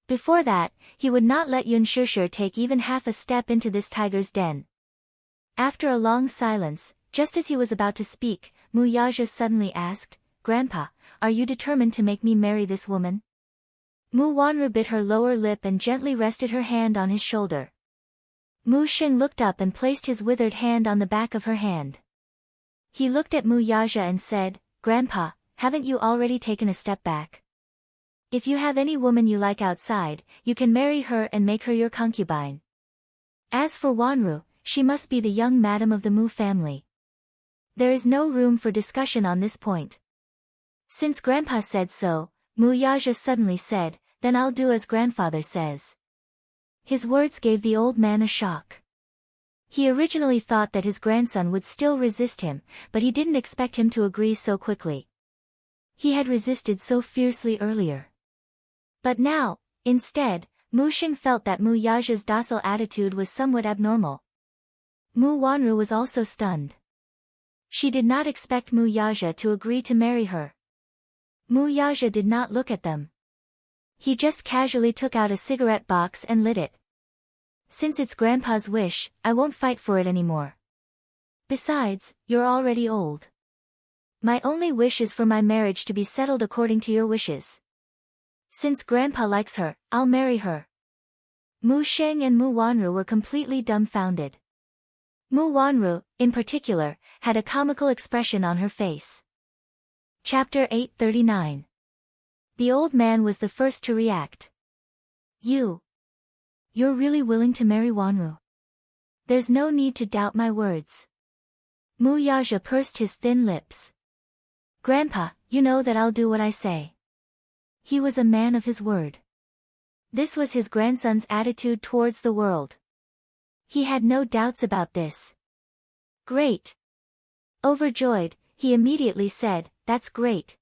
Before that, he would not let Yun Shishir take even half a step into this tiger's den. After a long silence, just as he was about to speak, Mu Yaja suddenly asked, "Grandpa, are you determined to make me marry this woman?" Mu Wanru bit her lower lip and gently rested her hand on his shoulder. Mu Xing looked up and placed his withered hand on the back of her hand. He looked at Mu Yaja and said, "Grandpa, haven't you already taken a step back? If you have any woman you like outside, you can marry her and make her your concubine. As for Wanru, she must be the young madam of the Mu family. There is no room for discussion on this point." Since Grandpa said so, Mu Yaja suddenly said, "Then I'll do as grandfather says." His words gave the old man a shock. He originally thought that his grandson would still resist him, but he didn't expect him to agree so quickly. He had resisted so fiercely earlier. But now, instead, Mu Xing felt that Mu Yaja's docile attitude was somewhat abnormal. Mu Wanru was also stunned. She did not expect Mu Yaja to agree to marry her. Mu Yaja did not look at them. He just casually took out a cigarette box and lit it. "Since it's Grandpa's wish, I won't fight for it anymore. Besides, you're already old. My only wish is for my marriage to be settled according to your wishes. Since Grandpa likes her, I'll marry her." Mu Sheng and Mu Wanru were completely dumbfounded. Mu Wanru, in particular, had a comical expression on her face. Chapter 839. The old man was the first to react. You're really willing to marry Wanru? There's no need to doubt my words." Mu Yaja pursed his thin lips. "Grandpa, you know that I'll do what I say." He was a man of his word. This was his grandson's attitude towards the world. He had no doubts about this. "Great." Overjoyed, he immediately said, "That's great.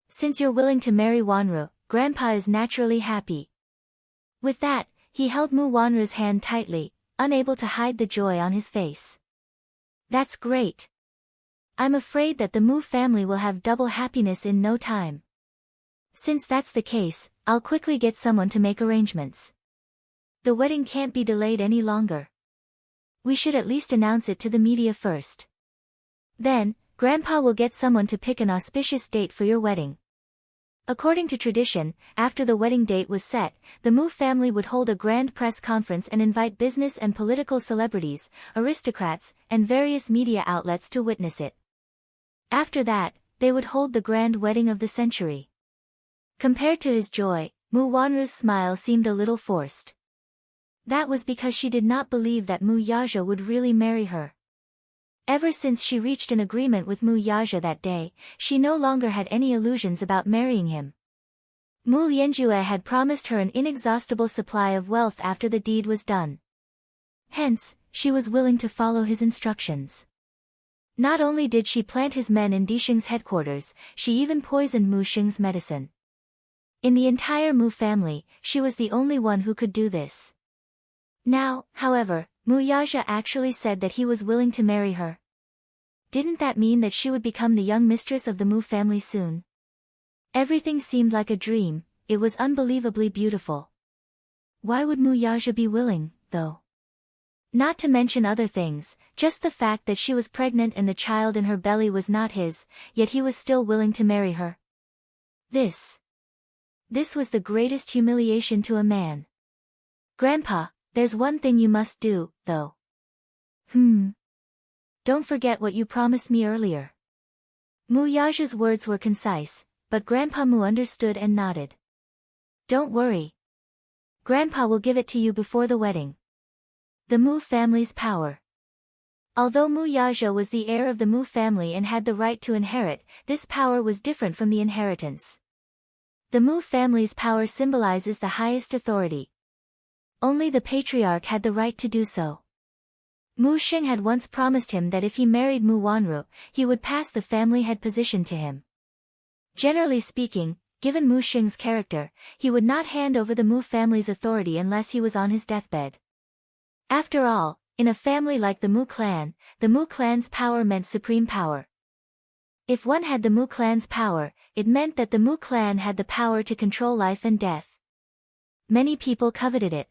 Since you're willing to marry Wanru, Grandpa is naturally happy." With that, he held Mu Wanru's hand tightly, unable to hide the joy on his face. "That's great. I'm afraid that the Mu family will have double happiness in no time. Since that's the case, I'll quickly get someone to make arrangements. The wedding can't be delayed any longer. We should at least announce it to the media first. Then, Grandpa will get someone to pick an auspicious date for your wedding." According to tradition, after the wedding date was set, the Mu family would hold a grand press conference and invite business and political celebrities, aristocrats, and various media outlets to witness it. After that, they would hold the grand wedding of the century. Compared to his joy, Mu Wanru's smile seemed a little forced. That was because she did not believe that Mu Yaja would really marry her. Ever since she reached an agreement with Mu Yaja that day, she no longer had any illusions about marrying him. Mu Lianjue had promised her an inexhaustible supply of wealth after the deed was done. Hence, she was willing to follow his instructions. Not only did she plant his men in Dixing's headquarters, she even poisoned Mu Xing's medicine. In the entire Mu family, she was the only one who could do this. Now, however, Mu Yaja actually said that he was willing to marry her. Didn't that mean that she would become the young mistress of the Mu family soon? Everything seemed like a dream. It was unbelievably beautiful. Why would Mu Yaja be willing, though? Not to mention other things, just the fact that she was pregnant and the child in her belly was not his, yet he was still willing to marry her. This was the greatest humiliation to a man. "Grandpa, there's one thing you must do, though." Don't forget what you promised me earlier." Mu Yaja's words were concise, but Grandpa Mu understood and nodded. "Don't worry. Grandpa will give it to you before the wedding." The Mu family's power. Although Mu Yaja was the heir of the Mu family and had the right to inherit, this power was different from the inheritance. The Mu family's power symbolizes the highest authority. Only the patriarch had the right to do so. Mu Xing had once promised him that if he married Mu Wanru, he would pass the family head position to him. Generally speaking, given Mu Xing's character, he would not hand over the Mu family's authority unless he was on his deathbed. After all, in a family like the Mu clan's power meant supreme power. If one had the Mu clan's power, it meant that the Mu clan had the power to control life and death. Many people coveted it.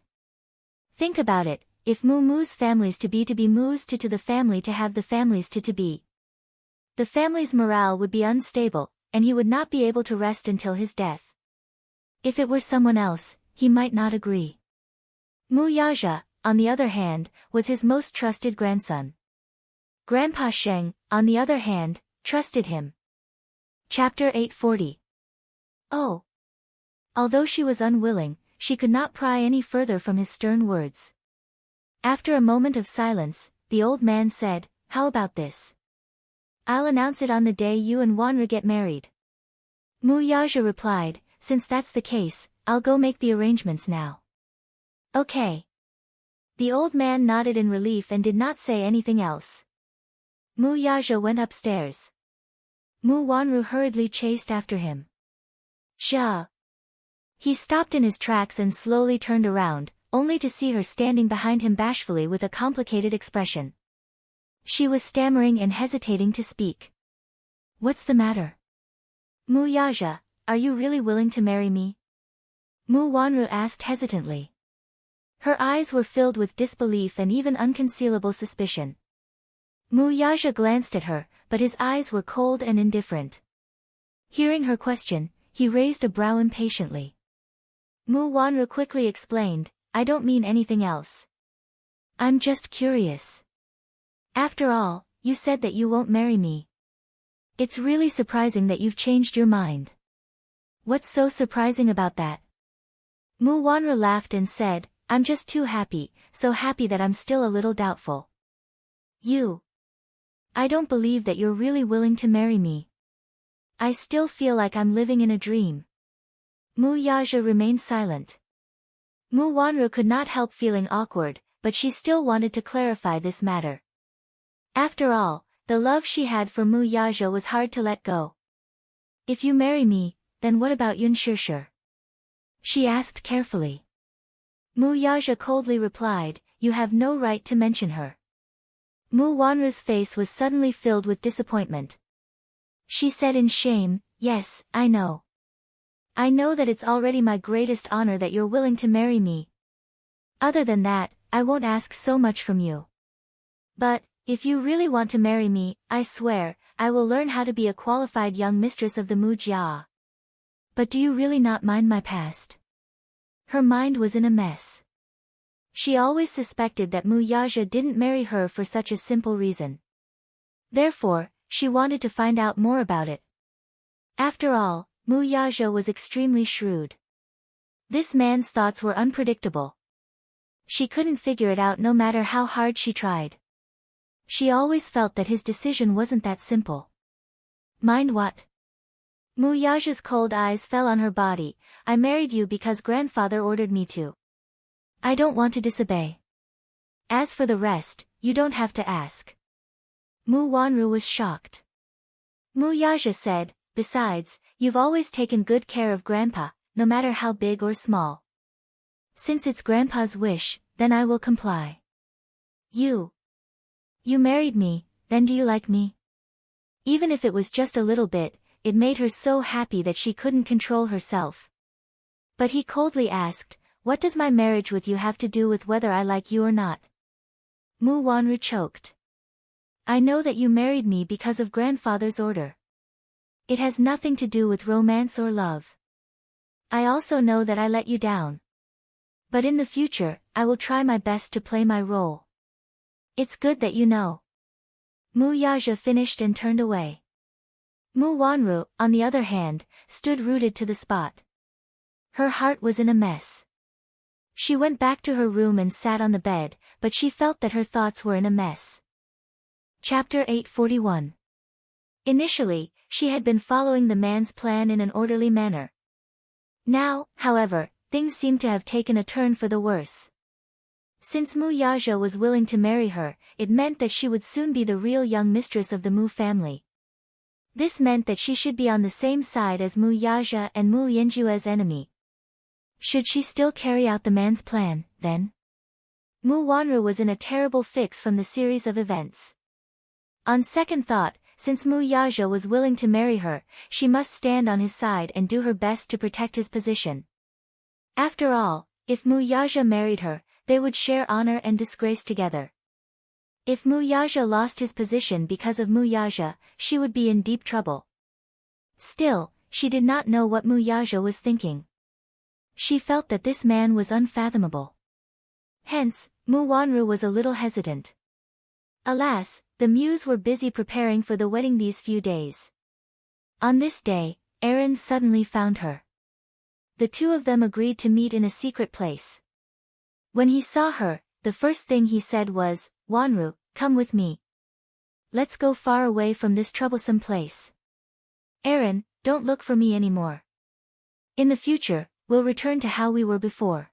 Think about it, if Mu's families to be Mu's to the family to have the families to be. The family's morale would be unstable, and he would not be able to rest until his death. If it were someone else, he might not agree. Mu Yaja, on the other hand, was his most trusted grandson. Grandpa Sheng, on the other hand, trusted him. Chapter 840. Oh. Although she was unwilling, she could not pry any further from his stern words. After a moment of silence, the old man said, "How about this? I'll announce it on the day you and Wanru get married." Mu Yaja replied, "Since that's the case, I'll go make the arrangements now." Okay. The old man nodded in relief and did not say anything else. Mu Yaja went upstairs. Mu Wanru hurriedly chased after him. Sha! He stopped in his tracks and slowly turned around, only to see her standing behind him bashfully with a complicated expression. She was stammering and hesitating to speak. "What's the matter? Mu Yaja, are you really willing to marry me?" Mu Wanru asked hesitantly. Her eyes were filled with disbelief and even unconcealable suspicion. Mu Yaja glanced at her, but his eyes were cold and indifferent. Hearing her question, he raised a brow impatiently. Mu Wanru quickly explained, "I don't mean anything else. I'm just curious. After all, you said that you won't marry me. It's really surprising that you've changed your mind." "What's so surprising about that?" Mu Wanru laughed and said, "I'm just too happy, so happy that I'm still a little doubtful. I don't believe that you're really willing to marry me. I still feel like I'm living in a dream." Mu Yaja remained silent. Mu Wanru could not help feeling awkward, but she still wanted to clarify this matter. After all, the love she had for Mu Yaja was hard to let go. "If you marry me, then what about Yun Shishir?" she asked carefully. Mu Yaja coldly replied, "You have no right to mention her." Mu Wanru's face was suddenly filled with disappointment. She said in shame, "Yes, I know. I know that it's already my greatest honor that you're willing to marry me. Other than that, I won't ask so much from you. But, if you really want to marry me, I swear, I will learn how to be a qualified young mistress of the Mu Jia. But do you really not mind my past?" Her mind was in a mess. She always suspected that Mu Yaja didn't marry her for such a simple reason. Therefore, she wanted to find out more about it. After all, Mu Yaja was extremely shrewd. This man's thoughts were unpredictable. She couldn't figure it out no matter how hard she tried. She always felt that his decision wasn't that simple. Mind what? Mu Yaja's cold eyes fell on her body. "I married you because grandfather ordered me to. I don't want to disobey. As for the rest, you don't have to ask." Mu Wanru was shocked. Mu Yaja said, "Besides, you've always taken good care of Grandpa, no matter how big or small. Since it's Grandpa's wish, then I will comply." You married me, then do you like me?" Even if it was just a little bit, it made her so happy that she couldn't control herself. But he coldly asked, "What does my marriage with you have to do with whether I like you or not?" Mu Wanru choked. "I know that you married me because of grandfather's order. It has nothing to do with romance or love. I also know that I let you down. But in the future, I will try my best to play my role. It's good that you know." Mu Yaja finished and turned away. Mu Wanru, on the other hand, stood rooted to the spot. Her heart was in a mess. She went back to her room and sat on the bed, but she felt that her thoughts were in a mess. Chapter 841. Initially, she had been following the man's plan in an orderly manner. Now, however, things seemed to have taken a turn for the worse. Since Mu Yaja was willing to marry her, it meant that she would soon be the real young mistress of the Mu family. This meant that she should be on the same side as Mu Yaja and Mu Yanjue's enemy. Should she still carry out the man's plan, then? Mu Wanru was in a terrible fix from the series of events. On second thought, since Mu Yaja was willing to marry her, she must stand on his side and do her best to protect his position. After all, if Mu Yaja married her, they would share honor and disgrace together. If Mu Yaja lost his position because of Mu Yaja, she would be in deep trouble. Still, she did not know what Mu Yaja was thinking. She felt that this man was unfathomable. Hence, Mu Wanru was a little hesitant. Alas, the Muse were busy preparing for the wedding these few days. On this day, Aaron suddenly found her. The two of them agreed to meet in a secret place. When he saw her, the first thing he said was, "Wanru, come with me. Let's go far away from this troublesome place. Aaron, don't look for me anymore. In the future, we'll return to how we were before.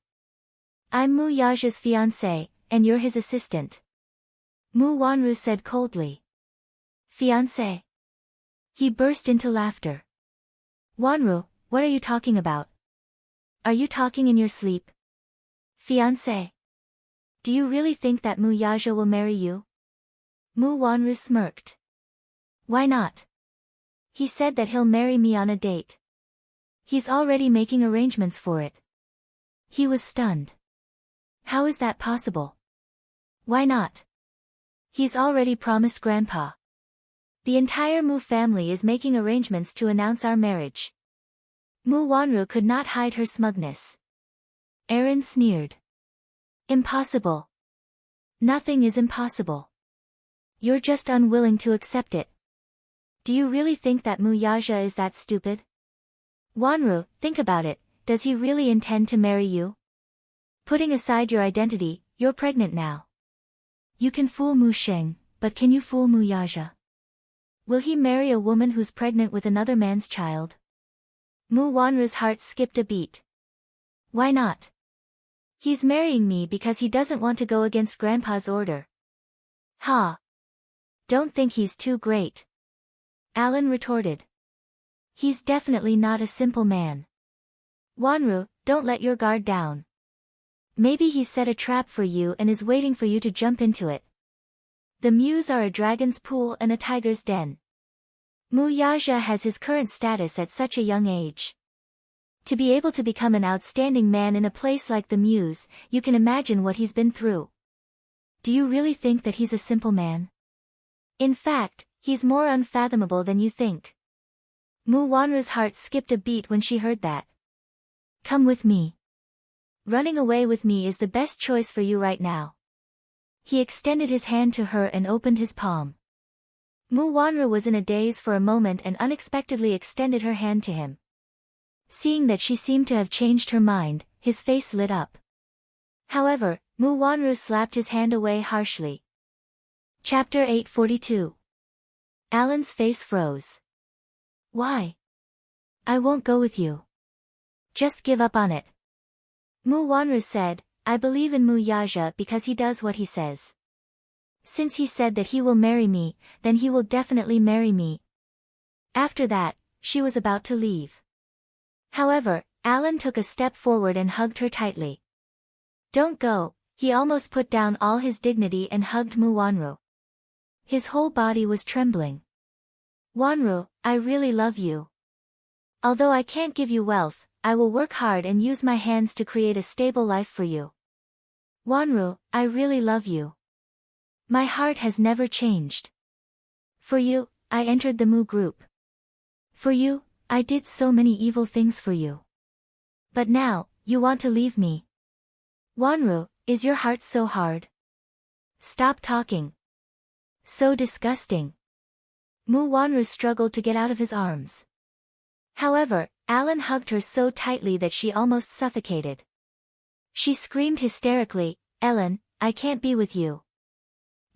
I'm Mu Yaja's fiancé, and you're his assistant." Mu Wanru said coldly. "Fiancé?" He burst into laughter. "Wanru, what are you talking about? Are you talking in your sleep? Fiancé? Do you really think that Mu Yaja will marry you?" Mu Wanru smirked. "Why not? He said that he'll marry me on a date. He's already making arrangements for it." He was stunned. "How is that possible? Why not? He's already promised Grandpa. The entire Mu family is making arrangements to announce our marriage." Mu Wanru could not hide her smugness. Aaron sneered. "Impossible. Nothing is impossible. You're just unwilling to accept it. Do you really think that Mu Yaja is that stupid? Wanru, think about it, does he really intend to marry you? Putting aside your identity, you're pregnant now. You can fool Mu Sheng, but can you fool Mu Yaja? Will he marry a woman who's pregnant with another man's child?" Mu Wanru's heart skipped a beat. "Why not? He's marrying me because he doesn't want to go against Grandpa's order." "Ha! Don't think he's too great," Alan retorted. "He's definitely not a simple man. Wanru, don't let your guard down. Maybe he set a trap for you and is waiting for you to jump into it. The Muse are a dragon's pool and a tiger's den. Mu Yaja has his current status at such a young age. To be able to become an outstanding man in a place like the Muse, you can imagine what he's been through. Do you really think that he's a simple man? In fact, he's more unfathomable than you think." Mu Wanru's heart skipped a beat when she heard that. "Come with me. Running away with me is the best choice for you right now." He extended his hand to her and opened his palm. Mu Wanru was in a daze for a moment and unexpectedly extended her hand to him. Seeing that she seemed to have changed her mind, his face lit up. However, Mu Wanru slapped his hand away harshly. Chapter 842. Alan's face froze. "Why? I won't go with you. Just give up on it." Mu Wanru said, "I believe in Mu Yaja because he does what he says. Since he said that he will marry me, then he will definitely marry me." After that, she was about to leave. However, Alan took a step forward and hugged her tightly. "Don't go," he almost put down all his dignity and hugged Mu Wanru. His whole body was trembling. "Wanru, I really love you. Although I can't give you wealth, I will work hard and use my hands to create a stable life for you. Wanru, I really love you. My heart has never changed. For you, I entered the Mu group. For you, I did so many evil things for you. But now, you want to leave me. Wanru, is your heart so hard? Stop talking. So disgusting." Mu Wanru struggled to get out of his arms. However, Alan hugged her so tightly that she almost suffocated. She screamed hysterically, "Ellen, I can't be with you.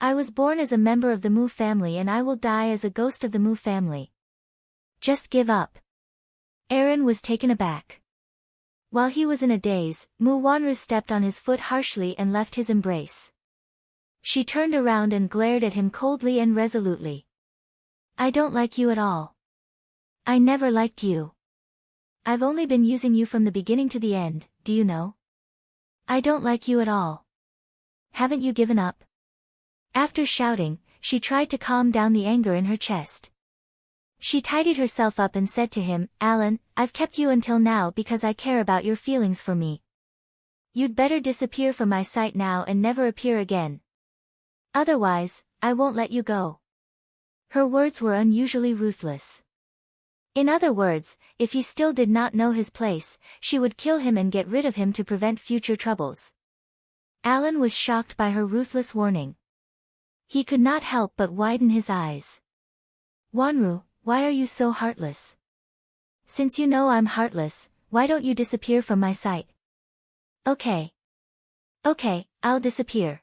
I was born as a member of the Mu family and I will die as a ghost of the Mu family. Just give up." Aaron was taken aback. While he was in a daze, Mu Wanru stepped on his foot harshly and left his embrace. She turned around and glared at him coldly and resolutely. "I don't like you at all. I never liked you. I've only been using you from the beginning to the end, do you know? I don't like you at all. Haven't you given up? After shouting, she tried to calm down the anger in her chest. She tidied herself up and said to him, Alan, I've kept you until now because I care about your feelings for me. You'd better disappear from my sight now and never appear again. Otherwise, I won't let you go. Her words were unusually ruthless. In other words, if he still did not know his place, she would kill him and get rid of him to prevent future troubles. Alan was shocked by her ruthless warning. He could not help but widen his eyes. Wanru, why are you so heartless? Since you know I'm heartless, why don't you disappear from my sight? Okay. Okay, I'll disappear.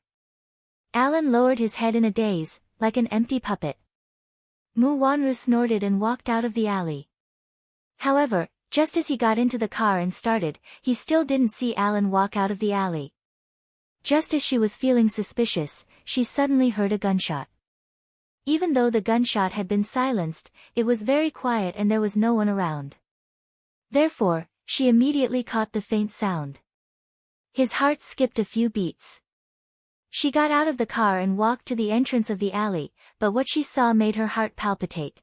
Alan lowered his head in a daze, like an empty puppet. Mu Wanru snorted and walked out of the alley. However, just as he got into the car and started, he still didn't see Alan walk out of the alley. Just as she was feeling suspicious, she suddenly heard a gunshot. Even though the gunshot had been silenced, it was very quiet and there was no one around. Therefore, she immediately caught the faint sound. His heart skipped a few beats. She got out of the car and walked to the entrance of the alley, but what she saw made her heart palpitate.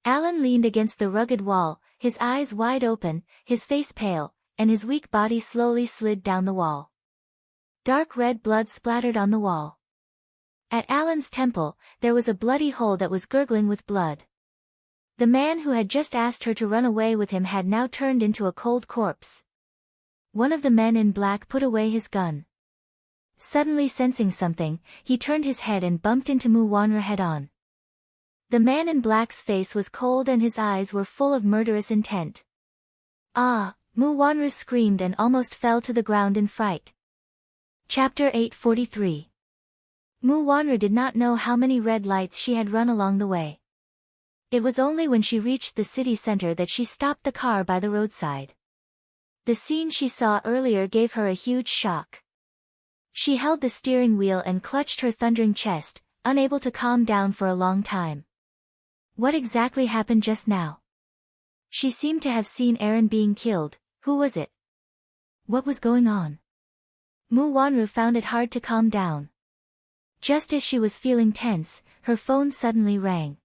Alan leaned against the rugged wall, his eyes wide open, his face pale, and his weak body slowly slid down the wall. Dark red blood splattered on the wall. At Alan's temple, there was a bloody hole that was gurgling with blood. The man who had just asked her to run away with him had now turned into a cold corpse. One of the men in black put away his gun. Suddenly sensing something, he turned his head and bumped into Mu Wanru head-on. The man in black's face was cold and his eyes were full of murderous intent. Ah! Mu Wanru screamed and almost fell to the ground in fright. Chapter 843. Mu Wanru did not know how many red lights she had run along the way. It was only when she reached the city center that she stopped the car by the roadside. The scene she saw earlier gave her a huge shock. She held the steering wheel and clutched her thundering chest, unable to calm down for a long time. What exactly happened just now? She seemed to have seen Aaron being killed. Who was it? What was going on? Mu Wanru found it hard to calm down. Just as she was feeling tense, her phone suddenly rang.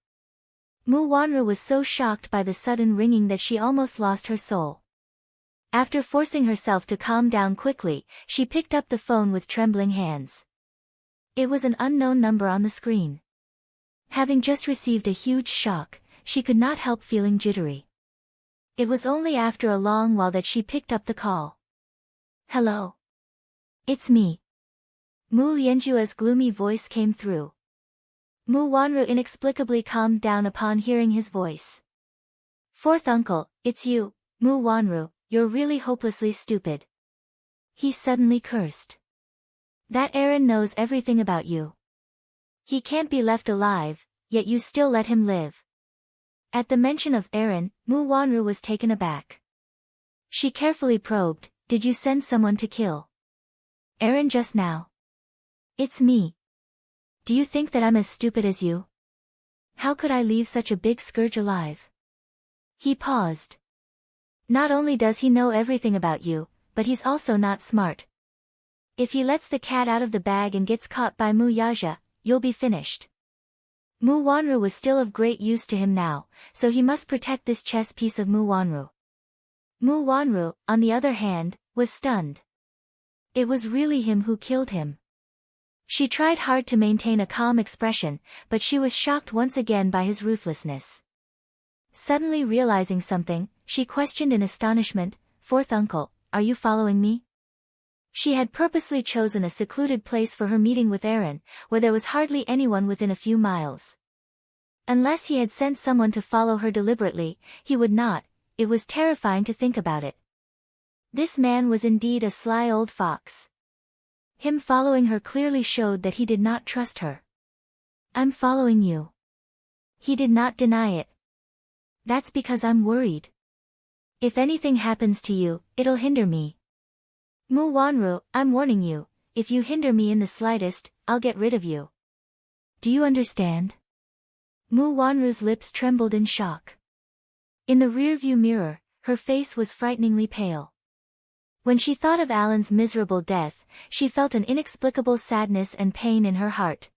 Mu Wanru was so shocked by the sudden ringing that she almost lost her soul. After forcing herself to calm down quickly, she picked up the phone with trembling hands. It was an unknown number on the screen. Having just received a huge shock, she could not help feeling jittery. It was only after a long while that she picked up the call. Hello. It's me. Mu Lianjua's gloomy voice came through. Mu Wanru inexplicably calmed down upon hearing his voice. Fourth uncle, it's you, Mu Wanru. You're really hopelessly stupid. He suddenly cursed. That Aaron knows everything about you. He can't be left alive, yet you still let him live. At the mention of Aaron, Mu Wanru was taken aback. She carefully probed, did you send someone to kill Aaron just now? It's me. Do you think that I'm as stupid as you? How could I leave such a big scourge alive? He paused. Not only does he know everything about you, but he's also not smart. If he lets the cat out of the bag and gets caught by Mu Yaja, you'll be finished. Mu Wanru was still of great use to him now, so he must protect this chess piece of Mu Wanru. Mu Wanru, on the other hand, was stunned. It was really him who killed him. She tried hard to maintain a calm expression, but she was shocked once again by his ruthlessness. Suddenly realizing something, she questioned in astonishment, Fourth uncle, are you following me? She had purposely chosen a secluded place for her meeting with Aaron, where there was hardly anyone within a few miles. Unless he had sent someone to follow her deliberately, he would not. It was terrifying to think about it. This man was indeed a sly old fox. Him following her clearly showed that he did not trust her. I'm following you. He did not deny it. That's because I'm worried. If anything happens to you, it'll hinder me. Mu Wanru, I'm warning you, if you hinder me in the slightest, I'll get rid of you. Do you understand? Mu Wanru's lips trembled in shock. In the rearview mirror, her face was frighteningly pale. When she thought of Alan's miserable death, she felt an inexplicable sadness and pain in her heart.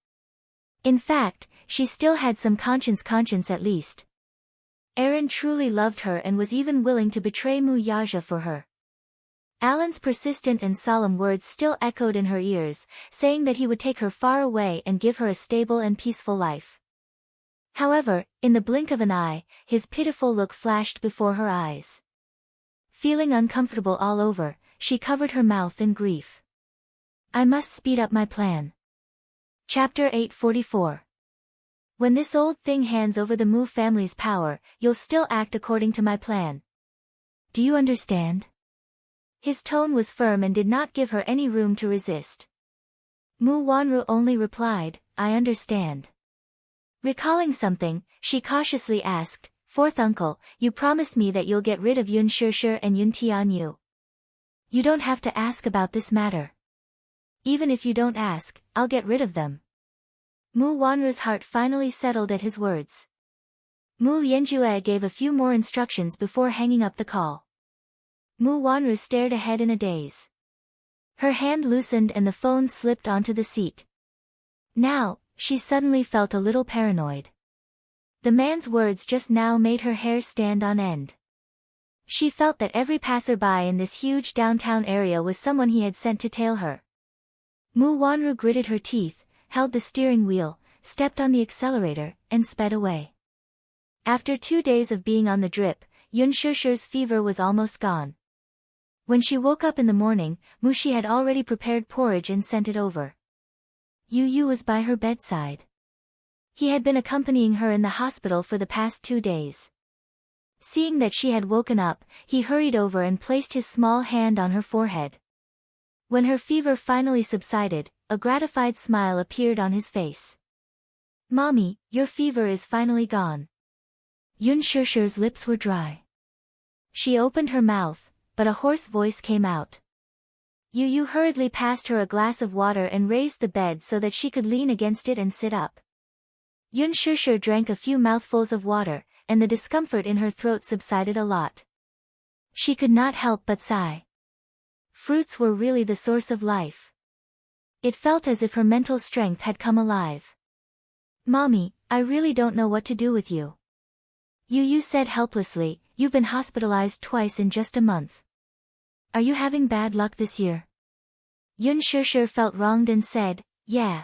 In fact, she still had some conscience at least. Aaron truly loved her and was even willing to betray Mu Yaja for her. Alan's persistent and solemn words still echoed in her ears, saying that he would take her far away and give her a stable and peaceful life. However, in the blink of an eye, his pitiful look flashed before her eyes. Feeling uncomfortable all over, she covered her mouth in grief. I must speed up my plan. Chapter 844. When this old thing hands over the Mu family's power, you'll still act according to my plan. Do you understand? His tone was firm and did not give her any room to resist. Mu Wanru only replied, I understand. Recalling something, she cautiously asked, Fourth uncle, you promised me that you'll get rid of Yun Shishir and Yun Tianyu. You don't have to ask about this matter. Even if you don't ask, I'll get rid of them. Mu Wanru's heart finally settled at his words. Mu Yanjue gave a few more instructions before hanging up the call. Mu Wanru stared ahead in a daze. Her hand loosened and the phone slipped onto the seat. Now, she suddenly felt a little paranoid. The man's words just now made her hair stand on end. She felt that every passerby in this huge downtown area was someone he had sent to tail her. Mu Wanru gritted her teeth, held the steering wheel, stepped on the accelerator, and sped away. After 2 days of being on the drip, Yun Shishir's fever was almost gone. When she woke up in the morning, Mushi had already prepared porridge and sent it over. Yu Yu was by her bedside. He had been accompanying her in the hospital for the past 2 days. Seeing that she had woken up, he hurried over and placed his small hand on her forehead. When her fever finally subsided, a gratified smile appeared on his face. Mommy, your fever is finally gone. Yun Shishir's lips were dry. She opened her mouth, but a hoarse voice came out. Yu Yu hurriedly passed her a glass of water and raised the bed so that she could lean against it and sit up. Yun Shishir drank a few mouthfuls of water, and the discomfort in her throat subsided a lot. She could not help but sigh. Fruits were really the source of life. It felt as if her mental strength had come alive. Mommy, I really don't know what to do with you. Yu Yu said helplessly, you've been hospitalized twice in just a month. Are you having bad luck this year? Yun Shishir felt wronged and said, yeah.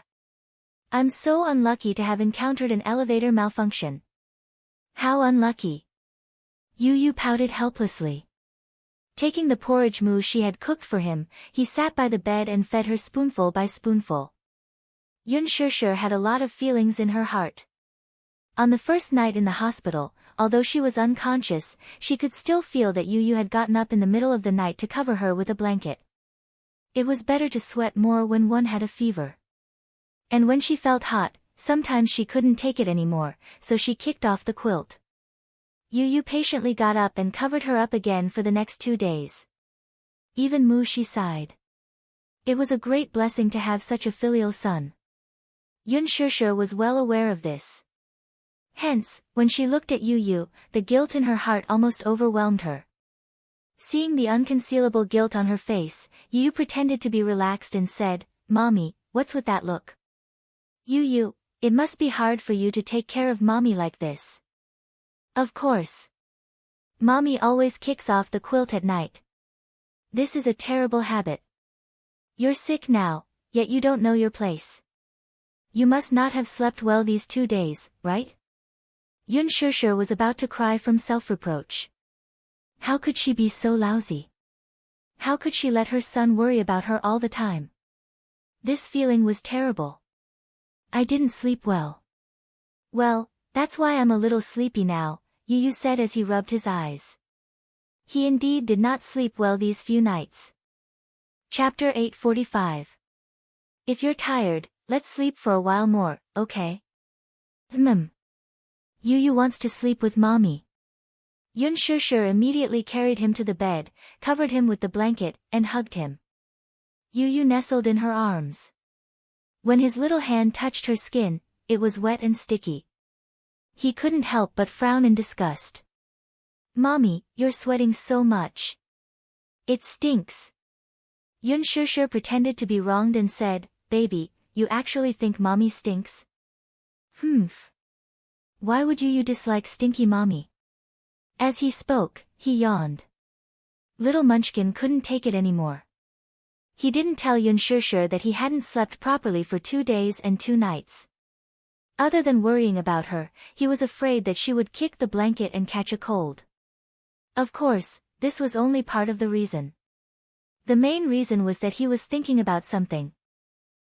I'm so unlucky to have encountered an elevator malfunction. How unlucky? Yu Yu pouted helplessly. Taking the porridge mou she had cooked for him, he sat by the bed and fed her spoonful by spoonful. Yun Shishir had a lot of feelings in her heart. On the first night in the hospital, although she was unconscious, she could still feel that Yu Yu had gotten up in the middle of the night to cover her with a blanket. It was better to sweat more when one had a fever. And when she felt hot, sometimes she couldn't take it anymore, so she kicked off the quilt. Yu Yu patiently got up and covered her up again for the next 2 days. Even Mu she sighed. It was a great blessing to have such a filial son. Yun Shishir was well aware of this. Hence, when she looked at Yu Yu, the guilt in her heart almost overwhelmed her. Seeing the unconcealable guilt on her face, Yu Yu pretended to be relaxed and said, Mommy, what's with that look? Yu Yu, it must be hard for you to take care of Mommy like this. Of course. Mommy always kicks off the quilt at night. This is a terrible habit. You're sick now, yet you don't know your place. You must not have slept well these 2 days, right? Yun Shishir was about to cry from self-reproach. How could she be so lousy? How could she let her son worry about her all the time? This feeling was terrible. I didn't sleep well. Well, that's why I'm a little sleepy now, Yu Yu said as he rubbed his eyes. He indeed did not sleep well these few nights. Chapter 845. If you're tired, let's sleep for a while more, okay? Yu Yu wants to sleep with Mommy. Yun Shishir immediately carried him to the bed, covered him with the blanket, and hugged him. Yu Yu nestled in her arms. When his little hand touched her skin, it was wet and sticky. He couldn't help but frown in disgust. Mommy, you're sweating so much. It stinks. Yun Shishir pretended to be wronged and said, Baby, you actually think mommy stinks? Humph. Why would you dislike stinky mommy? As he spoke, he yawned. Little Munchkin couldn't take it anymore. He didn't tell Yun Shishir that he hadn't slept properly for 2 days and 2 nights. Other than worrying about her, he was afraid that she would kick the blanket and catch a cold. Of course, this was only part of the reason. The main reason was that he was thinking about something.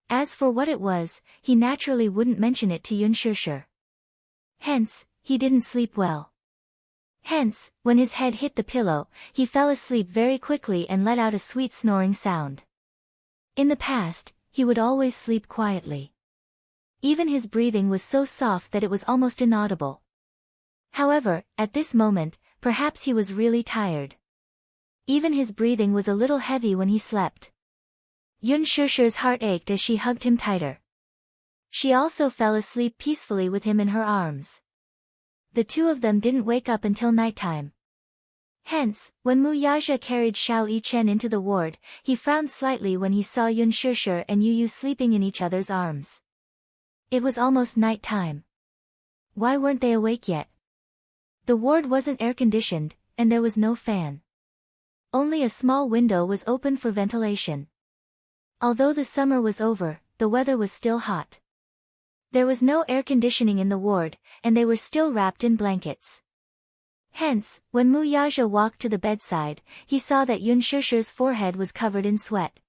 As for what it was, he naturally wouldn't mention it to Yun Shishir. Hence, he didn't sleep well. Hence, when his head hit the pillow, he fell asleep very quickly and let out a sweet snoring sound. In the past, he would always sleep quietly. Even his breathing was so soft that it was almost inaudible. However, at this moment, perhaps he was really tired. Even his breathing was a little heavy when he slept. Yun Shishir's heart ached as she hugged him tighter. She also fell asleep peacefully with him in her arms. The two of them didn't wake up until nighttime. Hence, when Mu Yaja carried Xiao Yichen into the ward, he frowned slightly when he saw Yun Shishir and Yu sleeping in each other's arms. It was almost night time. Why weren't they awake yet? The ward wasn't air-conditioned, and there was no fan. Only a small window was open for ventilation. Although the summer was over, the weather was still hot. There was no air conditioning in the ward, and they were still wrapped in blankets. Hence, when Mu Yaja walked to the bedside, he saw that Yun Shishir's forehead was covered in sweat.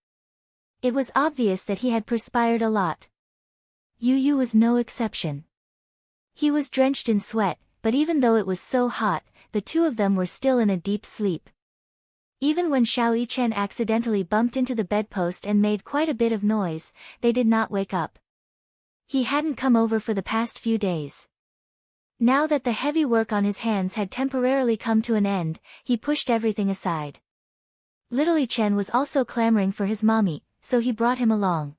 It was obvious that he had perspired a lot. Yu was no exception. He was drenched in sweat, but even though it was so hot, the two of them were still in a deep sleep. Even when Xiao Yichen accidentally bumped into the bedpost and made quite a bit of noise, they did not wake up. He hadn't come over for the past few days. Now that the heavy work on his hands had temporarily come to an end, he pushed everything aside. Little Yichen was also clamoring for his mommy, so he brought him along.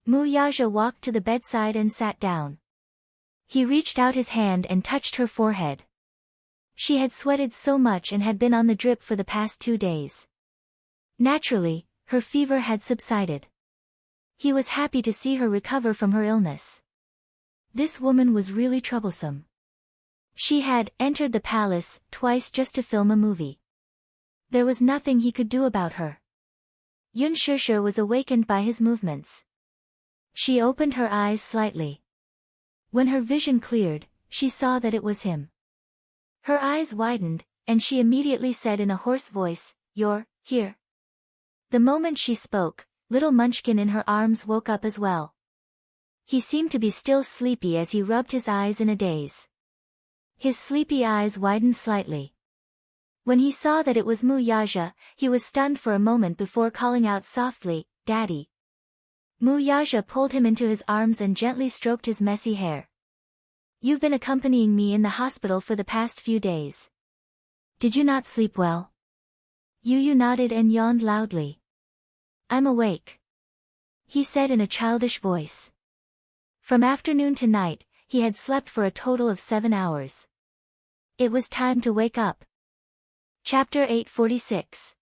Mu Yaja walked to the bedside and sat down. He reached out his hand and touched her forehead. She had sweated so much and had been on the drip for the past 2 days. Naturally, her fever had subsided. He was happy to see her recover from her illness. This woman was really troublesome. She had entered the palace twice just to film a movie. There was nothing he could do about her. Yun Shishir was awakened by his movements. She opened her eyes slightly. When her vision cleared, she saw that it was him. Her eyes widened, and she immediately said in a hoarse voice, "You're here." The moment she spoke, little Munchkin in her arms woke up as well. He seemed to be still sleepy as he rubbed his eyes in a daze. His sleepy eyes widened slightly. When he saw that it was Mu Yaja, he was stunned for a moment before calling out softly, "Daddy." Mu Yaja pulled him into his arms and gently stroked his messy hair. "You've been accompanying me in the hospital for the past few days. Did you not sleep well?" Yu nodded and yawned loudly. "I'm awake," he said in a childish voice. From afternoon to night, he had slept for a total of 7 hours. It was time to wake up. Chapter 846.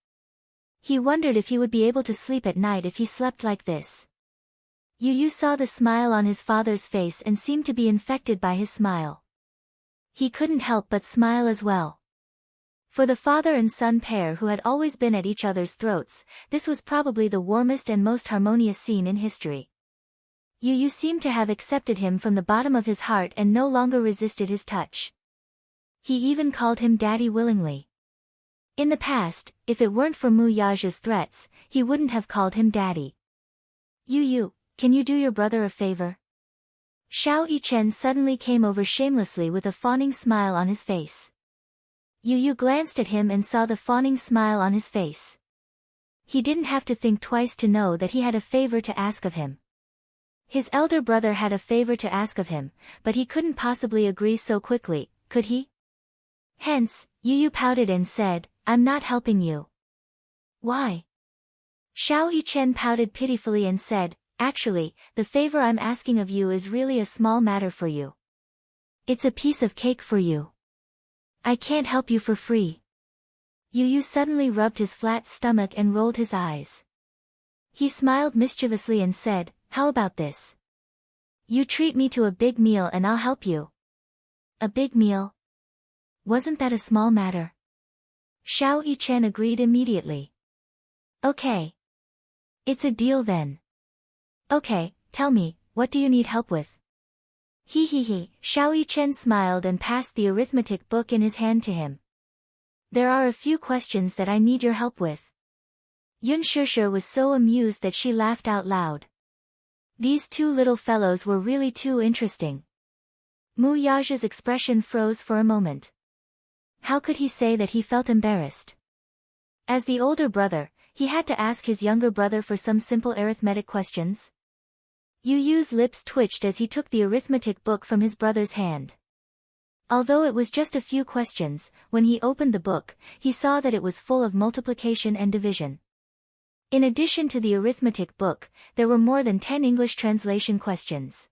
He wondered if he would be able to sleep at night if he slept like this. Yu saw the smile on his father's face and seemed to be infected by his smile. He couldn't help but smile as well. For the father and son pair who had always been at each other's throats, this was probably the warmest and most harmonious scene in history. Yu seemed to have accepted him from the bottom of his heart and no longer resisted his touch. He even called him daddy willingly. In the past, if it weren't for Mu Yaja's threats, he wouldn't have called him daddy. Yu, can you do your brother a favor?" Xiao Yichen suddenly came over shamelessly with a fawning smile on his face. Yu glanced at him and saw the fawning smile on his face. He didn't have to think twice to know that he had a favor to ask of him. His elder brother had a favor to ask of him, but he couldn't possibly agree so quickly, could he? Hence, Yu pouted and said, "I'm not helping you." "Why?" Xiao Yichen pouted pitifully and said, "Actually, the favor I'm asking of you is really a small matter for you. It's a piece of cake for you." I can't help you for free. Yu suddenly rubbed his flat stomach and rolled his eyes. He smiled mischievously and said, how about this? You treat me to a big meal and I'll help you. A big meal? Wasn't that a small matter? Xiao Yichen agreed immediately. Okay. It's a deal then. Okay, tell me, what do you need help with? He. Xiao Yichen smiled and passed the arithmetic book in his hand to him. There are a few questions that I need your help with. Yun Shishir was so amused that she laughed out loud. These two little fellows were really too interesting. Mu Yaja's expression froze for a moment. How could he say that he felt embarrassed? As the older brother, he had to ask his younger brother for some simple arithmetic questions. Yu's lips twitched as he took the arithmetic book from his brother's hand. Although it was just a few questions, when he opened the book, he saw that it was full of multiplication and division. In addition to the arithmetic book, there were more than 10 English translation questions.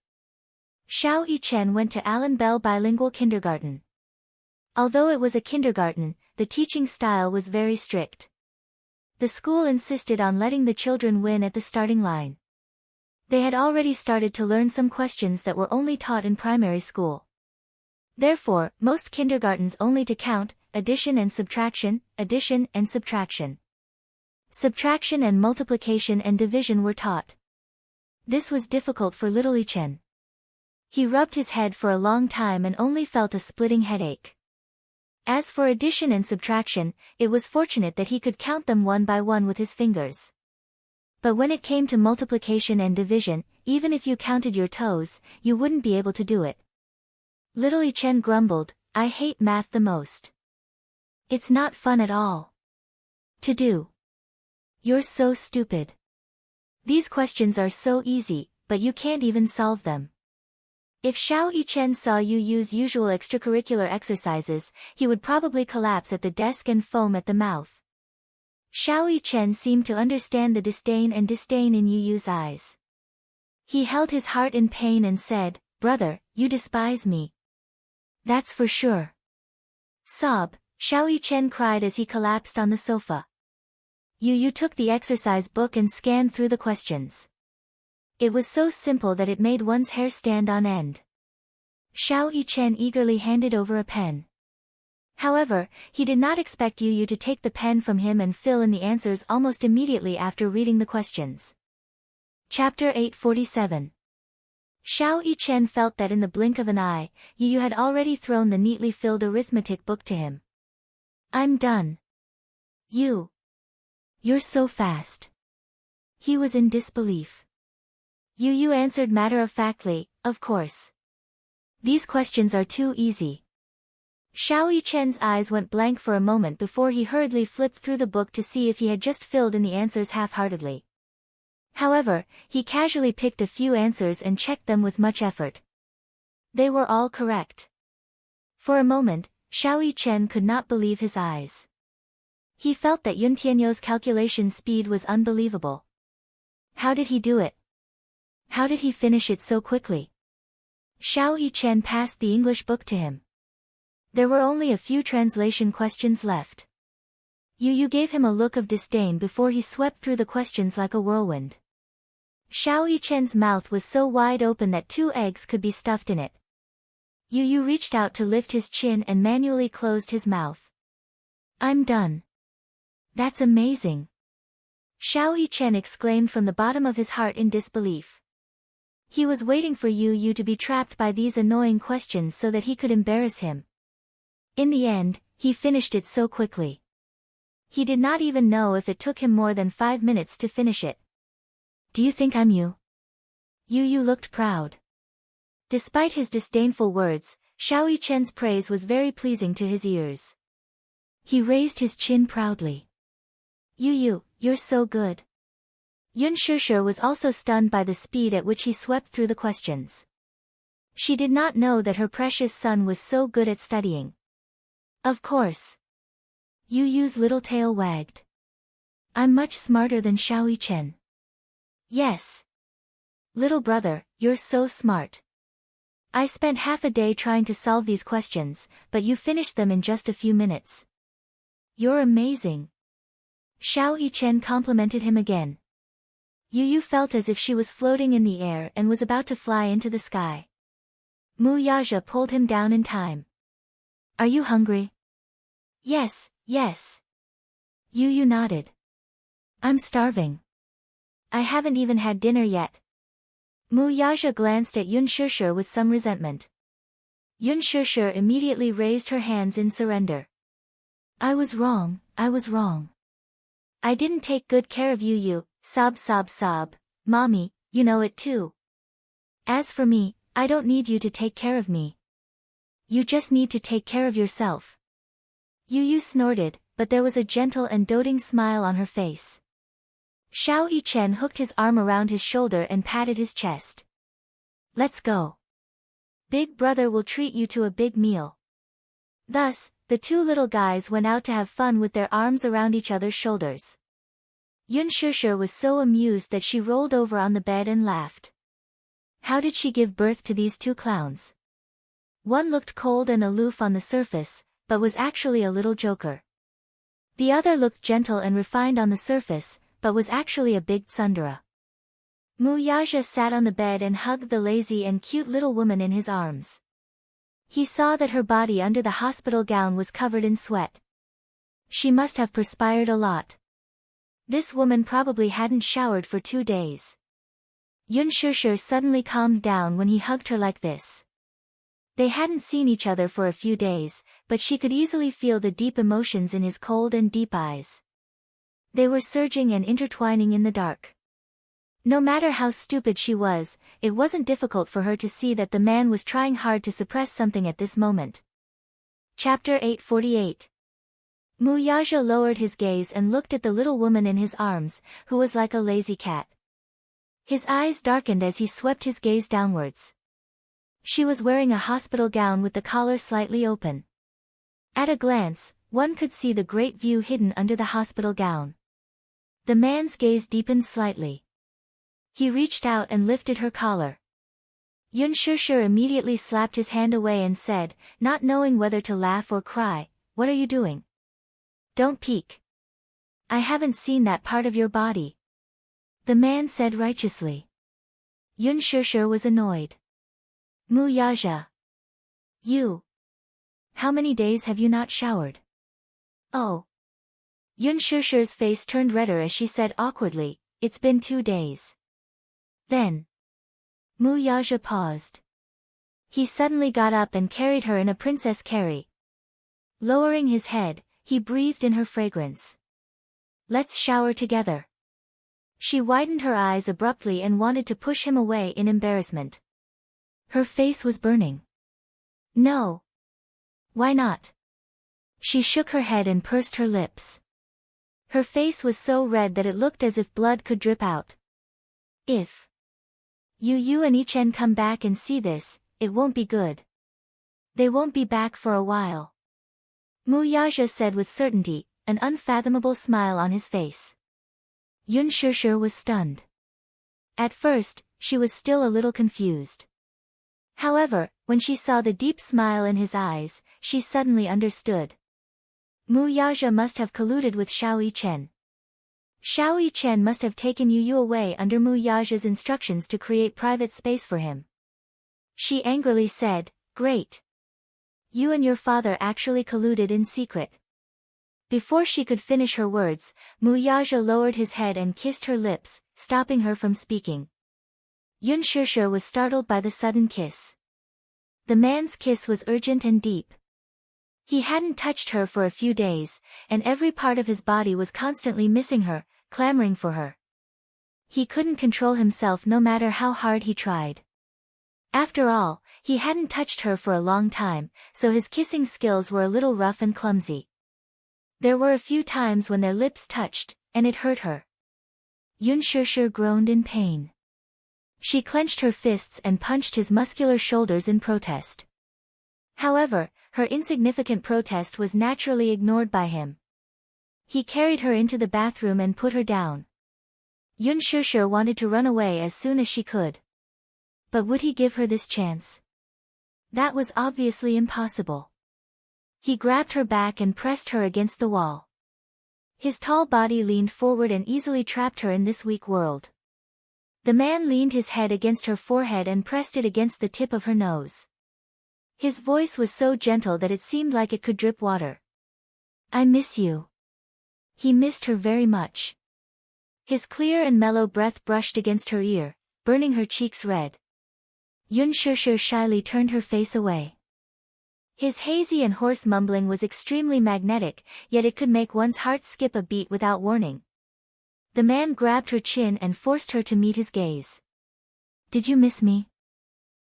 Xiao Yichen went to Allen Bell Bilingual Kindergarten. Although it was a kindergarten, the teaching style was very strict. The school insisted on letting the children win at the starting line. They had already started to learn some questions that were only taught in primary school. Therefore, most kindergartens only to count, addition and subtraction, addition and subtraction. Subtraction and multiplication and division were taught. This was difficult for little Yichen. He rubbed his head for a long time and only felt a splitting headache. As for addition and subtraction, it was fortunate that he could count them one by one with his fingers. But when it came to multiplication and division, even if you counted your toes, you wouldn't be able to do it. Little Yichen grumbled, I hate math the most. It's not fun at all to do. You're so stupid. These questions are so easy, but you can't even solve them. If Xiao Yichen saw Yu's usual extracurricular exercises, he would probably collapse at the desk and foam at the mouth. Xiao Yichen seemed to understand the disdain in Yu's eyes. He held his heart in pain and said, Brother, you despise me. That's for sure. Sob, Xiao Yichen cried as he collapsed on the sofa. Yu took the exercise book and scanned through the questions. It was so simple that it made one's hair stand on end. Xiao Yichen eagerly handed over a pen. However, he did not expect Yu to take the pen from him and fill in the answers almost immediately after reading the questions. Chapter 847. Xiao Yichen felt that in the blink of an eye, Yu had already thrown the neatly filled arithmetic book to him. I'm done. You're so fast. He was in disbelief. Yu answered matter-of-factly, of course. These questions are too easy. Xiao Yichen's eyes went blank for a moment before he hurriedly flipped through the book to see if he had just filled in the answers half-heartedly. However, he casually picked a few answers and checked them with much effort. They were all correct. For a moment, Xiao Yichen could not believe his eyes. He felt that Yun Tianyou's calculation speed was unbelievable. How did he do it? How did he finish it so quickly? Xiao Yichen passed the English book to him. There were only a few translation questions left. Yu gave him a look of disdain before he swept through the questions like a whirlwind. Xiao Yichen's mouth was so wide open that 2 eggs could be stuffed in it. Yu reached out to lift his chin and manually closed his mouth. I'm done. That's amazing. Xiao Yichen exclaimed from the bottom of his heart in disbelief. He was waiting for Yu to be trapped by these annoying questions so that he could embarrass him. In the end, he finished it so quickly. He did not even know if it took him more than 5 minutes to finish it. Do you think I'm you? Yu looked proud. Despite his disdainful words, Xiao Yichen's praise was very pleasing to his ears. He raised his chin proudly. You're so good. Yun Shishir was also stunned by the speed at which he swept through the questions. She did not know that her precious son was so good at studying. Of course. Yu's little tail wagged. I'm much smarter than Xiao Yichen. Yes. Little brother, you're so smart. I spent half a day trying to solve these questions, but you finished them in just a few minutes. You're amazing. Xiao Yichen complimented him again. Yu Yu felt as if she was floating in the air and was about to fly into the sky. Mu Yaja pulled him down in time. Are you hungry? Yes, yes. Yu Yu nodded. I'm starving. I haven't even had dinner yet. Mu Yaja glanced at Yun Shishir with some resentment. Yun Shishir immediately raised her hands in surrender. I was wrong, I was wrong. I didn't take good care of Yu Yu, sob sob sob, mommy, you know it too. As for me, I don't need you to take care of me. You just need to take care of yourself. Yu Yu snorted, but there was a gentle and doting smile on her face. Xiao Yichen hooked his arm around his shoulder and patted his chest. Let's go. Big brother will treat you to a big meal. Thus, the two little guys went out to have fun with their arms around each other's shoulders. Yun Shishir was so amused that she rolled over on the bed and laughed. How did she give birth to these two clowns? One looked cold and aloof on the surface, but was actually a little joker. The other looked gentle and refined on the surface, but was actually a big tsundere. Mu Yaja sat on the bed and hugged the lazy and cute little woman in his arms. He saw that her body under the hospital gown was covered in sweat. She must have perspired a lot. This woman probably hadn't showered for 2 days. Yun Shishir suddenly calmed down when he hugged her like this. They hadn't seen each other for a few days, but she could easily feel the deep emotions in his cold and deep eyes. They were surging and intertwining in the dark. No matter how stupid she was, it wasn't difficult for her to see that the man was trying hard to suppress something at this moment. Chapter 848. Mu Yaja lowered his gaze and looked at the little woman in his arms, who was like a lazy cat. His eyes darkened as he swept his gaze downwards. She was wearing a hospital gown with the collar slightly open. At a glance, one could see the great view hidden under the hospital gown. The man's gaze deepened slightly. He reached out and lifted her collar. Yun Shishir immediately slapped his hand away and said, not knowing whether to laugh or cry, "What are you doing? Don't peek. I haven't seen that part of your body." The man said righteously. Yun Shishir was annoyed. Mu Yaja. You. How many days have you not showered? Oh. Yun Shishir's face turned redder as she said awkwardly, it's been 2 days. Then. Mu Yaja paused. He suddenly got up and carried her in a princess carry. Lowering his head, he breathed in her fragrance. Let's shower together. She widened her eyes abruptly and wanted to push him away in embarrassment. Her face was burning. No. Why not? She shook her head and pursed her lips. Her face was so red that it looked as if blood could drip out. If Yu Yu and Yichen come back and see this, it won't be good. They won't be back for a while. Mu Yaja said with certainty, an unfathomable smile on his face. Yun Shishir was stunned. At first, she was still a little confused. However, when she saw the deep smile in his eyes, she suddenly understood. Mu Yaja must have colluded with Xiao Yichen. Xiao Yichen must have taken Yu Yu away under Mu Yaja's instructions to create private space for him. She angrily said, "Great. You and your father actually colluded in secret." Before she could finish her words, Mu Yaja lowered his head and kissed her lips, stopping her from speaking. Yun Shishir was startled by the sudden kiss. The man's kiss was urgent and deep. He hadn't touched her for a few days, and every part of his body was constantly missing her, clamoring for her. He couldn't control himself no matter how hard he tried. After all, he hadn't touched her for a long time, so his kissing skills were a little rough and clumsy. There were a few times when their lips touched, and it hurt her. Yun Shishir groaned in pain. She clenched her fists and punched his muscular shoulders in protest. However, her insignificant protest was naturally ignored by him. He carried her into the bathroom and put her down. Yun Shishir wanted to run away as soon as she could. But would he give her this chance? That was obviously impossible. He grabbed her back and pressed her against the wall. His tall body leaned forward and easily trapped her in this weak world. The man leaned his head against her forehead and pressed it against the tip of her nose. His voice was so gentle that it seemed like it could drip water. I miss you. He missed her very much. His clear and mellow breath brushed against her ear, burning her cheeks red. Yun Shishir shyly turned her face away. His hazy and hoarse mumbling was extremely magnetic, yet it could make one's heart skip a beat without warning. The man grabbed her chin and forced her to meet his gaze. Did you miss me?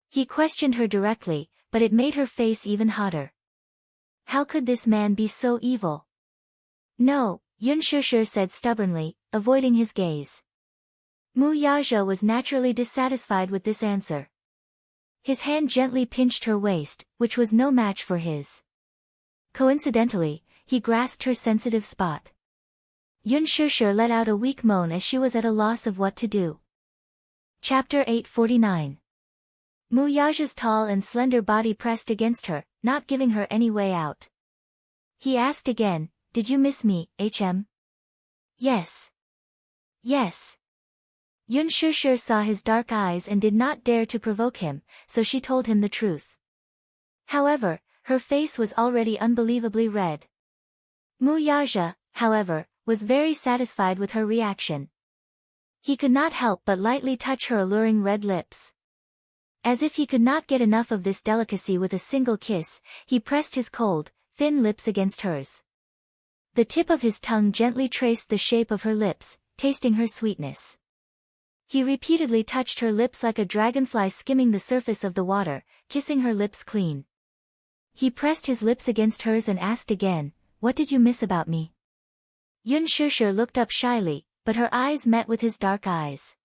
He questioned her directly, but it made her face even hotter. How could this man be so evil? No, Yun Shishir said stubbornly, avoiding his gaze. Mu Yaja was naturally dissatisfied with this answer. His hand gently pinched her waist, which was no match for his. Coincidentally, he grasped her sensitive spot. Yun Shishir let out a weak moan as she was at a loss of what to do. Chapter 849. Mu Yaja's tall and slender body pressed against her, not giving her any way out. He asked again, did you miss me, HM? Yes. Yes. Yun Shishir saw his dark eyes and did not dare to provoke him, so she told him the truth. However, her face was already unbelievably red. Mu Yaja, however, was very satisfied with her reaction. He could not help but lightly touch her alluring red lips. As if he could not get enough of this delicacy with a single kiss, he pressed his cold, thin lips against hers. The tip of his tongue gently traced the shape of her lips, tasting her sweetness. He repeatedly touched her lips like a dragonfly skimming the surface of the water, kissing her lips clean. He pressed his lips against hers and asked again, what did you miss about me? Yun Shishir looked up shyly, but her eyes met with his dark eyes.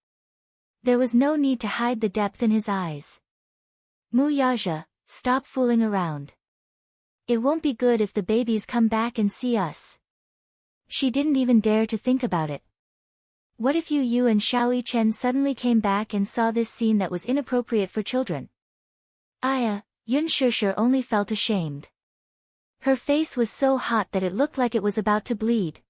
There was no need to hide the depth in his eyes. Mu Yaja, stop fooling around. It won't be good if the babies come back and see us. She didn't even dare to think about it. What if you and Xiaoyi Chen suddenly came back and saw this scene that was inappropriate for children? Yun Shishir only felt ashamed. Her face was so hot that it looked like it was about to bleed.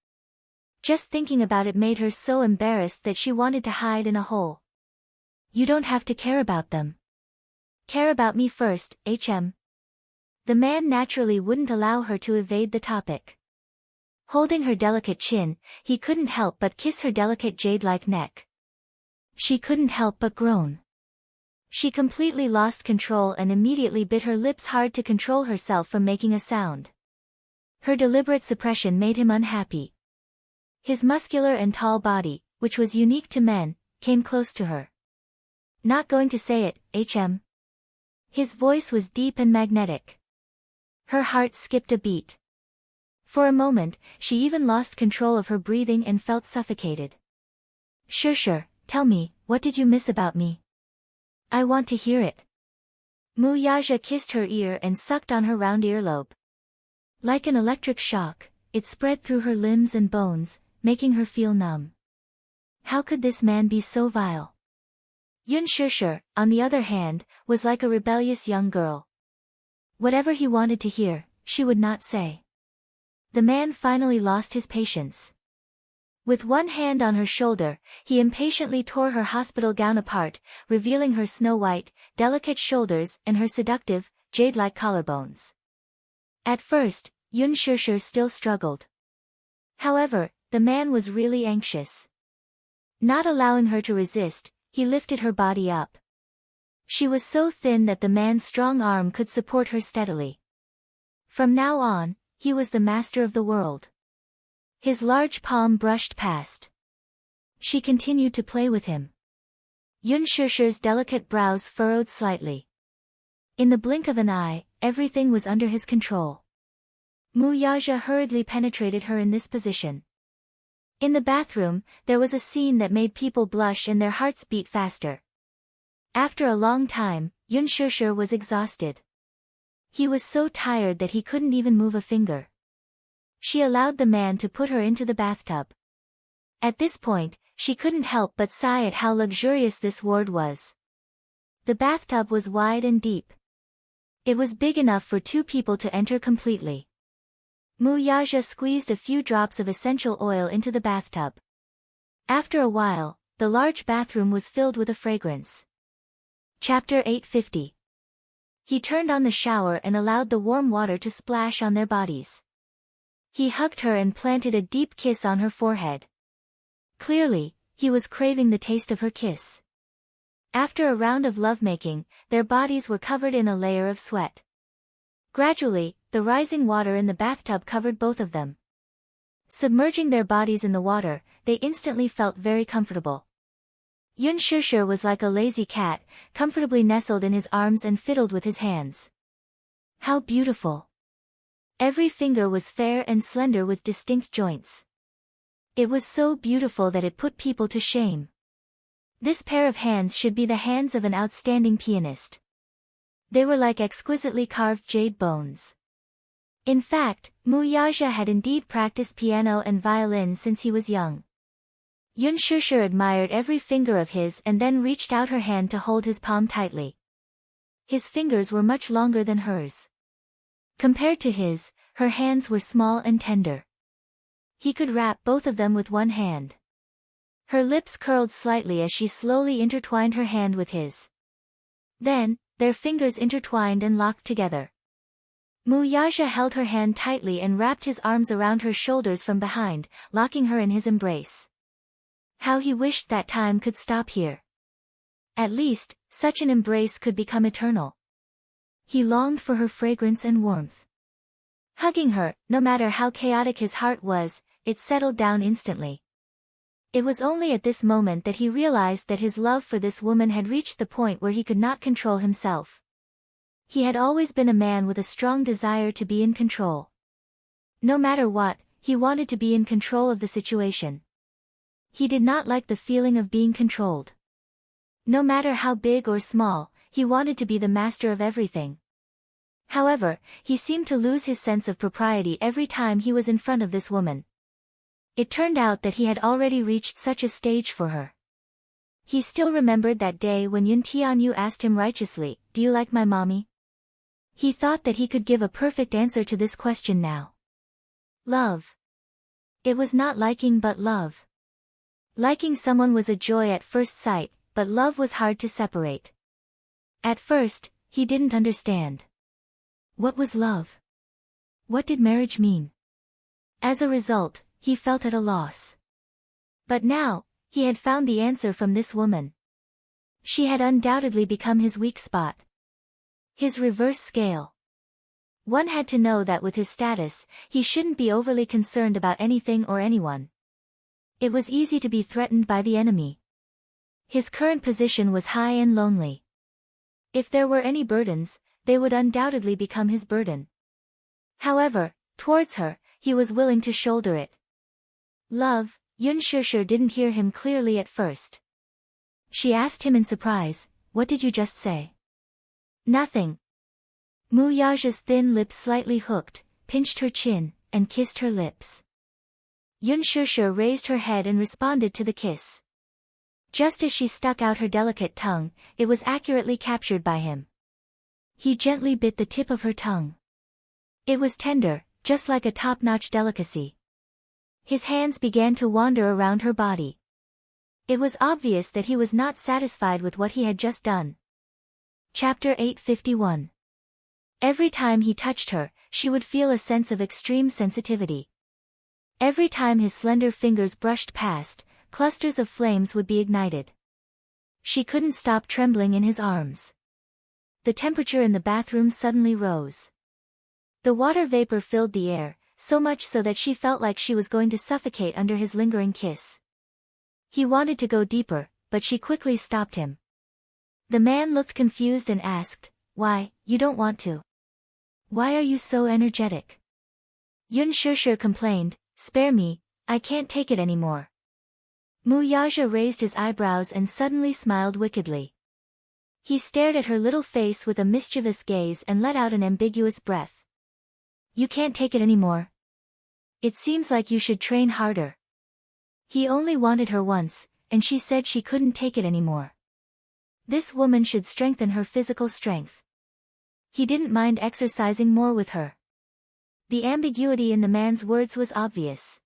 Just thinking about it made her so embarrassed that she wanted to hide in a hole. You don't have to care about them. Care about me first, HM. The man naturally wouldn't allow her to evade the topic. Holding her delicate chin, he couldn't help but kiss her delicate jade-like neck. She couldn't help but groan. She completely lost control and immediately bit her lips hard to control herself from making a sound. Her deliberate suppression made him unhappy. His muscular and tall body, which was unique to men, came close to her. Not going to say it, HM. His voice was deep and magnetic. Her heart skipped a beat. For a moment, she even lost control of her breathing and felt suffocated. Shishir, tell me, what did you miss about me? I want to hear it. Mu Yaja kissed her ear and sucked on her round earlobe. Like an electric shock, it spread through her limbs and bones, making her feel numb. How could this man be so vile? Yun Shishir, on the other hand, was like a rebellious young girl. Whatever he wanted to hear, she would not say. The man finally lost his patience. With one hand on her shoulder, he impatiently tore her hospital gown apart, revealing her snow-white, delicate shoulders and her seductive, jade-like collarbones. At first, Yun Shishir still struggled. However, the man was really anxious. Not allowing her to resist, he lifted her body up. She was so thin that the man's strong arm could support her steadily. From now on, he was the master of the world. His large palm brushed past. She continued to play with him. Yun Shishir's delicate brows furrowed slightly. In the blink of an eye, everything was under his control. Mu Yaja hurriedly penetrated her in this position. In the bathroom, there was a scene that made people blush and their hearts beat faster. After a long time, Yun Shishir was exhausted. He was so tired that he couldn't even move a finger. She allowed the man to put her into the bathtub. At this point, she couldn't help but sigh at how luxurious this ward was. The bathtub was wide and deep. It was big enough for 2 people to enter completely. Mu Yaja squeezed a few drops of essential oil into the bathtub. After a while, the large bathroom was filled with a fragrance. Chapter 850. He turned on the shower and allowed the warm water to splash on their bodies. He hugged her and planted a deep kiss on her forehead. Clearly, he was craving the taste of her kiss. After a round of lovemaking, their bodies were covered in a layer of sweat. Gradually, the rising water in the bathtub covered both of them. Submerging their bodies in the water, they instantly felt very comfortable. Yun Shishir was like a lazy cat, comfortably nestled in his arms and fiddled with his hands. How beautiful! Every finger was fair and slender with distinct joints. It was so beautiful that it put people to shame. This pair of hands should be the hands of an outstanding pianist. They were like exquisitely carved jade bones. In fact, Mu Yaja had indeed practiced piano and violin since he was young. Yun Shishir admired every finger of his and then reached out her hand to hold his palm tightly. His fingers were much longer than hers. Compared to his, her hands were small and tender. He could wrap both of them with one hand. Her lips curled slightly as she slowly intertwined her hand with his. Then, their fingers intertwined and locked together. Mu Yaja held her hand tightly and wrapped his arms around her shoulders from behind, locking her in his embrace. How he wished that time could stop here. At least, such an embrace could become eternal. He longed for her fragrance and warmth. Hugging her, no matter how chaotic his heart was, it settled down instantly. It was only at this moment that he realized that his love for this woman had reached the point where he could not control himself. He had always been a man with a strong desire to be in control. No matter what, he wanted to be in control of the situation. He did not like the feeling of being controlled. No matter how big or small, he wanted to be the master of everything. However, he seemed to lose his sense of propriety every time he was in front of this woman. It turned out that he had already reached such a stage for her. He still remembered that day when Yun Tianyu asked him righteously, "Do you like my mommy?" He thought that he could give a perfect answer to this question now. Love. It was not liking but love. Liking someone was a joy at first sight, but love was hard to separate. At first, he didn't understand. What was love? What did marriage mean? As a result, he felt at a loss. But now, he had found the answer from this woman. She had undoubtedly become his weak spot. His reverse scale. One had to know that with his status, he shouldn't be overly concerned about anything or anyone. It was easy to be threatened by the enemy. His current position was high and lonely. If there were any burdens, they would undoubtedly become his burden. However, towards her, he was willing to shoulder it. Love. Yun Shishir didn't hear him clearly at first. She asked him in surprise, "What did you just say?" "Nothing." Mu Yaja's thin lips slightly hooked, pinched her chin, and kissed her lips. Yun Shishir raised her head and responded to the kiss. Just as she stuck out her delicate tongue, it was accurately captured by him. He gently bit the tip of her tongue. It was tender, just like a top-notch delicacy. His hands began to wander around her body. It was obvious that he was not satisfied with what he had just done. Chapter 851. Every time he touched her, she would feel a sense of extreme sensitivity. Every time his slender fingers brushed past, clusters of flames would be ignited. She couldn't stop trembling in his arms. The temperature in the bathroom suddenly rose. The water vapor filled the air, so much so that she felt like she was going to suffocate under his lingering kiss. He wanted to go deeper, but she quickly stopped him. The man looked confused and asked, "Why, you don't want to? Why are you so energetic?" Yun Shishir complained, "Spare me, I can't take it anymore." Mu Yaja raised his eyebrows and suddenly smiled wickedly. He stared at her little face with a mischievous gaze and let out an ambiguous breath. "You can't take it anymore? It seems like you should train harder." He only wanted her once, and she said she couldn't take it anymore. This woman should strengthen her physical strength. he didn't mind exercising more with her. The ambiguity in the man's words was obvious.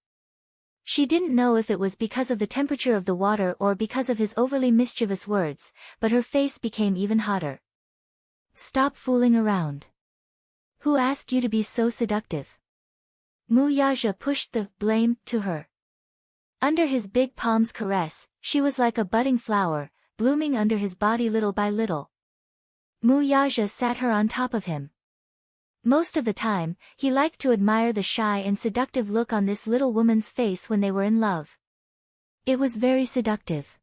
She didn't know if it was because of the temperature of the water or because of his overly mischievous words, but her face became even hotter. Stop fooling around. Who asked you to be so seductive? Mu Yaja pushed the blame to her. Under his big palm's caress, she was like a budding flower, blooming under his body little by little. Mu Yaja sat her on top of him. Most of the time, he liked to admire the shy and seductive look on this little woman's face when they were in love. It was very seductive.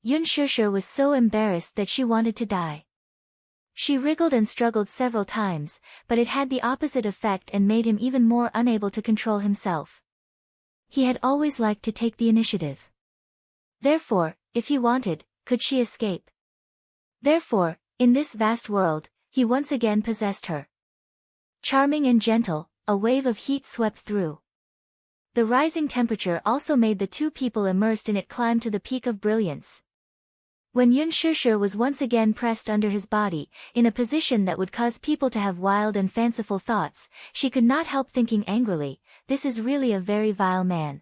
Yun Shishir was so embarrassed that she wanted to die. She wriggled and struggled several times, but it had the opposite effect and made him even more unable to control himself. He had always liked to take the initiative. Therefore, if he wanted, could she escape? Therefore, in this vast world, he once again possessed her. Charming and gentle, a wave of heat swept through. The rising temperature also made the two people immersed in it climb to the peak of brilliance. When Yun Shishir was once again pressed under his body, in a position that would cause people to have wild and fanciful thoughts, she could not help thinking angrily, this is really a very vile man.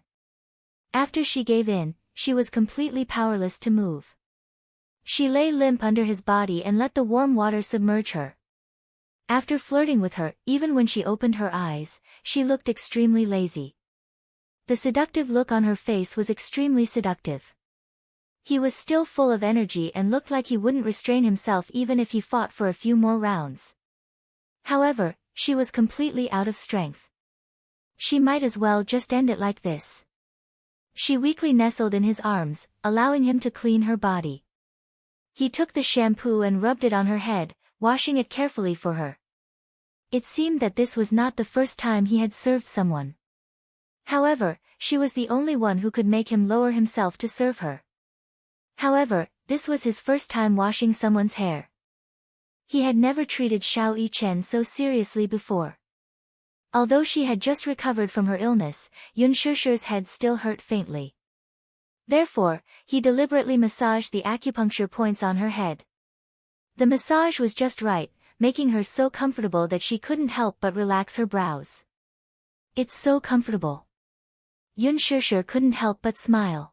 After she gave in, she was completely powerless to move. She lay limp under his body and let the warm water submerge her. After flirting with her, even when she opened her eyes, she looked extremely lazy. The seductive look on her face was extremely seductive. He was still full of energy and looked like he wouldn't restrain himself even if he fought for a few more rounds. However, she was completely out of strength. She might as well just end it like this. She weakly nestled in his arms, allowing him to clean her body. He took the shampoo and rubbed it on her head, washing it carefully for her. It seemed that this was not the first time he had served someone. However, she was the only one who could make him lower himself to serve her. However, this was his first time washing someone's hair. He had never treated Xiao Yichen so seriously before. Although she had just recovered from her illness, Yun Shishir's head still hurt faintly. Therefore, he deliberately massaged the acupuncture points on her head. The massage was just right, making her so comfortable that she couldn't help but relax her brows. It's so comfortable. Yun Shishir couldn't help but smile.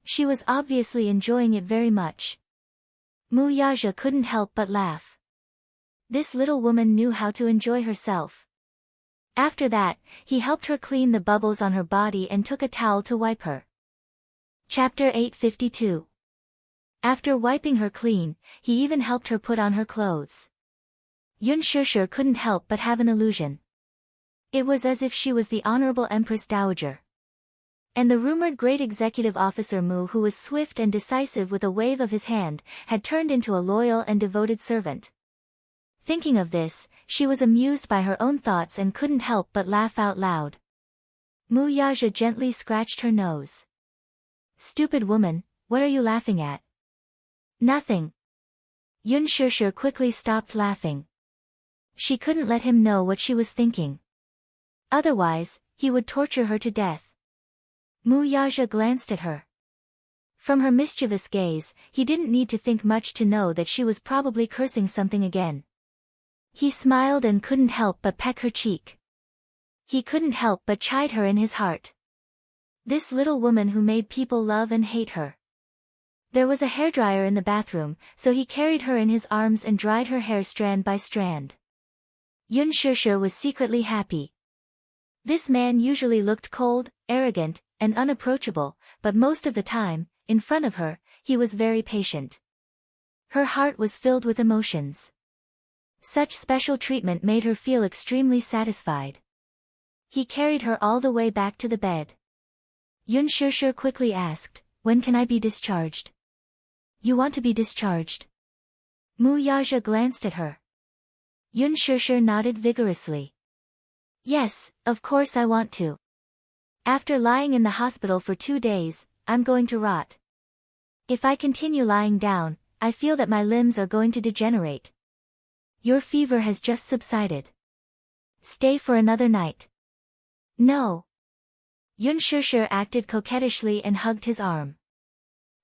She was obviously enjoying it very much. Mu Yaja couldn't help but laugh. This little woman knew how to enjoy herself. After that, he helped her clean the bubbles on her body and took a towel to wipe her. Chapter 852. After wiping her clean, he even helped her put on her clothes. Yun Shishir couldn't help but have an illusion. It was as if she was the Honorable Empress Dowager. And the rumored great executive officer Mu, who was swift and decisive with a wave of his hand, had turned into a loyal and devoted servant. Thinking of this, she was amused by her own thoughts and couldn't help but laugh out loud. Mu Yaja gently scratched her nose. Stupid woman, what are you laughing at? Nothing. Yun Shishir quickly stopped laughing. She couldn't let him know what she was thinking. Otherwise, he would torture her to death. Mu Yaja glanced at her. From her mischievous gaze, he didn't need to think much to know that she was probably cursing something again. He smiled and couldn't help but peck her cheek. He couldn't help but chide her in his heart. This little woman who made people love and hate her. There was a hairdryer in the bathroom, so he carried her in his arms and dried her hair strand by strand. Yun Shishir was secretly happy. This man usually looked cold, arrogant, and unapproachable, but most of the time, in front of her, he was very patient. Her heart was filled with emotions. Such special treatment made her feel extremely satisfied. He carried her all the way back to the bed. Yun Shishir quickly asked, "When can I be discharged?" "You want to be discharged?" Mu Yaja glanced at her. Yun Shishir nodded vigorously. "Yes, of course I want to. After lying in the hospital for 2 days, I'm going to rot. If I continue lying down, I feel that my limbs are going to degenerate. Your fever has just subsided. Stay for another night." "No." Yun Shishir acted coquettishly and hugged his arm.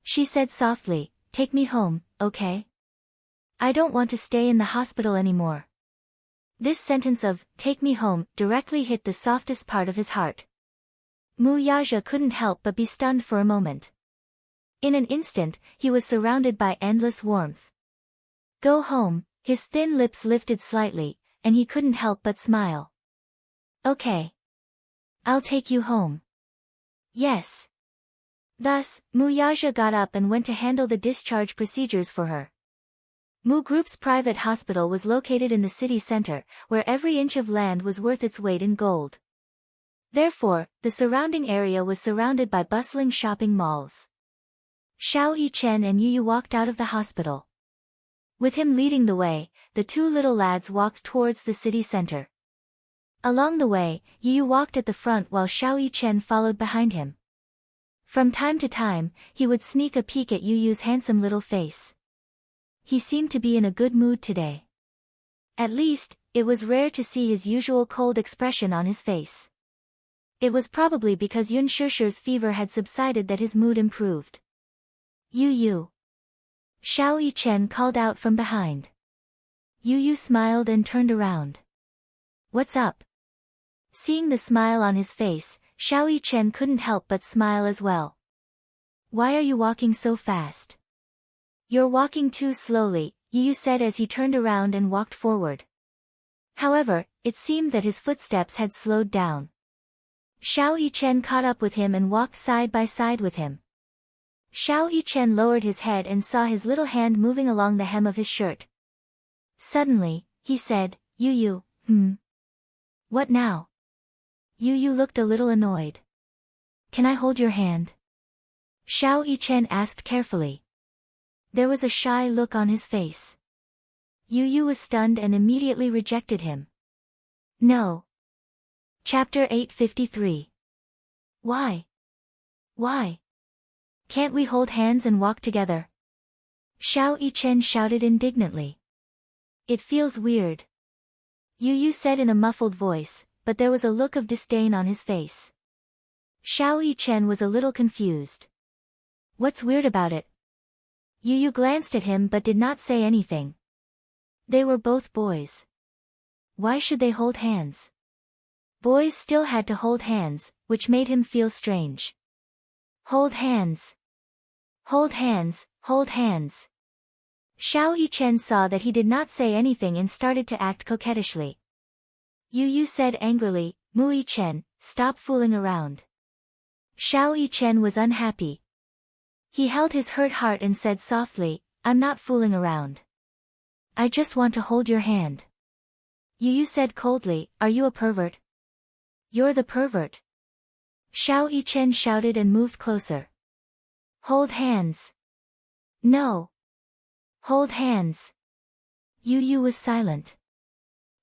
She said softly, "Take me home, okay?" I don't want to stay in the hospital anymore. This sentence of, take me home, directly hit the softest part of his heart. Mu Yaja couldn't help but be stunned for a moment. In an instant, he was surrounded by endless warmth. Go home, his thin lips lifted slightly, and he couldn't help but smile. Okay. I'll take you home. Yes. Thus, Mu Yaja got up and went to handle the discharge procedures for her. Mu Group's private hospital was located in the city center, where every inch of land was worth its weight in gold. Therefore, the surrounding area was surrounded by bustling shopping malls. Xiao Yichen and Yu Yu walked out of the hospital. With him leading the way, the two little lads walked towards the city center. Along the way, Yu Yu walked at the front while Xiao Yichen followed behind him. From time to time, he would sneak a peek at Yu Yu's handsome little face. He seemed to be in a good mood today. At least, it was rare to see his usual cold expression on his face. It was probably because Yun Shishir's fever had subsided that his mood improved. Yu Yu. Xiao Yichen called out from behind. Yu Yu smiled and turned around. What's up? Seeing the smile on his face, Xiao Yichen couldn't help but smile as well. Why are you walking so fast? You're walking too slowly, Yu Yu said as he turned around and walked forward. However, it seemed that his footsteps had slowed down. Xiao Yichen caught up with him and walked side by side with him. Xiao Yichen lowered his head and saw his little hand moving along the hem of his shirt. Suddenly, he said, Yu Yu, What now? Yu Yu looked a little annoyed. Can I hold your hand? Xiao Yichen asked carefully. There was a shy look on his face. Yu Yu was stunned and immediately rejected him. No. Chapter 853. Why? Why? Can't we hold hands and walk together? Xiao Yichen shouted indignantly. It feels weird. Yu Yu said in a muffled voice, but there was a look of disdain on his face. Xiao Yichen was a little confused. What's weird about it? Yu Yu glanced at him but did not say anything. They were both boys. Why should they hold hands? Boys still had to hold hands, which made him feel strange. Hold hands. Hold hands, hold hands. Xiao Yichen saw that he did not say anything and started to act coquettishly. Yu Yu said angrily, Mu Yichen, stop fooling around. Xiao Yichen was unhappy. He held his hurt heart and said softly, I'm not fooling around. I just want to hold your hand. Yu Yu said coldly, are you a pervert? You're the pervert. Xiao Yichen shouted and moved closer. Hold hands. No. Hold hands. Yu Yu was silent.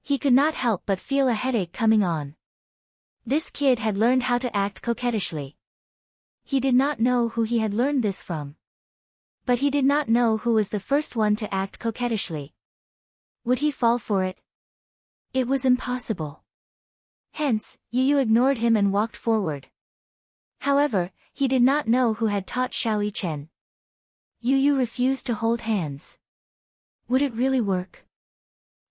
He could not help but feel a headache coming on. This kid had learned how to act coquettishly. He did not know who he had learned this from. But he did not know who was the first one to act coquettishly. Would he fall for it? It was impossible. Hence, Yu Yu ignored him and walked forward. However, he did not know who had taught Xiao Yichen. Yu Yu refused to hold hands. Would it really work?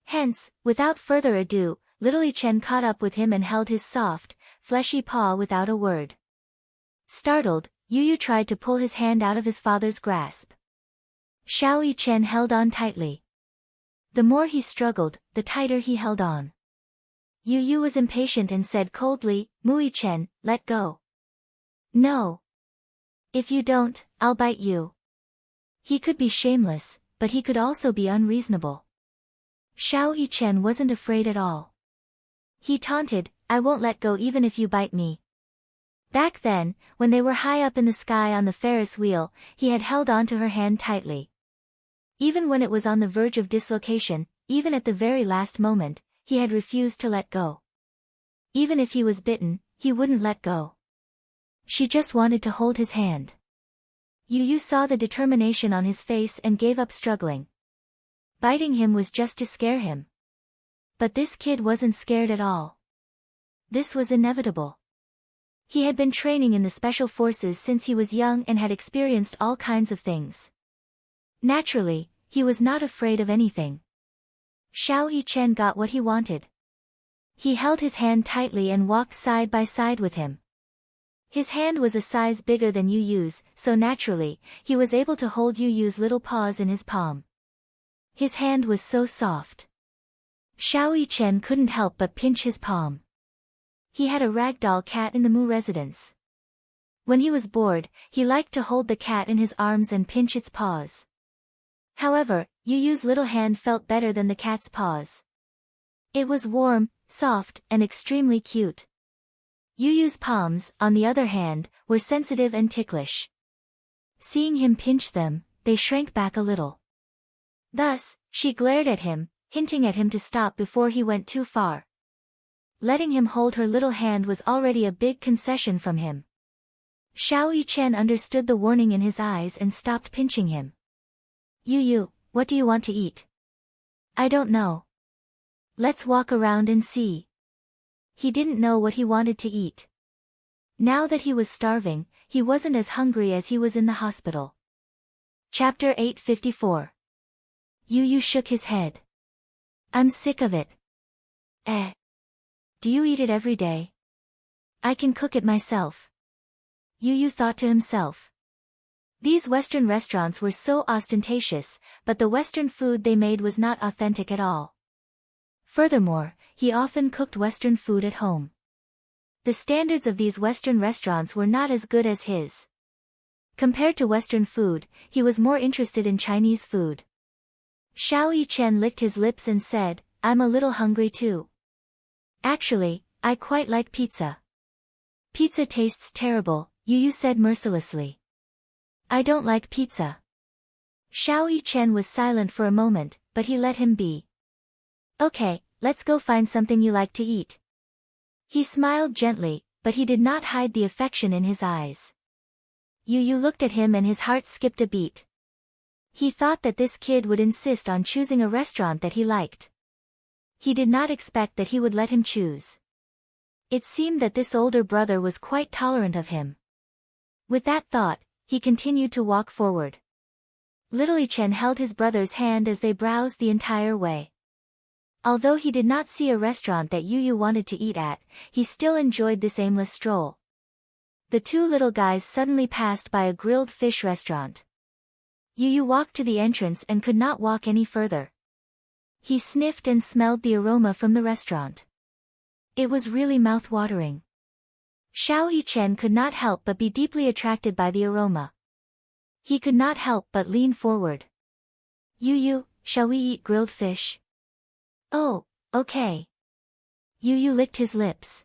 Hence, without further ado, little Yichen caught up with him and held his soft, fleshy paw without a word. Startled, Yu Yu tried to pull his hand out of his father's grasp. Xiao Yichen held on tightly. The more he struggled, the tighter he held on. Yu Yu was impatient and said coldly, Mu Yichen, let go. No. If you don't, I'll bite you. He could be shameless, but he could also be unreasonable. Xiao Yichen wasn't afraid at all. He taunted, I won't let go even if you bite me. Back then, when they were high up in the sky on the Ferris wheel, he had held on to her hand tightly. Even when it was on the verge of dislocation, even at the very last moment, he had refused to let go. Even if he was bitten, he wouldn't let go. She just wanted to hold his hand. Yu Yu saw the determination on his face and gave up struggling. Biting him was just to scare him. But this kid wasn't scared at all. This was inevitable. He had been training in the special forces since he was young and had experienced all kinds of things. Naturally, he was not afraid of anything. Xiao Yichen got what he wanted. He held his hand tightly and walked side by side with him. His hand was a size bigger than Yu Yu's, so naturally, he was able to hold Yu Yu's little paws in his palm. His hand was so soft. Xiao Yichen couldn't help but pinch his palm. He had a ragdoll cat in the Mu residence. When he was bored, he liked to hold the cat in his arms and pinch its paws. However, Yu Yu's little hand felt better than the cat's paws. It was warm, soft, and extremely cute. Yu Yu's palms, on the other hand, were sensitive and ticklish. Seeing him pinch them, they shrank back a little. Thus, she glared at him, hinting at him to stop before he went too far. Letting him hold her little hand was already a big concession from him. Xiao Yichen understood the warning in his eyes and stopped pinching him. Yu Yu, what do you want to eat? I don't know. Let's walk around and see. He didn't know what he wanted to eat. Now that he was starving, he wasn't as hungry as he was in the hospital. Chapter 854. Yu Yu shook his head. I'm sick of it. Do you eat it every day? I can cook it myself. Yu Yu thought to himself. These Western restaurants were so ostentatious, but the Western food they made was not authentic at all. Furthermore, he often cooked Western food at home. The standards of these Western restaurants were not as good as his. Compared to Western food, he was more interested in Chinese food. Xiao Yichen licked his lips and said, I'm a little hungry too. Actually, I quite like pizza. Pizza tastes terrible, Yu Yu said mercilessly. I don't like pizza. Xiao Yichen was silent for a moment, but he let him be. Okay, let's go find something you like to eat. He smiled gently, but he did not hide the affection in his eyes. Yu Yu looked at him and his heart skipped a beat. He thought that this kid would insist on choosing a restaurant that he liked. He did not expect that he would let him choose. It seemed that this older brother was quite tolerant of him. With that thought, he continued to walk forward. Little Yichen held his brother's hand as they browsed the entire way. Although he did not see a restaurant that Yu Yu wanted to eat at, he still enjoyed this aimless stroll. The two little guys suddenly passed by a grilled fish restaurant. Yu Yu walked to the entrance and could not walk any further. He sniffed and smelled the aroma from the restaurant. It was really mouth-watering. Xiao Yichen could not help but be deeply attracted by the aroma. He could not help but lean forward. Yu Yu, shall we eat grilled fish? Oh, okay. Yu Yu licked his lips.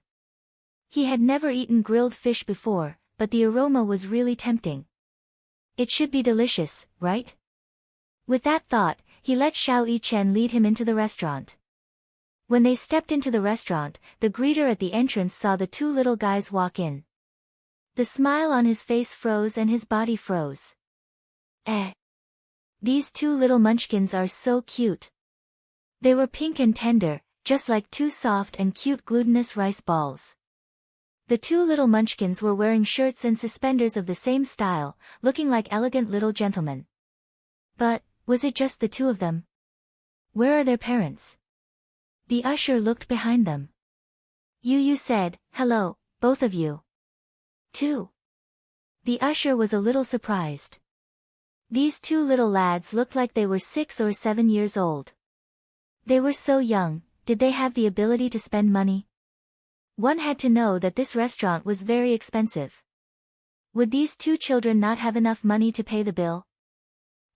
He had never eaten grilled fish before, but the aroma was really tempting. It should be delicious, right? With that thought, he let Xiao Yichen lead him into the restaurant. When they stepped into the restaurant, the greeter at the entrance saw the two little guys walk in. The smile on his face froze and his body froze. These two little munchkins are so cute. They were pink and tender, just like two soft and cute glutinous rice balls. The two little munchkins were wearing shirts and suspenders of the same style, looking like elegant little gentlemen. But, was it just the two of them? Where are their parents? The usher looked behind them. Yu Yu said, hello, both of you. Two. The usher was a little surprised. These two little lads looked like they were 6 or 7 years old. They were so young, did they have the ability to spend money? One had to know that this restaurant was very expensive. Would these two children not have enough money to pay the bill?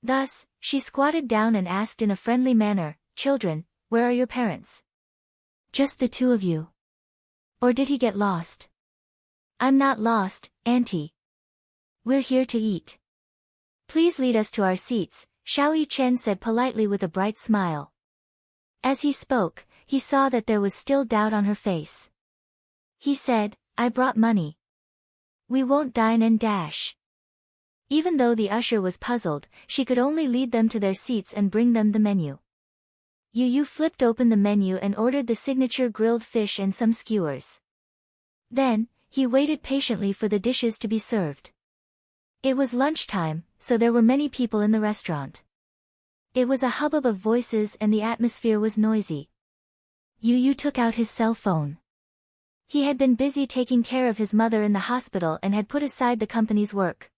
Thus, she squatted down and asked in a friendly manner, children, where are your parents? Just the two of you. Or did he get lost? I'm not lost, Auntie. We're here to eat. Please lead us to our seats, Xiao Yichen said politely with a bright smile. As he spoke, he saw that there was still doubt on her face. He said, I brought money. We won't dine and dash. Even though the usher was puzzled, she could only lead them to their seats and bring them the menu. Yu Yu flipped open the menu and ordered the signature grilled fish and some skewers. Then, he waited patiently for the dishes to be served. It was lunchtime, so there were many people in the restaurant. It was a hubbub of voices and the atmosphere was noisy. Yu Yu took out his cell phone. He had been busy taking care of his mother in the hospital and had put aside the company's work.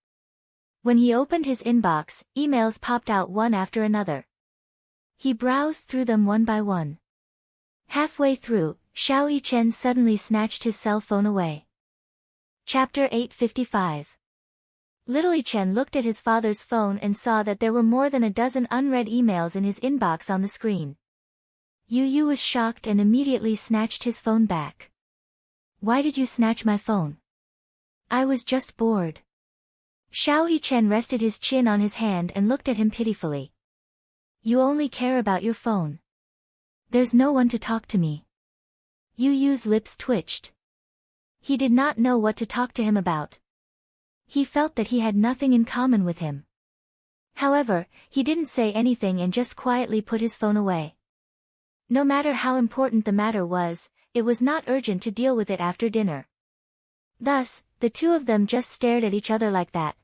When he opened his inbox, emails popped out one after another. He browsed through them one by one. Halfway through, Xiao Yichen suddenly snatched his cell phone away. Chapter 855. Little Yichen looked at his father's phone and saw that there were more than a dozen unread emails in his inbox on the screen. Yu Yu was shocked and immediately snatched his phone back. Why did you snatch my phone? I was just bored. Xiao Yichen rested his chin on his hand and looked at him pitifully. You only care about your phone. There's no one to talk to me. Yu Yu's lips twitched. He did not know what to talk to him about. He felt that he had nothing in common with him. However, he didn't say anything and just quietly put his phone away. No matter how important the matter was, it was not urgent to deal with it after dinner. Thus, the two of them just stared at each other like that.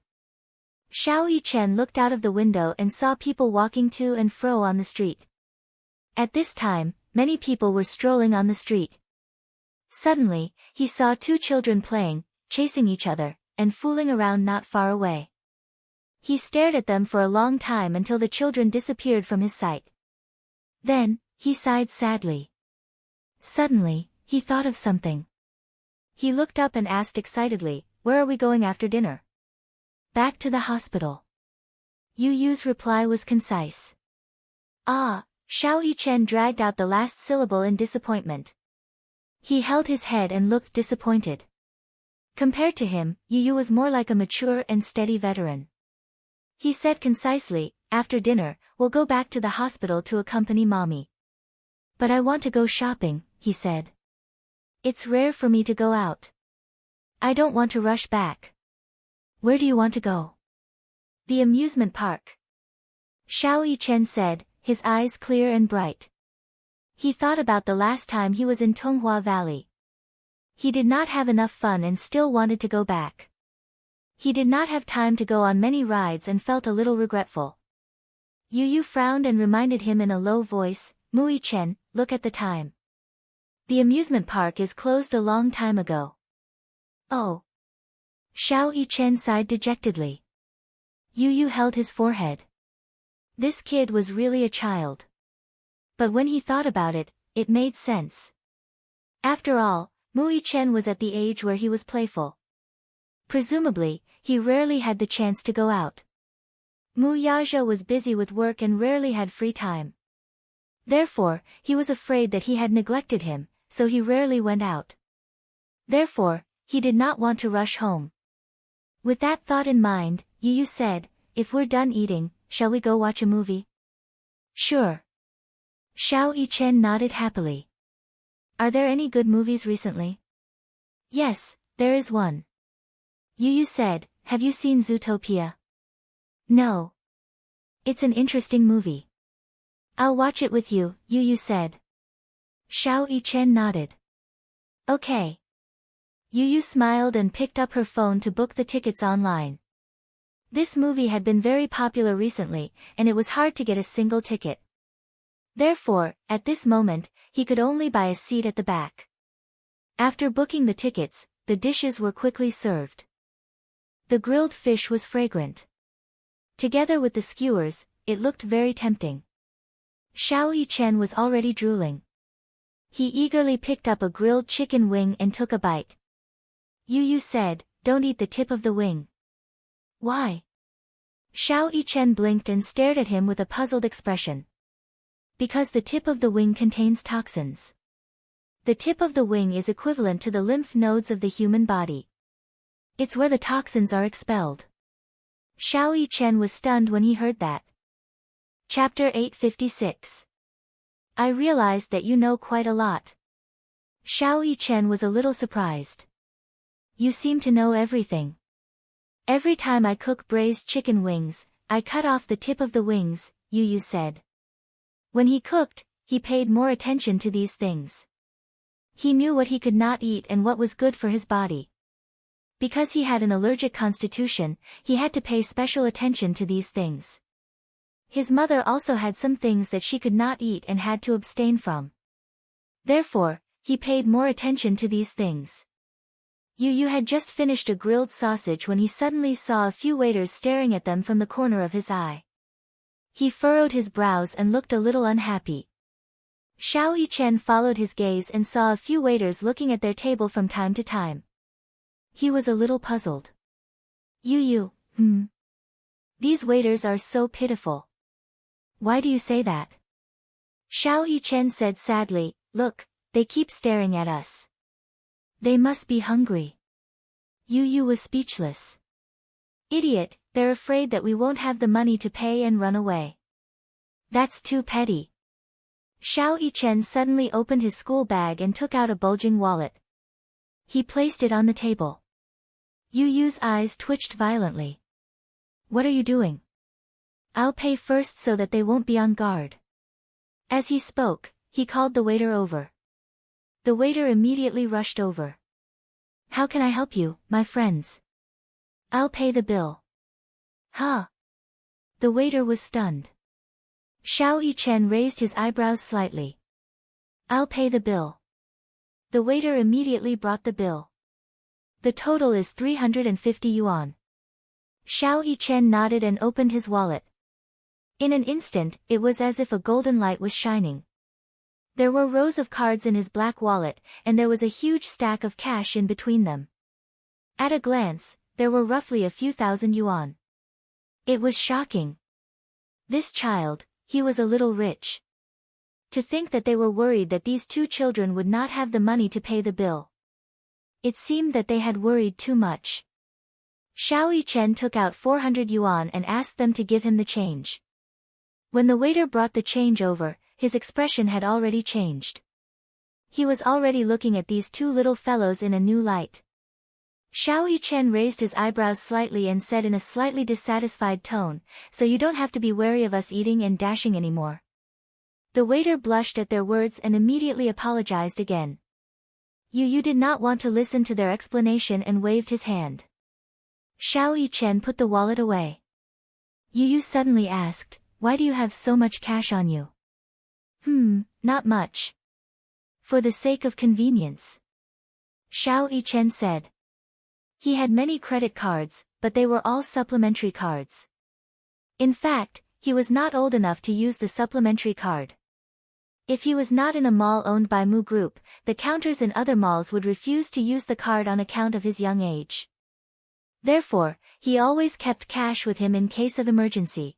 Xiao Yichen looked out of the window and saw people walking to and fro on the street. At this time, many people were strolling on the street. Suddenly, he saw two children playing, chasing each other, and fooling around not far away. He stared at them for a long time until the children disappeared from his sight. Then, he sighed sadly. Suddenly, he thought of something. He looked up and asked excitedly, "Where are we going after dinner?" "Back to the hospital." Yu Yu's reply was concise. "Ah," Xiao Yichen dragged out the last syllable in disappointment. He held his head and looked disappointed. Compared to him, Yu Yu was more like a mature and steady veteran. He said concisely, "After dinner, we'll go back to the hospital to accompany Mommy." "But I want to go shopping," he said. "It's rare for me to go out. I don't want to rush back." "Where do you want to go?" "The amusement park." Xiao Yichen said, his eyes clear and bright. He thought about the last time he was in Tonghua Valley. He did not have enough fun and still wanted to go back. He did not have time to go on many rides and felt a little regretful. Yu Yu frowned and reminded him in a low voice, "Mu Yichen, look at the time. The amusement park is closed a long time ago." "Oh." Xiao Yichen sighed dejectedly. Yu Yu held his forehead. This kid was really a child. But when he thought about it, it made sense. After all, Mu Yichen was at the age where he was playful. Presumably, he rarely had the chance to go out. Mu Yaja was busy with work and rarely had free time. Therefore, he was afraid that he had neglected him, so he rarely went out. Therefore, he did not want to rush home. With that thought in mind, Yu Yu said, "If we're done eating, shall we go watch a movie?" "Sure." Xiao Yichen nodded happily. "Are there any good movies recently?" "Yes, there is one." Yu Yu said, "Have you seen Zootopia?" "No." "It's an interesting movie." "I'll watch it with you," Yu Yu said. Xiao Yichen nodded. "Okay." Yu Yu smiled and picked up her phone to book the tickets online. This movie had been very popular recently, and it was hard to get a single ticket. Therefore, at this moment, he could only buy a seat at the back. After booking the tickets, the dishes were quickly served. The grilled fish was fragrant. Together with the skewers, it looked very tempting. Xiao Yichen was already drooling. He eagerly picked up a grilled chicken wing and took a bite. Yu Yu said, "Don't eat the tip of the wing." "Why?" Xiao Yichen blinked and stared at him with a puzzled expression. "Because the tip of the wing contains toxins. The tip of the wing is equivalent to the lymph nodes of the human body. It's where the toxins are expelled." Xiao Yichen was stunned when he heard that. Chapter 856. I realized that you know quite a lot. Xiao Yichen was a little surprised. "You seem to know everything." "Every time I cook braised chicken wings, I cut off the tip of the wings," Yu Yu said. When he cooked, he paid more attention to these things. He knew what he could not eat and what was good for his body. Because he had an allergic constitution, he had to pay special attention to these things. His mother also had some things that she could not eat and had to abstain from. Therefore, he paid more attention to these things. Yu had just finished a grilled sausage when he suddenly saw a few waiters staring at them from the corner of his eye. He furrowed his brows and looked a little unhappy. Xiao Yichen followed his gaze and saw a few waiters looking at their table from time to time. He was a little puzzled. Yu, These waiters are so pitiful. Why do you say that? Xiao Yichen said sadly, look, they keep staring at us. They must be hungry. Yu was speechless. Idiot, they're afraid that we won't have the money to pay and run away. That's too petty. Xiao Yichen suddenly opened his school bag and took out a bulging wallet. He placed it on the table. Yu's eyes twitched violently. What are you doing? I'll pay first so that they won't be on guard. As he spoke, he called the waiter over. The waiter immediately rushed over. How can I help you, my friends? I'll pay the bill. Huh? The waiter was stunned. Xiao Yichen raised his eyebrows slightly. I'll pay the bill. The waiter immediately brought the bill. The total is 350 yuan. Xiao Yichen nodded and opened his wallet. In an instant, it was as if a golden light was shining. There were rows of cards in his black wallet, and there was a huge stack of cash in between them. At a glance, there were roughly a few thousand yuan. It was shocking. This child, he was a little rich. To think that they were worried that these two children would not have the money to pay the bill. It seemed that they had worried too much. Xiao Yichen took out 400 yuan and asked them to give him the change. When the waiter brought the change over, his expression had already changed. He was already looking at these two little fellows in a new light. Xiao Yichen raised his eyebrows slightly and said in a slightly dissatisfied tone, so you don't have to be wary of us eating and dashing anymore. The waiter blushed at their words and immediately apologized again. Yu did not want to listen to their explanation and waved his hand. Xiao Yichen put the wallet away. Yu suddenly asked, why do you have so much cash on you? Not much. For the sake of convenience. Xiao Yichen said. He had many credit cards, but they were all supplementary cards. In fact, he was not old enough to use the supplementary card. If he was not in a mall owned by Mu Group, the counters in other malls would refuse to use the card on account of his young age. Therefore, he always kept cash with him in case of emergency.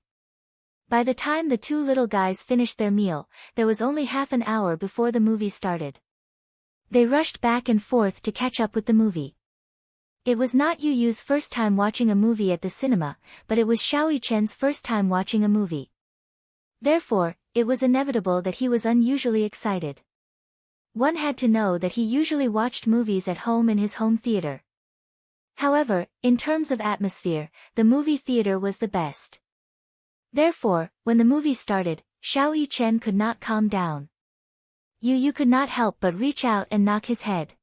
By the time the two little guys finished their meal, there was only half an hour before the movie started. They rushed back and forth to catch up with the movie. It was not Yu's first time watching a movie at the cinema, but it was Xiao Yichen's first time watching a movie. Therefore, it was inevitable that he was unusually excited. One had to know that he usually watched movies at home in his home theater. However, in terms of atmosphere, the movie theater was the best. Therefore, when the movie started, Xiao Yichen could not calm down. Yu could not help but reach out and knock his head.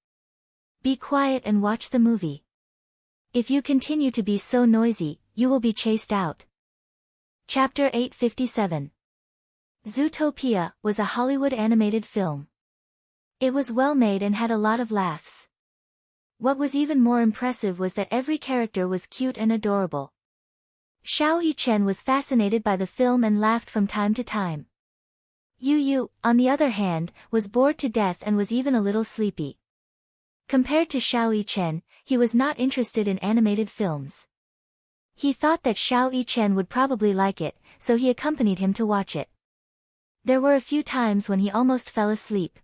Be quiet and watch the movie. If you continue to be so noisy, you will be chased out. Chapter 857. Zootopia was a Hollywood animated film. It was well made and had a lot of laughs. What was even more impressive was that every character was cute and adorable. Xiao Yichen was fascinated by the film and laughed from time to time. Yu, on the other hand, was bored to death and was even a little sleepy. Compared to Xiao Yichen, he was not interested in animated films. He thought that Xiao Yichen would probably like it, so he accompanied him to watch it. There were a few times when he almost fell asleep.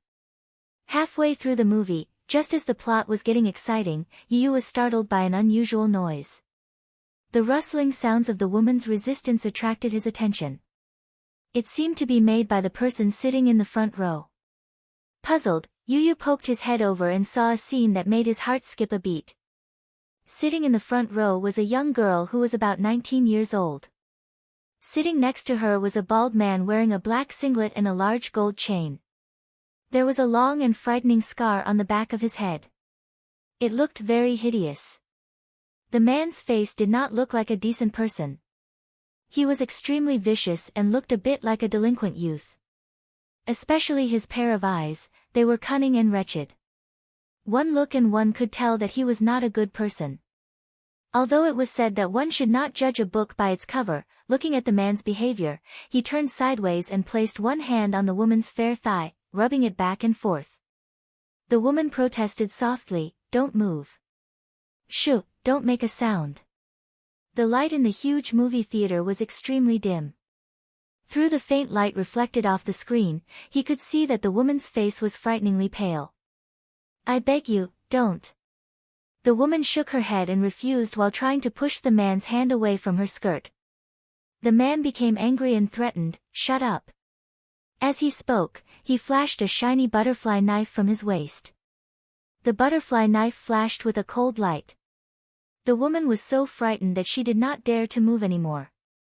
Halfway through the movie, just as the plot was getting exciting, Yu was startled by an unusual noise. The rustling sounds of the woman's resistance attracted his attention. It seemed to be made by the person sitting in the front row. Puzzled, Yu poked his head over and saw a scene that made his heart skip a beat. Sitting in the front row was a young girl who was about 19 years old. Sitting next to her was a bald man wearing a black singlet and a large gold chain. There was a long and frightening scar on the back of his head. It looked very hideous. The man's face did not look like a decent person. He was extremely vicious and looked a bit like a delinquent youth. Especially his pair of eyes, they were cunning and wretched. One look and one could tell that he was not a good person. Although it was said that one should not judge a book by its cover, looking at the man's behavior, he turned sideways and placed one hand on the woman's fair thigh, rubbing it back and forth. The woman protested softly, "Don't move. Shoo, don't make a sound." The light in the huge movie theater was extremely dim. Through the faint light reflected off the screen, he could see that the woman's face was frighteningly pale. "I beg you, don't." The woman shook her head and refused while trying to push the man's hand away from her skirt. The man became angry and threatened, "Shut up." As he spoke, he flashed a shiny butterfly knife from his waist. The butterfly knife flashed with a cold light. The woman was so frightened that she did not dare to move anymore.